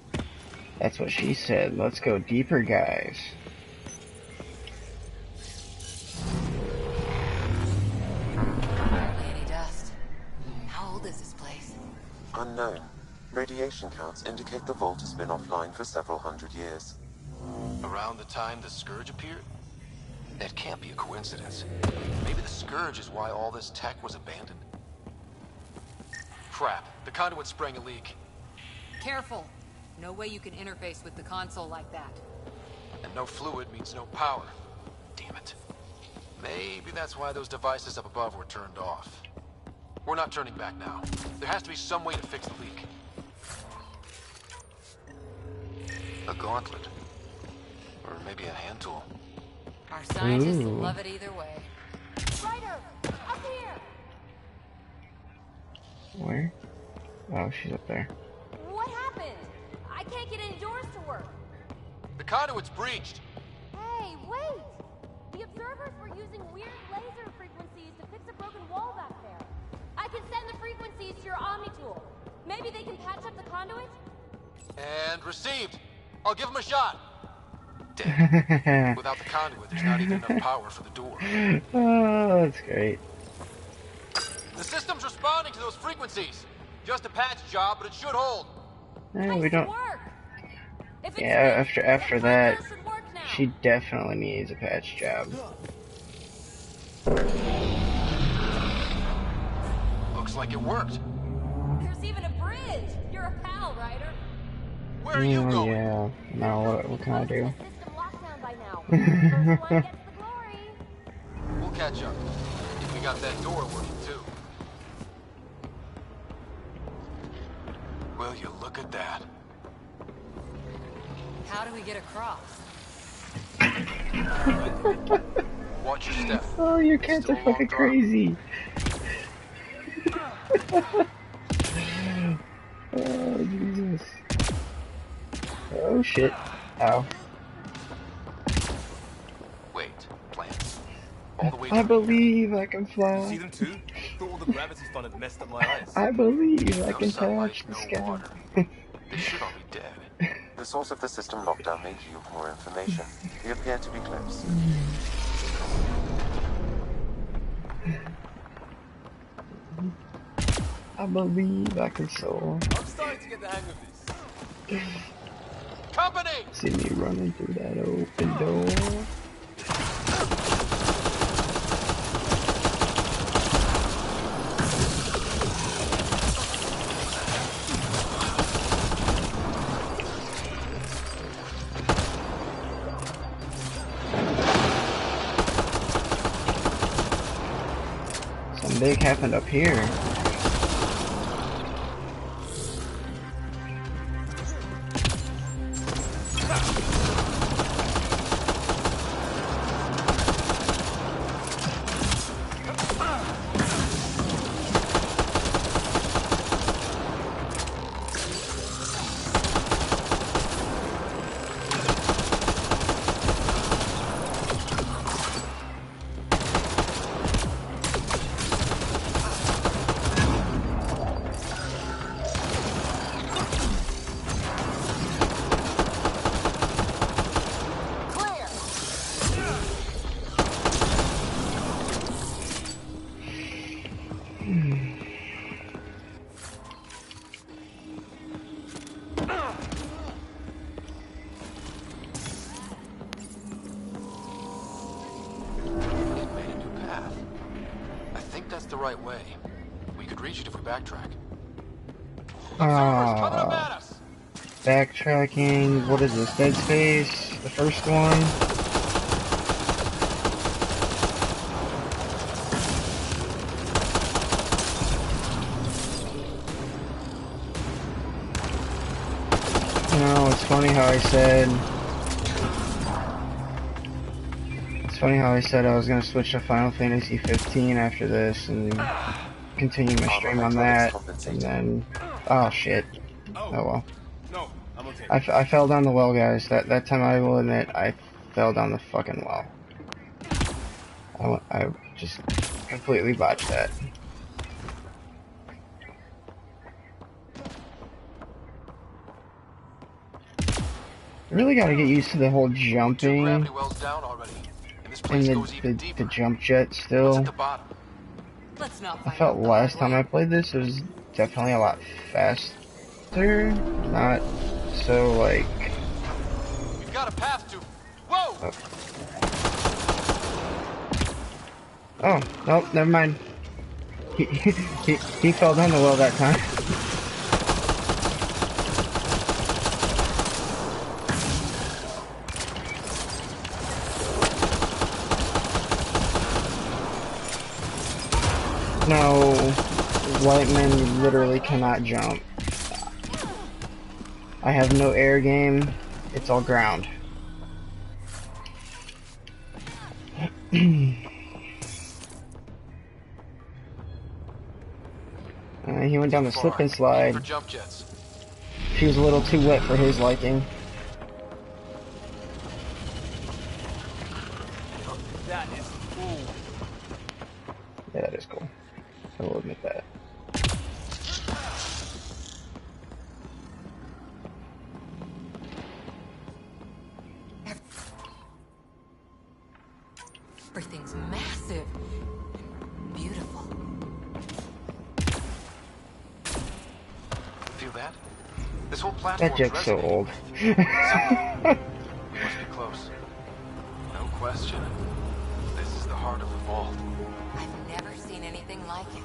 That's what she said. Let's go deeper, guys. Any dust. How old is this place? Unknown. Radiation counts indicate the vault has been offline for several hundred years. Around the time the Scourge appeared? That can't be a coincidence. Maybe the Scourge is why all this tech was abandoned. Crap, the conduit sprang a leak. Careful. No way you can interface with the console like that. And no fluid means no power. Damn it. Maybe that's why those devices up above were turned off. We're not turning back now. There has to be some way to fix the leak. A gauntlet. Or maybe a hand tool. Our scientists Ooh. love it either way. Ryder, up here! Where? Oh, she's up there. What happened? I can't get indoors to work. The conduit's breached. Hey, wait! The observers were using weird laser frequencies to fix a broken wall back there. I can send the frequencies to your Omni tool. Maybe they can patch up the conduit? And received. I'll give him a shot. Dead. Without the conduit, there's not even enough power for the door. Oh, that's great. The system's responding to those frequencies. Just a patch job, but it should hold. We don't. Yeah, after that, she definitely needs a patch job. Looks like it worked. There's even a bridge! You're a pal, Ryder. Where are you going? Yeah. Now what can I do? System lockdown by now. First one gets the glory. We'll catch up. We got that door working too. Will you look at that? How do we get across? Watch your step. Oh, your cats are fucking crazy. Oh, Jesus. Oh, shit. Ow. Wait, plants. All the way I down believe I can fly. You see them too? Thought all the gravity fun had messed up my eyes. I believe I No can sunlight, touch the no sky. water. They should all be dead. The source of the system lockdown may yield more information. We appear to be close. I believe I can soar. I'm starting to get the hang of this. Company! See me running through that open door. Something big happened up here. The right way. We could reach it if we backtrack. Backtracking. What is this? Dead Space? The first one? No, it's funny how I said. Funny how I said I was gonna switch to Final Fantasy 15 after this and continue my stream on that, and then oh shit. Oh well. No, I'm okay. I fell down the well, guys. That time I will admit I fell down the fucking well. I just completely botched that. I really gotta get used to the whole jumping. And the jump jet still. I felt last time I played this it was definitely a lot faster. Not so like. We've got a path to. Whoa! Oh, nope, never mind. He fell down the well that time. No, white men literally cannot jump. I have no air game, it's all ground. He went down the slip and slide. She was a little too wet for his liking. That is cool. Yeah, that is cool. I will admit that. Everything's massive and beautiful. Feel that? This whole platform. That joke's so old. We must be close. No question. This is the heart of the vault. I've never seen anything like it.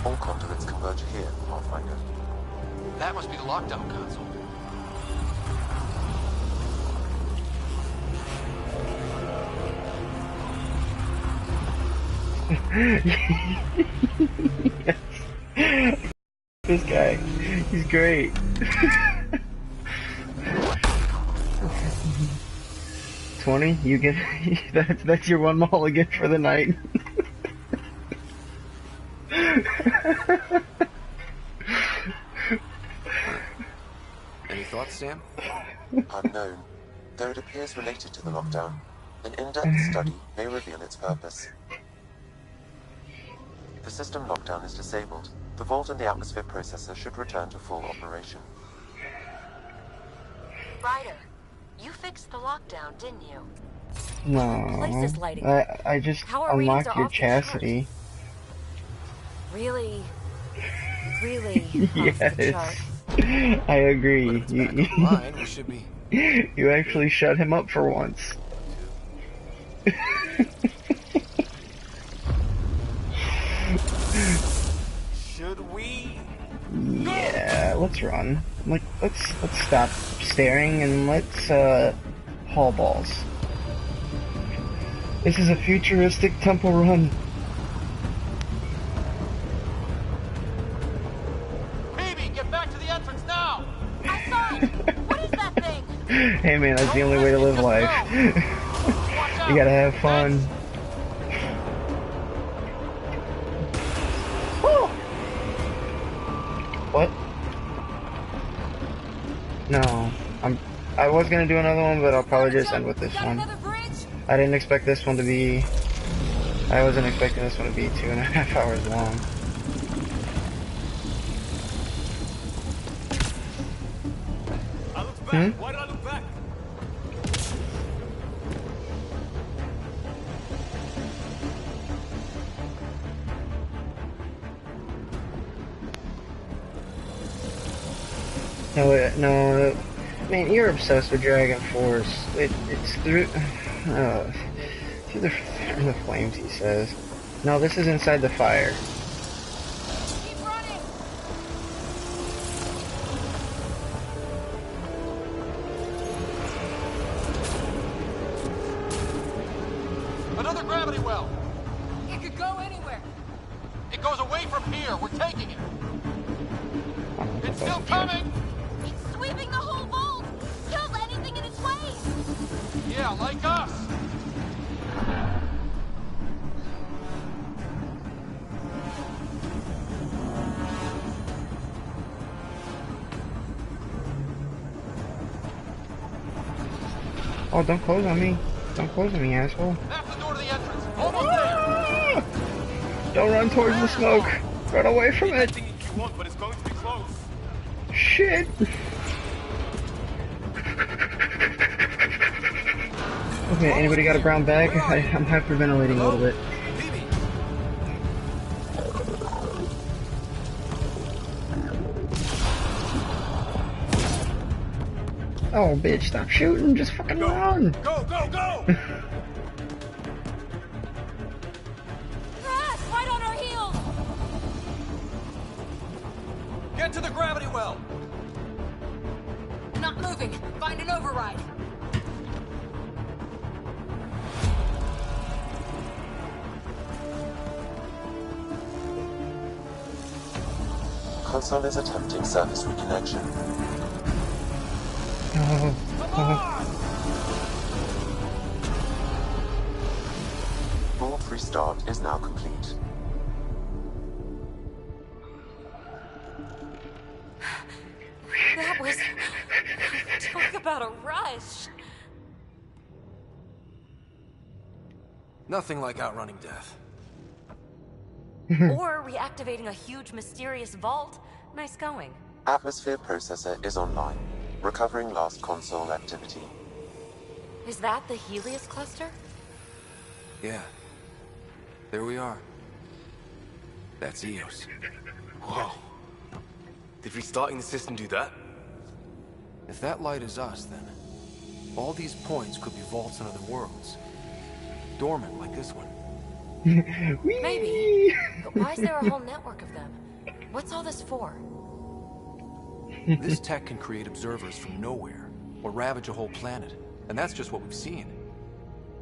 All conduits converge here, Pathfinder. That must be the lockdown console. Yes. This guy, he's great. 20. You get that's your one mulligan for the night. Any thoughts, Sam? Unknown. Though it appears related to the lockdown, an in-depth study may reveal its purpose. The system lockdown is disabled. The vault and the atmosphere processor should return to full operation. Ryder, you fixed the lockdown, didn't you? No, I just unlocked your chastity. Really off the chart. Yes, I agree. We should be. You actually shut him up for once. Should we? Yeah, let's run. Let's stop staring and let's haul balls. This is a futuristic temple run. Baby, get back to the entrance now! Outside! What is that thing? Hey man, that's the only way to live life. You gotta have fun. What? No, I was gonna do another one, but I'll probably just end with this one. I didn't expect this one to be. I wasn't expecting this one to be 2.5 hours long. I looked back. Why did I look back? No, man, you're obsessed with Dragon Force. It's through the flames, he says. No, this is inside the fire. Keep running! Another gravity well! It could go anywhere. It goes away from here. We're taking it. It's still coming! It's sweeping the whole vault! Kills anything in its way! Yeah, like us! Oh, don't close on me. Don't close on me, asshole. That's the door to the entrance. Almost there! Don't run towards the smoke. Run away from it. Anything you want, but it's going to be close. Shit. Okay, anybody got a brown bag? I'm hyperventilating a little bit. Oh, bitch, stop shooting. Just fucking run. Go, go, go! Crash! Right on our heels! Get to the gravity well! Not moving. Find an override. Console is attempting surface reconnection. Vault restart is now complete. That was... Talk about a rush. Nothing like outrunning death. Or reactivating a huge mysterious vault. Nice going. Atmosphere processor is online, recovering last console activity. Is that the Helios cluster? Yeah. There we are. That's Eos. Whoa. Did restarting the system do that? If that light is us, then all these points could be vaults in other worlds. Dormant, like this one. Maybe. But why is there a whole network of them? What's all this for? This tech can create observers from nowhere, or ravage a whole planet. And that's just what we've seen.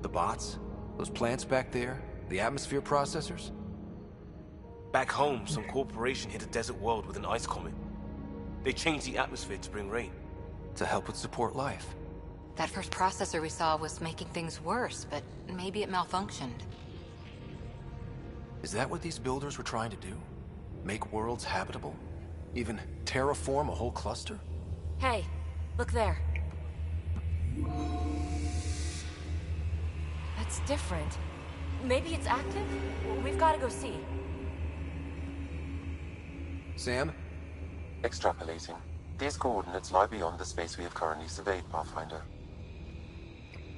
The bots, those plants back there, the atmosphere processors. Back home, some corporation hit a desert world with an ice comet. They changed the atmosphere to bring rain. To help it support life. That first processor we saw was making things worse, but maybe it malfunctioned. Is that what these builders were trying to do? Make worlds habitable? Even terraform a whole cluster? Hey, look there. That's different. Maybe it's active? We've got to go see. Sam? Extrapolating. These coordinates lie beyond the space we have currently surveyed, Pathfinder.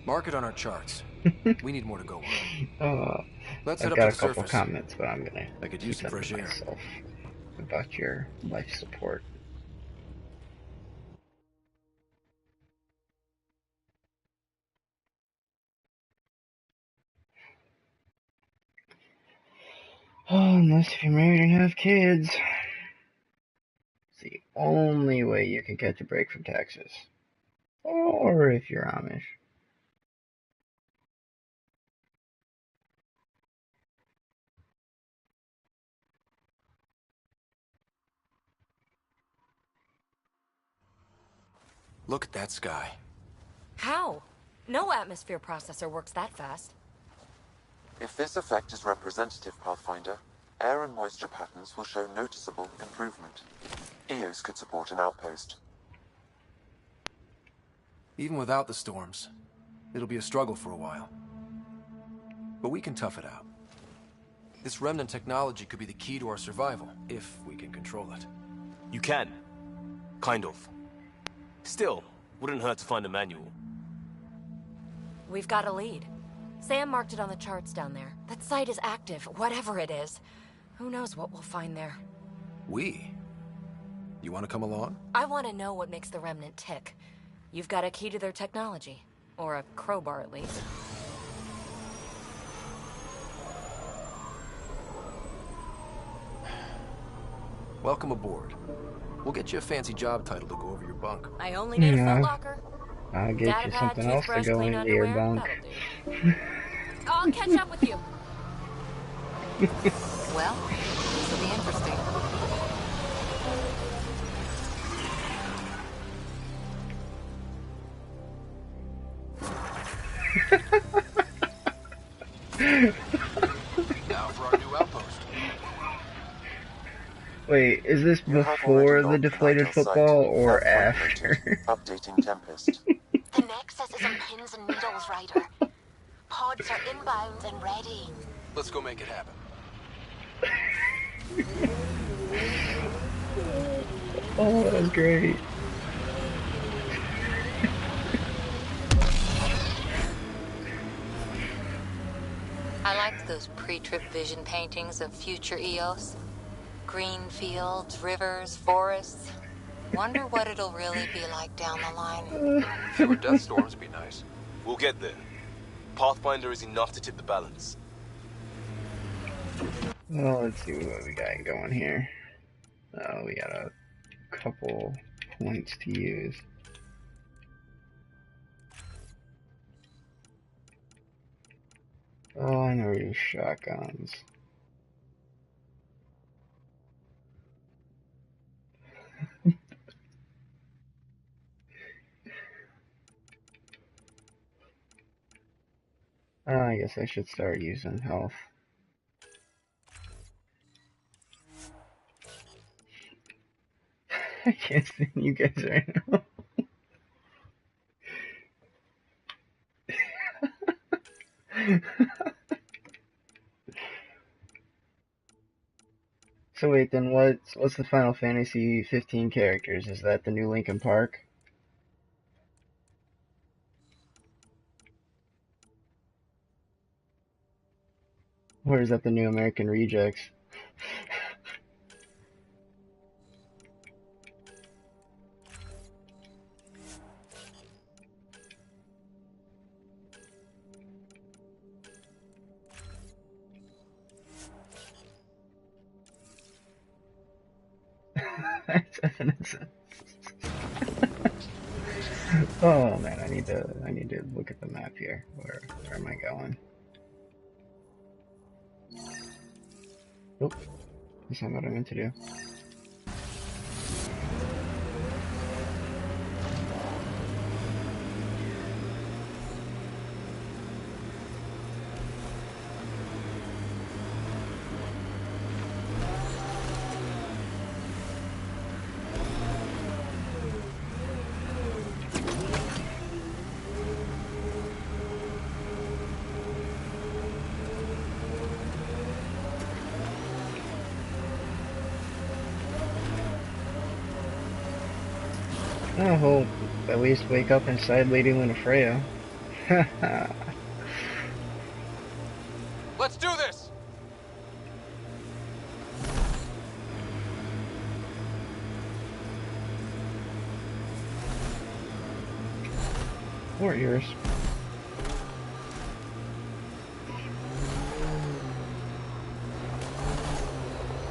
Mark it on our charts. We need more to go on. Let's head I've up got to a the couple surface. comments, but I'm gonna I could use keep some them fresh to air. myself about your life support. Oh, unless if you're married and have kids. It's the only way you can catch a break from taxes. Or if you're Amish. Look at that sky. How? No atmosphere processor works that fast. If this effect is representative, Pathfinder, air and moisture patterns will show noticeable improvement. Eos could support an outpost. Even without the storms, it'll be a struggle for a while. But we can tough it out. This remnant technology could be the key to our survival, if we can control it. You can. Kind of. Still, wouldn't hurt to find a manual. We've got a lead. Sam marked it on the charts down there. That site is active, whatever it is. Who knows what we'll find there. We? You want to come along? I want to know what makes the Remnant tick. You've got a key to their technology. Or a crowbar, at least. Welcome aboard. We'll get you a fancy job title to go over your bunk. I only need a footlocker. I'll get you something else to go into your bunk. I'll catch up with you. Well, this will be interesting. Now for our new outpost. Wait, is this before the deflated football or after? Updating Tempest. The Nexus is on pins and needles, Ryder. Pods are inbound and ready. Let's go make it happen. Oh, that was great. I liked those pre-trip vision paintings of future Eos. Green fields, rivers, forests. Wonder what it'll really be like down the line. Fewer death storms would be nice. We'll get there. Pathfinder is enough to tip the balance. Well, let's see what we got going here. Oh, we got a couple points to use. Oh, I know these shotguns. I guess I should start using health. I can't stand you guys right now. So wait, then what's the Final Fantasy 15 characters? Is that the new Linkin Park? Or is that the new American Rejects? Oh man, I need to look at the map here. Where am I going? Nope, that's not what I meant to do. Oh, he'll at least wake up inside Lady Lunafreya. Let's do this! Warriors.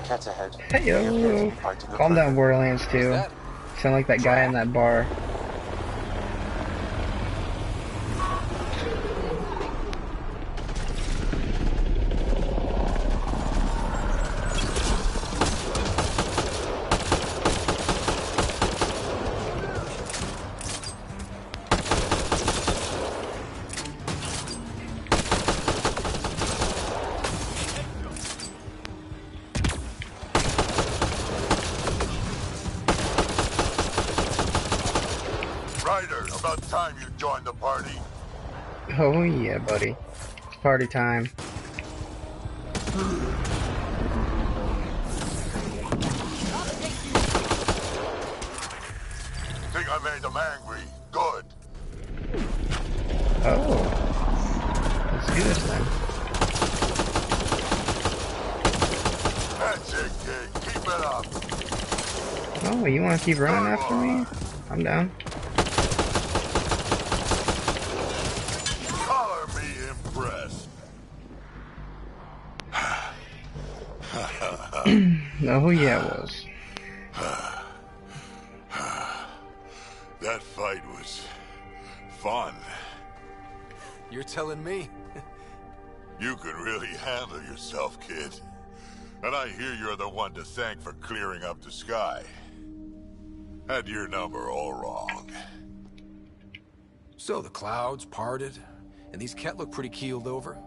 Cat ahead. Hey yo! Calm down, Borderlands 2. Sound like that guy in that bar. Ryder, about time you joined the party. Oh yeah, buddy. It's party time. Think I made them angry? Good. Oh. Let's do this then. That's it, kid. Keep it up. Oh, you want to keep running after me? I'm down. Color me impressed. Oh yeah, it was. That fight was fun. You're telling me? You can really handle yourself, kid. And I hear you're the one to thank for clearing up the sky. Had your number all wrong. So the clouds parted, and these Ket look pretty keeled over.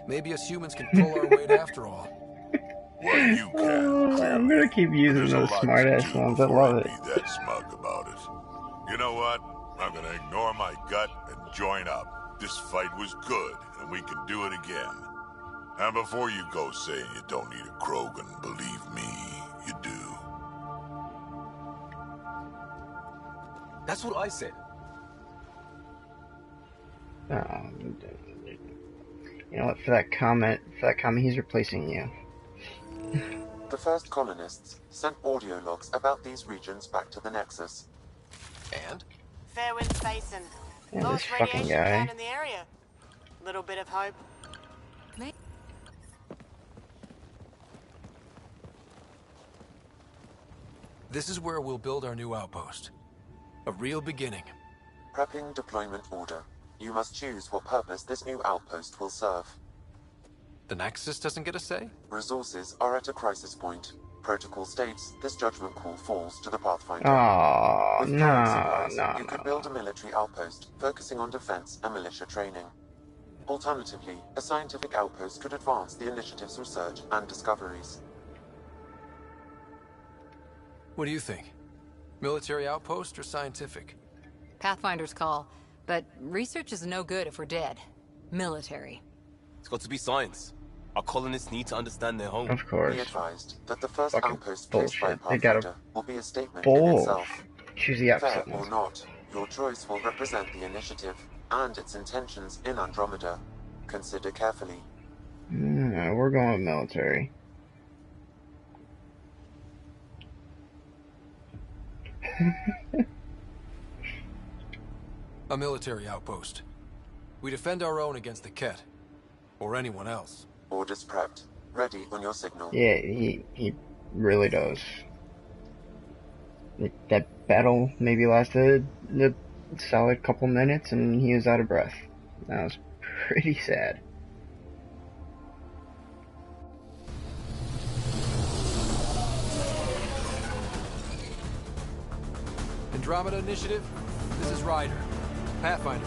Maybe us humans can pull our weight after all. Well, you can. I'm gonna keep using those smart-ass ones. I love it. Be that smug about it. You know what? I'm gonna ignore my gut and join up. This fight was good, and we can do it again. And before you go saying you don't need a Krogan, believe me, you do. That's what I said. You know what? For that comment, he's replacing you. The first colonists sent audio logs about these regions back to the Nexus. And? Fairwind's Basin. Yeah, Lowest this fucking radiation guy. count in the area. Little bit of hope. This is where we'll build our new outpost. A real beginning. Prepping deployment order. You must choose what purpose this new outpost will serve. The Nexus doesn't get a say? Resources are at a crisis point. Protocol states this judgment call falls to the Pathfinder. Oh, With current no, supplies, you could build a military outpost focusing on defense and militia training. Alternatively, a scientific outpost could advance the initiative's research and discoveries. What do you think? Military outpost or scientific? Pathfinder's call, but research is no good if we're dead. Military. It's got to be science. Our colonists need to understand their home. Of course. Be advised that the first Fucking outpost placed by bullshit. They gotta Pathfinder will be a statement in itself. Choose the Fair opposite or one. not, your choice will represent the initiative and its intentions in Andromeda. Consider carefully. We're going with military. A military outpost. We defend our own against the Ket. Or anyone else. Orders prepped. Ready on your signal. Yeah, he really does. That battle maybe lasted a solid couple minutes and he was out of breath. That was pretty sad. Andromeda Initiative, this is Ryder. Pathfinder.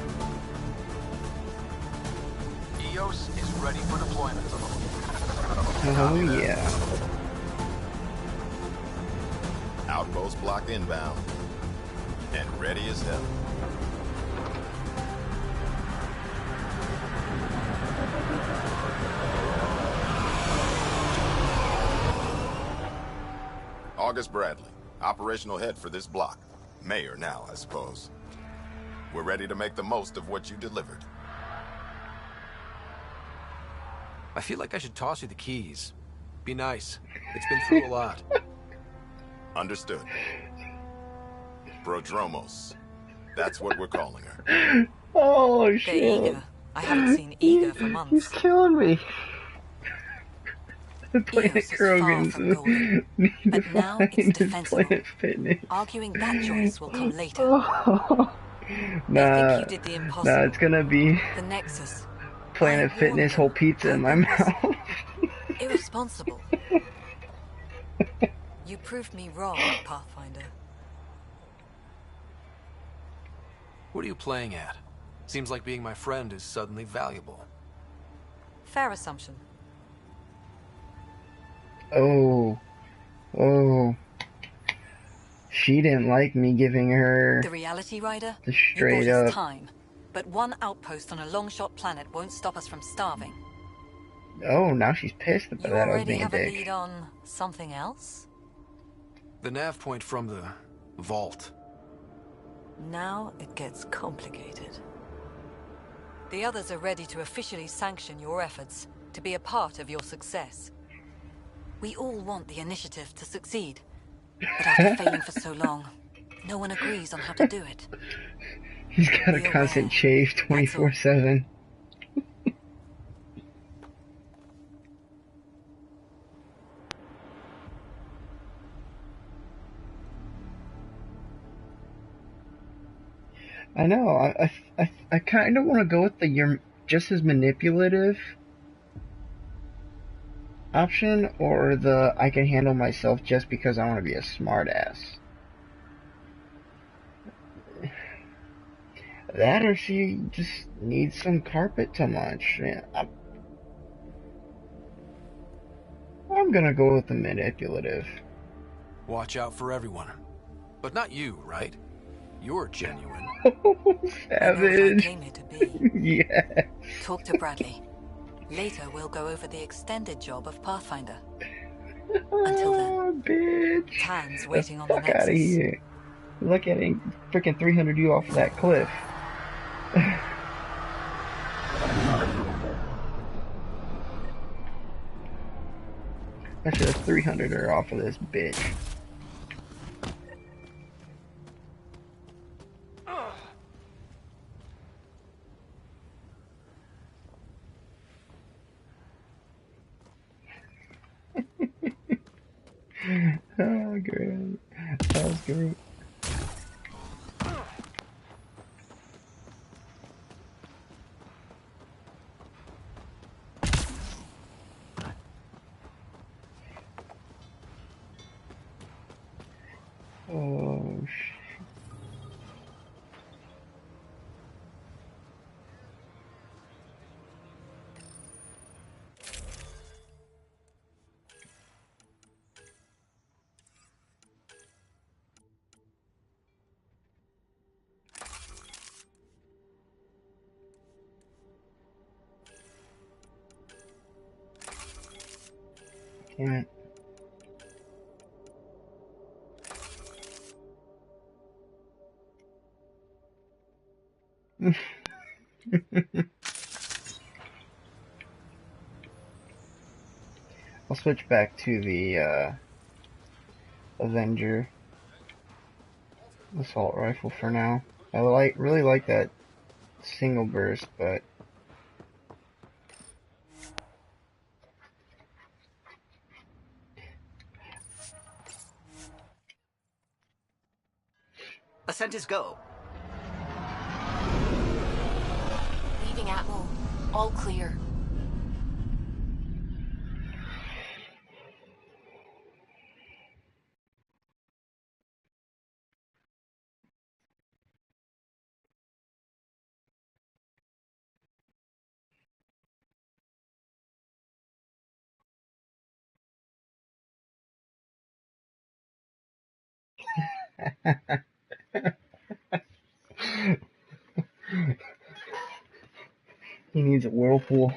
EOS is ready for deployment. Oh yeah. Outpost block inbound. And ready as hell. August Bradley, operational head for this block. Mayor now, I suppose. We're ready to make the most of what you delivered. I feel like I should toss you the keys. Be nice. It's been through a lot. Understood. Prodromos. That's what we're calling her. Oh They're shit. eager. I haven't seen eager for months. He's killing me. The Planet Eos is far Krogans from golden, need to but now find it's the defensible. Planet Fitness. Arguing that choice will come later. Oh. They think Nah, you did the nah, impossible. it's gonna be The Nexus. Planet I Fitness, whole pizza in my mouth. Irresponsible. You proved me wrong, Pathfinder. What are you playing at? Seems like being my friend is suddenly valuable. Fair assumption. Oh. Oh. She didn't like me giving her The reality rider? the You straight bought us up. time. But one outpost on a long-shot planet won't stop us from starving. Oh, now she's pissed about You that I was already being a have a dick. lead on something else? The nav point from the vault. Now it gets complicated. The others are ready to officially sanction your efforts, to be a part of your success. We all want the initiative to succeed. But after failing for so long, no one agrees on how to do it. He's got a constant chase 24/7. I know. I kind of want to go with the you're just as manipulative option, or the I can handle myself just because I want to be a smartass. That, or she just needs some carpet to munch. Yeah, I'm gonna go with the manipulative. Watch out for everyone. But not you, right? You're genuine. Savage. Came here to be. Yeah. Talk to Bradley. Later, we'll go over the extended job of Pathfinder. Until then, bitch. Tan's waiting on the Fuck out of Nexus. here. Look at him freaking 300 you off of that cliff. I should have 300 her off of this bitch. Oh, great. That was great. Oh, shit. Damn it. I'll switch back to the Avenger assault rifle for now. I really like that single burst, but Ascent is go. Leaving Atmo. All clear. he needs a whirlpool.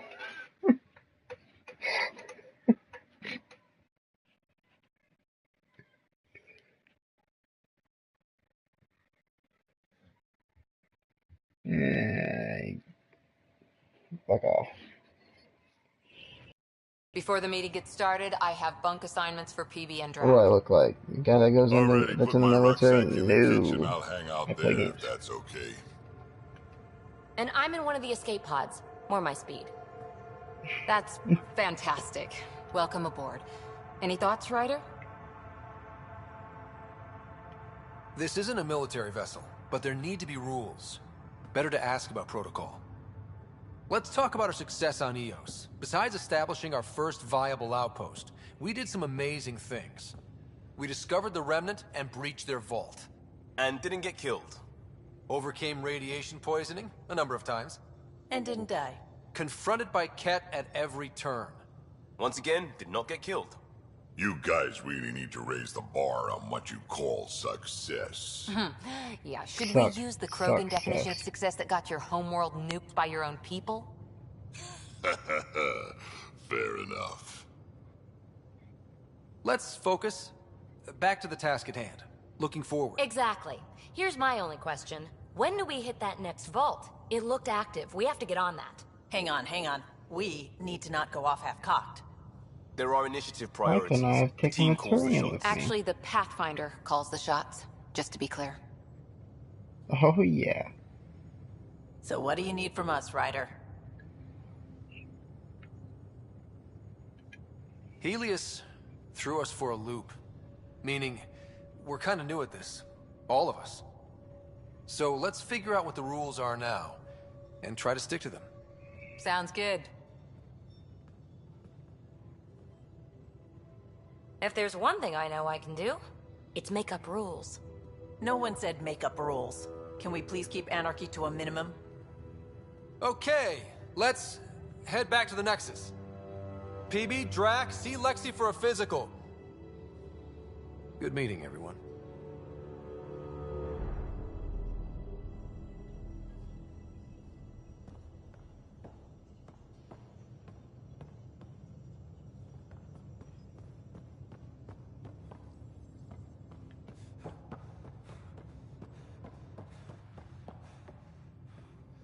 Fuck off. Before the meeting gets started, I have bunk assignments for PB and What do I Drac. look like? A guy that goes into Already that's put in the my military? rucksack in the kitchen. No. I'll hang out I play there games. if that's okay. And I'm in one of the escape pods. More my speed. That's fantastic. Welcome aboard. Any thoughts, Ryder? This isn't a military vessel, but there need to be rules. Better to ask about protocol. Let's talk about our success on Eos. Besides establishing our first viable outpost, we did some amazing things. We discovered the Remnant and breached their vault. And didn't get killed. Overcame radiation poisoning a number of times. And didn't die. Confronted by Ket at every turn. Once again, did not get killed. You guys really need to raise the bar on what you call success. Yeah, should we use the Krogan definition of success that got your homeworld nuked by your own people? Fair enough. Let's focus. Back to the task at hand. Looking forward. Exactly. Here's my only question. When do we hit that next vault? It looked active. We have to get on that. Hang on. We need to not go off half-cocked. There are initiative Why priorities. can I have The taken team a calls the Turian shots. with me? Actually, the Pathfinder calls the shots, just to be clear. Oh yeah. So what do you need from us, Ryder? Helios threw us for a loop. Meaning, we're kind of new at this. All of us. So let's figure out what the rules are now, and try to stick to them. Sounds good. If there's one thing I know I can do, it's make up rules. No one said make up rules. Can we please keep anarchy to a minimum? Okay, let's head back to the Nexus. PB, Drac, see Lexi for a physical. Good meeting, everyone.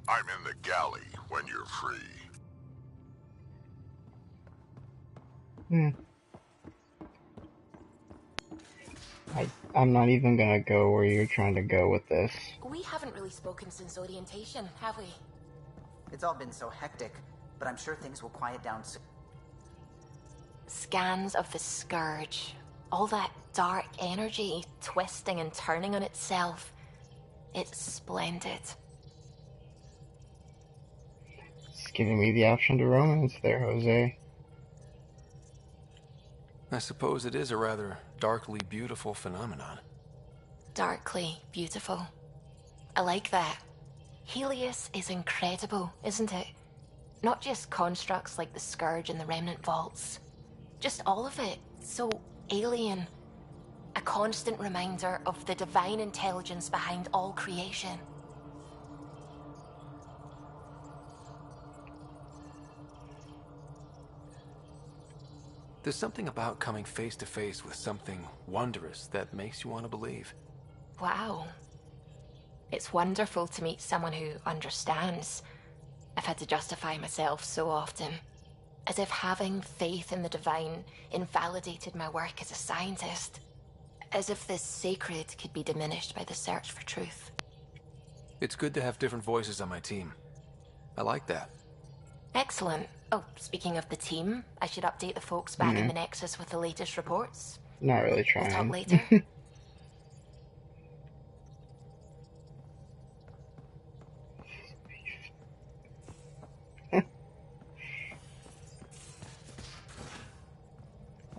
I'm in the galley when you're free. I'm not even gonna go where you're trying to go with this. We haven't really spoken since orientation, have we? It's all been so hectic, but I'm sure things will quiet down soon. Scans of the Scourge. All that dark energy twisting and turning on itself. It's splendid. It's giving me the option to romance there, Jose. I suppose it is a rather darkly beautiful phenomenon. Darkly beautiful. I like that. Helios is incredible, isn't it? Not just constructs like the Scourge and the Remnant Vaults. Just all of it. So alien. A constant reminder of the divine intelligence behind all creation. There's something about coming face to face with something wondrous that makes you want to believe. Wow. It's wonderful to meet someone who understands. I've had to justify myself so often. As if having faith in the divine invalidated my work as a scientist. As if the sacred could be diminished by the search for truth. It's good to have different voices on my team. I like that. Excellent. Oh, speaking of the team, I should update the folks back in the Nexus with the latest reports. Not really We'll trying. talk later.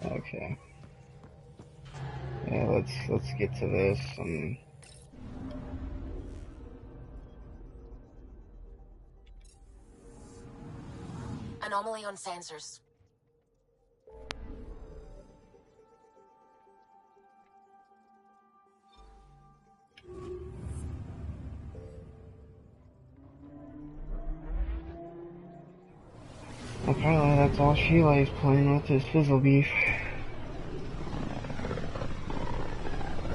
Okay. Yeah, let's get to this and Anomaly on sensors. apparently that's all Sheila is playing with is fizzle beef.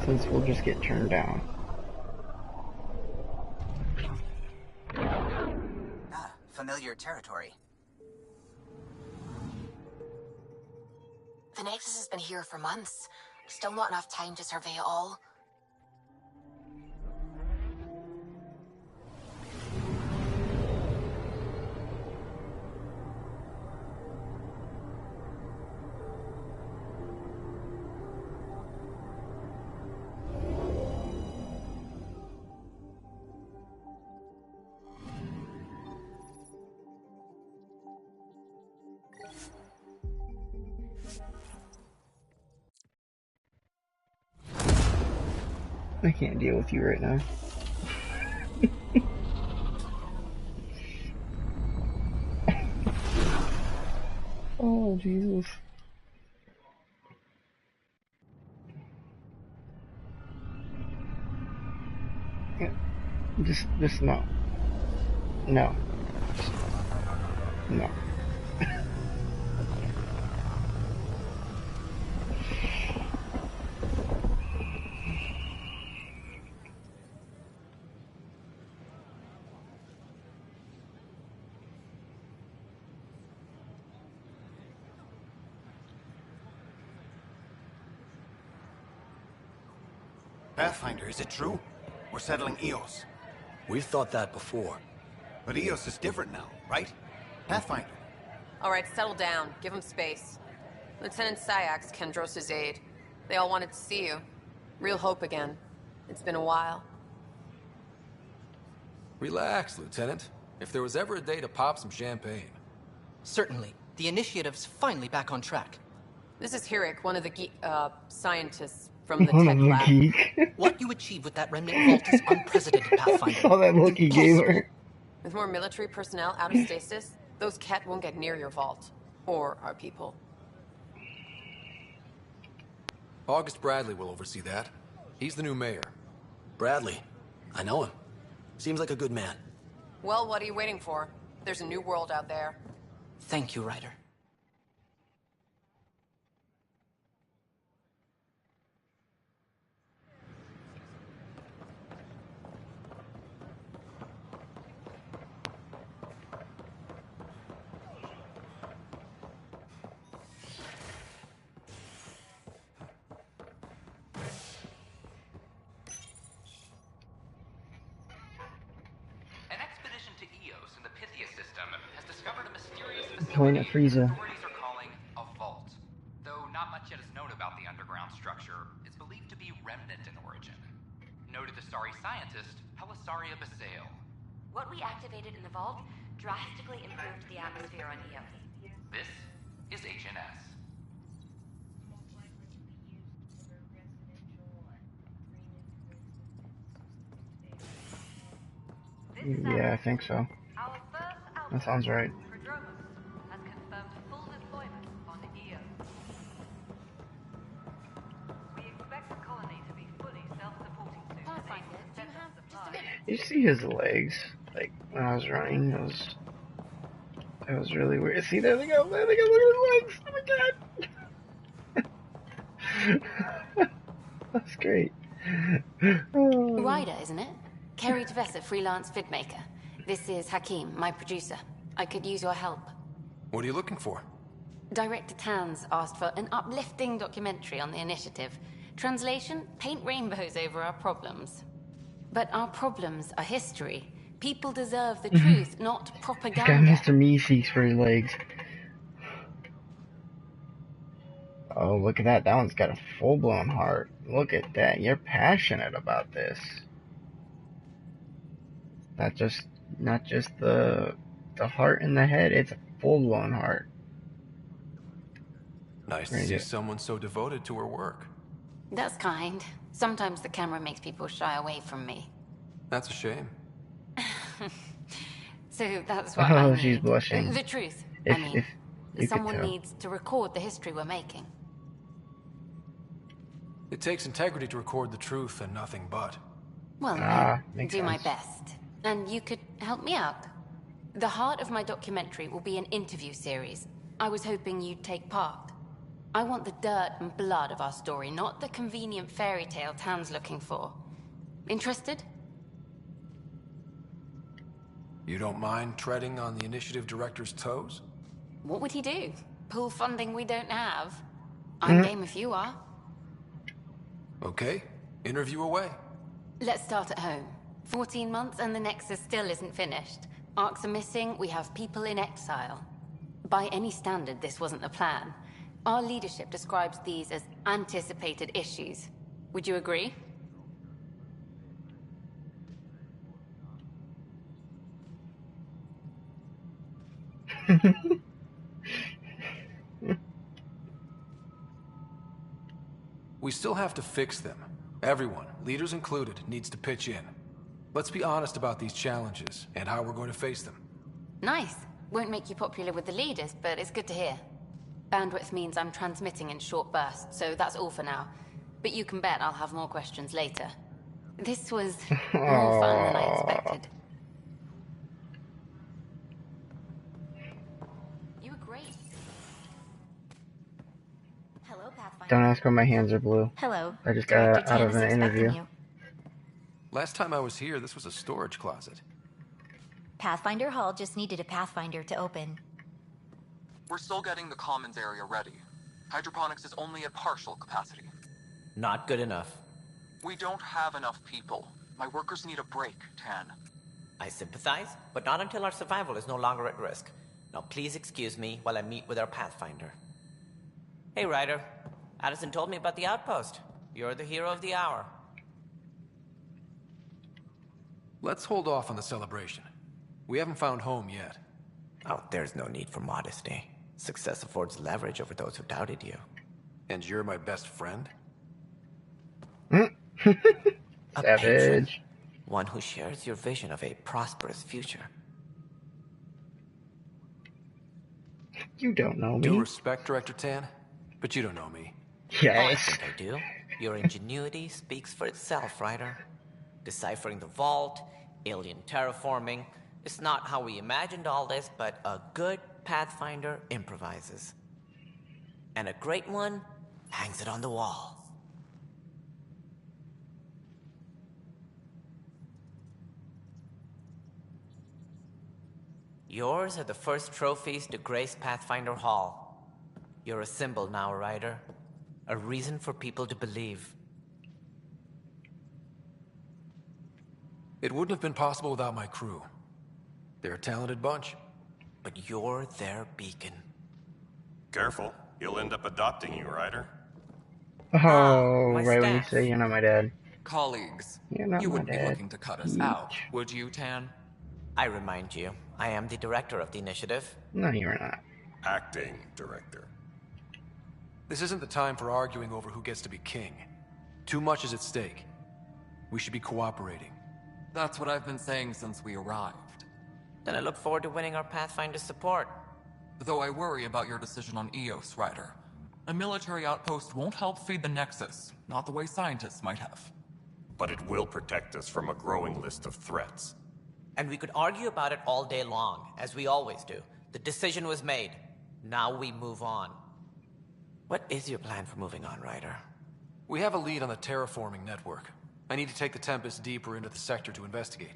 Since we'll just get turned down. familiar territory. The Nexus has been here for months. Still not enough time to survey it all. I can't deal with you right now. Oh, Jesus. Yeah. Just no. No. No. Pathfinder, is it true? We're settling Eos. We've thought that before. But Eos is different now, right? Pathfinder. All right, settle down. Give him space. Lieutenant Syax, Kendros' aide. They all wanted to see you. Real hope again. It's been a while. Relax, Lieutenant. If there was ever a day to pop some champagne. Certainly. The initiative's finally back on track. This is Hirik, one of the scientists from the tech lab. What you achieved with that remnant vault is unprecedented, Pathfinder. I saw that look he gave her. With more military personnel out of stasis, those Ket won't get near your vault. Or our people. August Bradley will oversee that. He's the new mayor. Bradley. I know him. Seems like a good man. Well, what are you waiting for? There's a new world out there. Thank you, Ryder. Planet Frieza. Authorities are calling a vault. Though not much yet is known about the underground structure, it's believed to be remnant in origin. Noted Asari scientist, Pelisaria Basale. What we activated in the vault drastically improved the atmosphere on Eos. This is HNS. Yeah, I think so. That sounds right. You see his legs, like when I was running, it was really weird. See, there they go, look at his legs. Oh my god, that's great. Ryder, isn't it? Kerry Tevessa, freelance vidmaker. This is Hakim, my producer. I could use your help. What are you looking for? Director Tans asked for an uplifting documentary on the initiative. Translation: paint rainbows over our problems. But our problems are history. People deserve the truth, not propaganda. Got Mr. Meeseeks for his legs. Oh, look at that. That one's got a full-blown heart. Look at that. You're passionate about this. Not just the heart in the head. It's a full-blown heart. Nice to see someone so devoted to her work. That's kind. Sometimes the camera makes people shy away from me. That's a shame. So that's what I need. She's blushing. The truth, If you Someone could tell. needs to record the history we're making. It takes integrity to record the truth and nothing but. Well, I'll do my best. And you could help me out. The heart of my documentary will be an interview series. I was hoping you'd take part. I want the dirt and blood of our story, not the convenient fairy tale Tan's looking for. Interested? You don't mind treading on the initiative director's toes? What would he do? Pool funding we don't have? I'm game if you are. Okay, interview away. Let's start at home. 14 months and the Nexus still isn't finished. Arcs are missing, we have people in exile. By any standard, this wasn't the plan. Our leadership describes these as anticipated issues. Would you agree? We still have to fix them. Everyone, leaders included, needs to pitch in. Let's be honest about these challenges and how we're going to face them. Nice. Won't make you popular with the leaders, but it's good to hear. Bandwidth means I'm transmitting in short bursts, so that's all for now. But you can bet I'll have more questions later. This was more fun than I expected. You were great. Hello, Pathfinder. Don't ask why my hands are blue. Hello. I just Director got out Tan of is an expecting interview. you. Last time I was here, this was a storage closet. Pathfinder Hall just needed a Pathfinder to open. We're still getting the commons area ready. Hydroponics is only at partial capacity. Not good enough. We don't have enough people. My workers need a break, Tan. I sympathize, but not until our survival is no longer at risk. Now please excuse me while I meet with our Pathfinder. Hey, Ryder. Addison told me about the outpost. You're the hero of the hour. Let's hold off on the celebration. We haven't found home yet. Oh, there's no need for modesty. Success affords leverage over those who doubted you. And you're my best friend? A Savage. patron. One who shares your vision of a prosperous future. You don't know me. Due respect, Director Tan, but you don't know me. Yes. Oh, I think I do. Your ingenuity speaks for itself, Ryder. Deciphering the vault, alien terraforming. It's not how we imagined all this, but a good Pathfinder improvises. And a great one hangs it on the wall. Yours are the first trophies to grace Pathfinder Hall. You're a symbol now, Ryder. A reason for people to believe. It wouldn't have been possible without my crew. They're a talented bunch. But you're their beacon. Careful, he'll end up adopting you, Ryder. Oh, my right when you stats. say you're not my dad. Colleagues, You're not you my wouldn't be dad. looking to cut us Yeesh. out, would you, Tan? I remind you, I am the director of the initiative. No, you're not. Acting director. This isn't the time for arguing over who gets to be king. Too much is at stake. We should be cooperating. That's what I've been saying since we arrived. Then I look forward to winning our Pathfinder's support. Though I worry about your decision on Eos, Ryder. A military outpost won't help feed the Nexus, not the way scientists might have. But it will protect us from a growing list of threats. And we could argue about it all day long, as we always do. The decision was made. Now we move on. What is your plan for moving on, Ryder? We have a lead on the terraforming network. I need to take the Tempest deeper into the sector to investigate.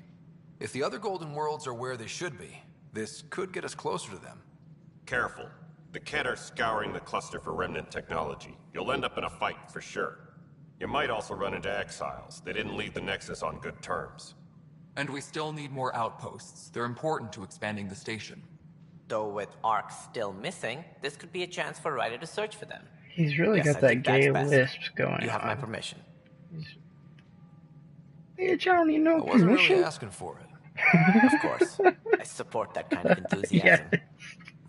If the other Golden Worlds are where they should be, this could get us closer to them. Careful. The Kett are scouring the cluster for remnant technology. You'll end up in a fight, for sure. You might also run into exiles. They didn't leave the Nexus on good terms. And we still need more outposts. They're important to expanding the station. Though with Ark still missing, this could be a chance for Ryder to search for them. He's really Yes, got I that think that's gay best. lisp going You have my on. permission. Hey, Johnny, no I wasn't permission. really asking for it. Of course. I support that kind of enthusiasm. Yeah.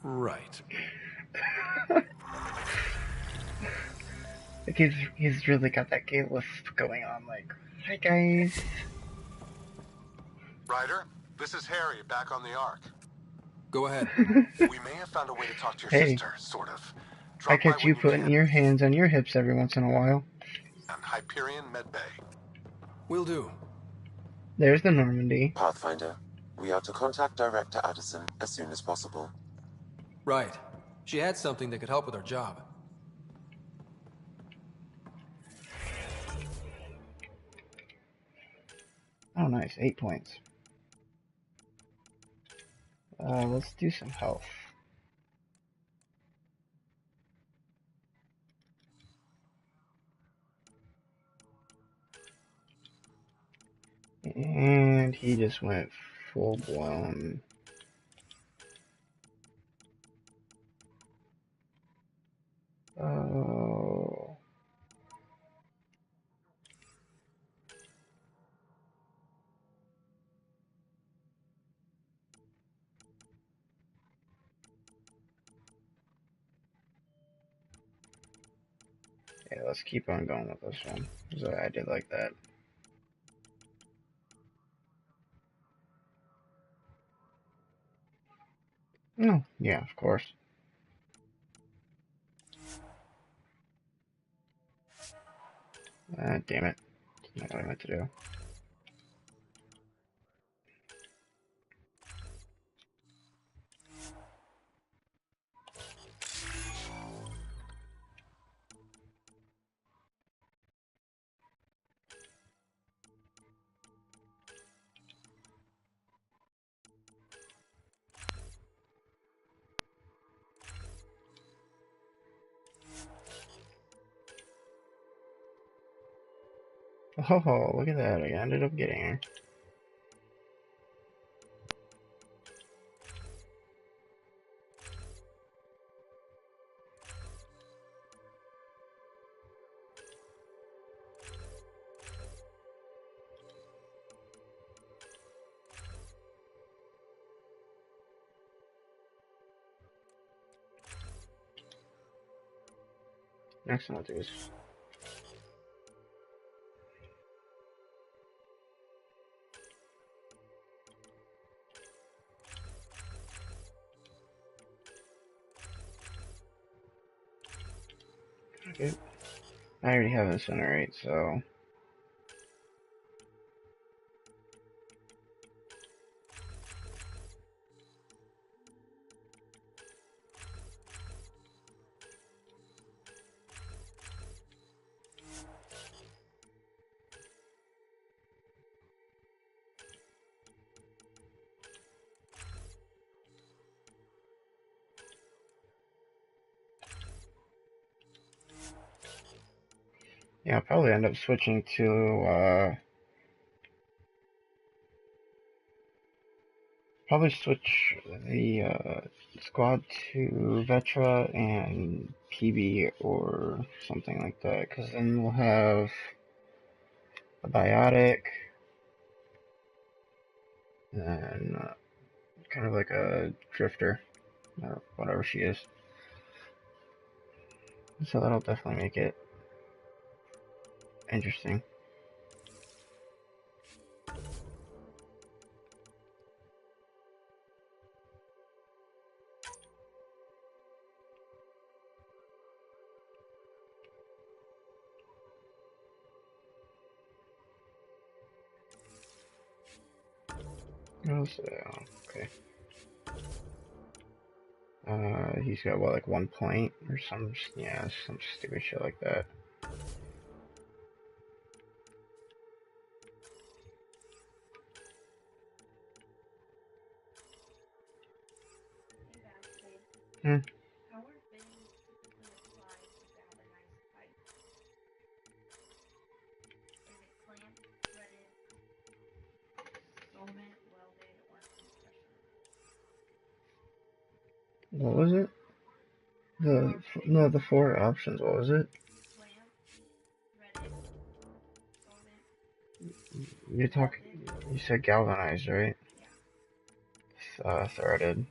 Right. Like he's really got that gay lisp going on. Like, hi guys. Ryder, this is Harry, back on the Ark. Go ahead. We may have found a way to talk to your Hey. sister, sort of. I Drop by catch you when putting can. your hands on your hips every once in a while. On Hyperion Medbay. Will do. There's the Normandy. Pathfinder, we are to contact Director Addison as soon as possible. Right. She had something that could help with her job. Oh, nice. 8 points. Let's do some health. And he just went full blown. Oh. Yeah, let's keep on going with this one. So I did like that. No, yeah, of course. Damn it. That's not what I meant to do. Oh, look at that. I ended up getting her. Next one I'll do is... Okay. I already have Incinerate, so... Yeah, I'll probably end up switching to, probably switch the, squad to Vetra and PB or something like that, because then we'll have a Biotic, and kind of like a Drifter, or whatever she is. So that'll definitely make it interesting. Okay. He's got what, like 1 point or some, yeah, some stupid shit like that. Hmm. What was it? The 4 options. What was it? You said galvanized, right? Threaded.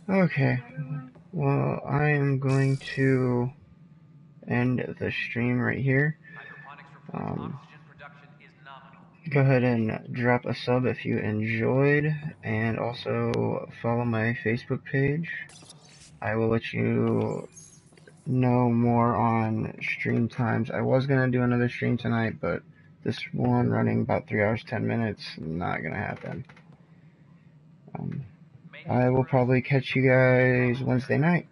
Okay. Well, I am going to end the stream right here. Go ahead and drop a sub if you enjoyed, and also follow my Facebook page. I will let you know more on stream times. I was going to do another stream tonight, but this one running about 3 hours, 10 minutes, not going to happen. I will probably catch you guys Wednesday night.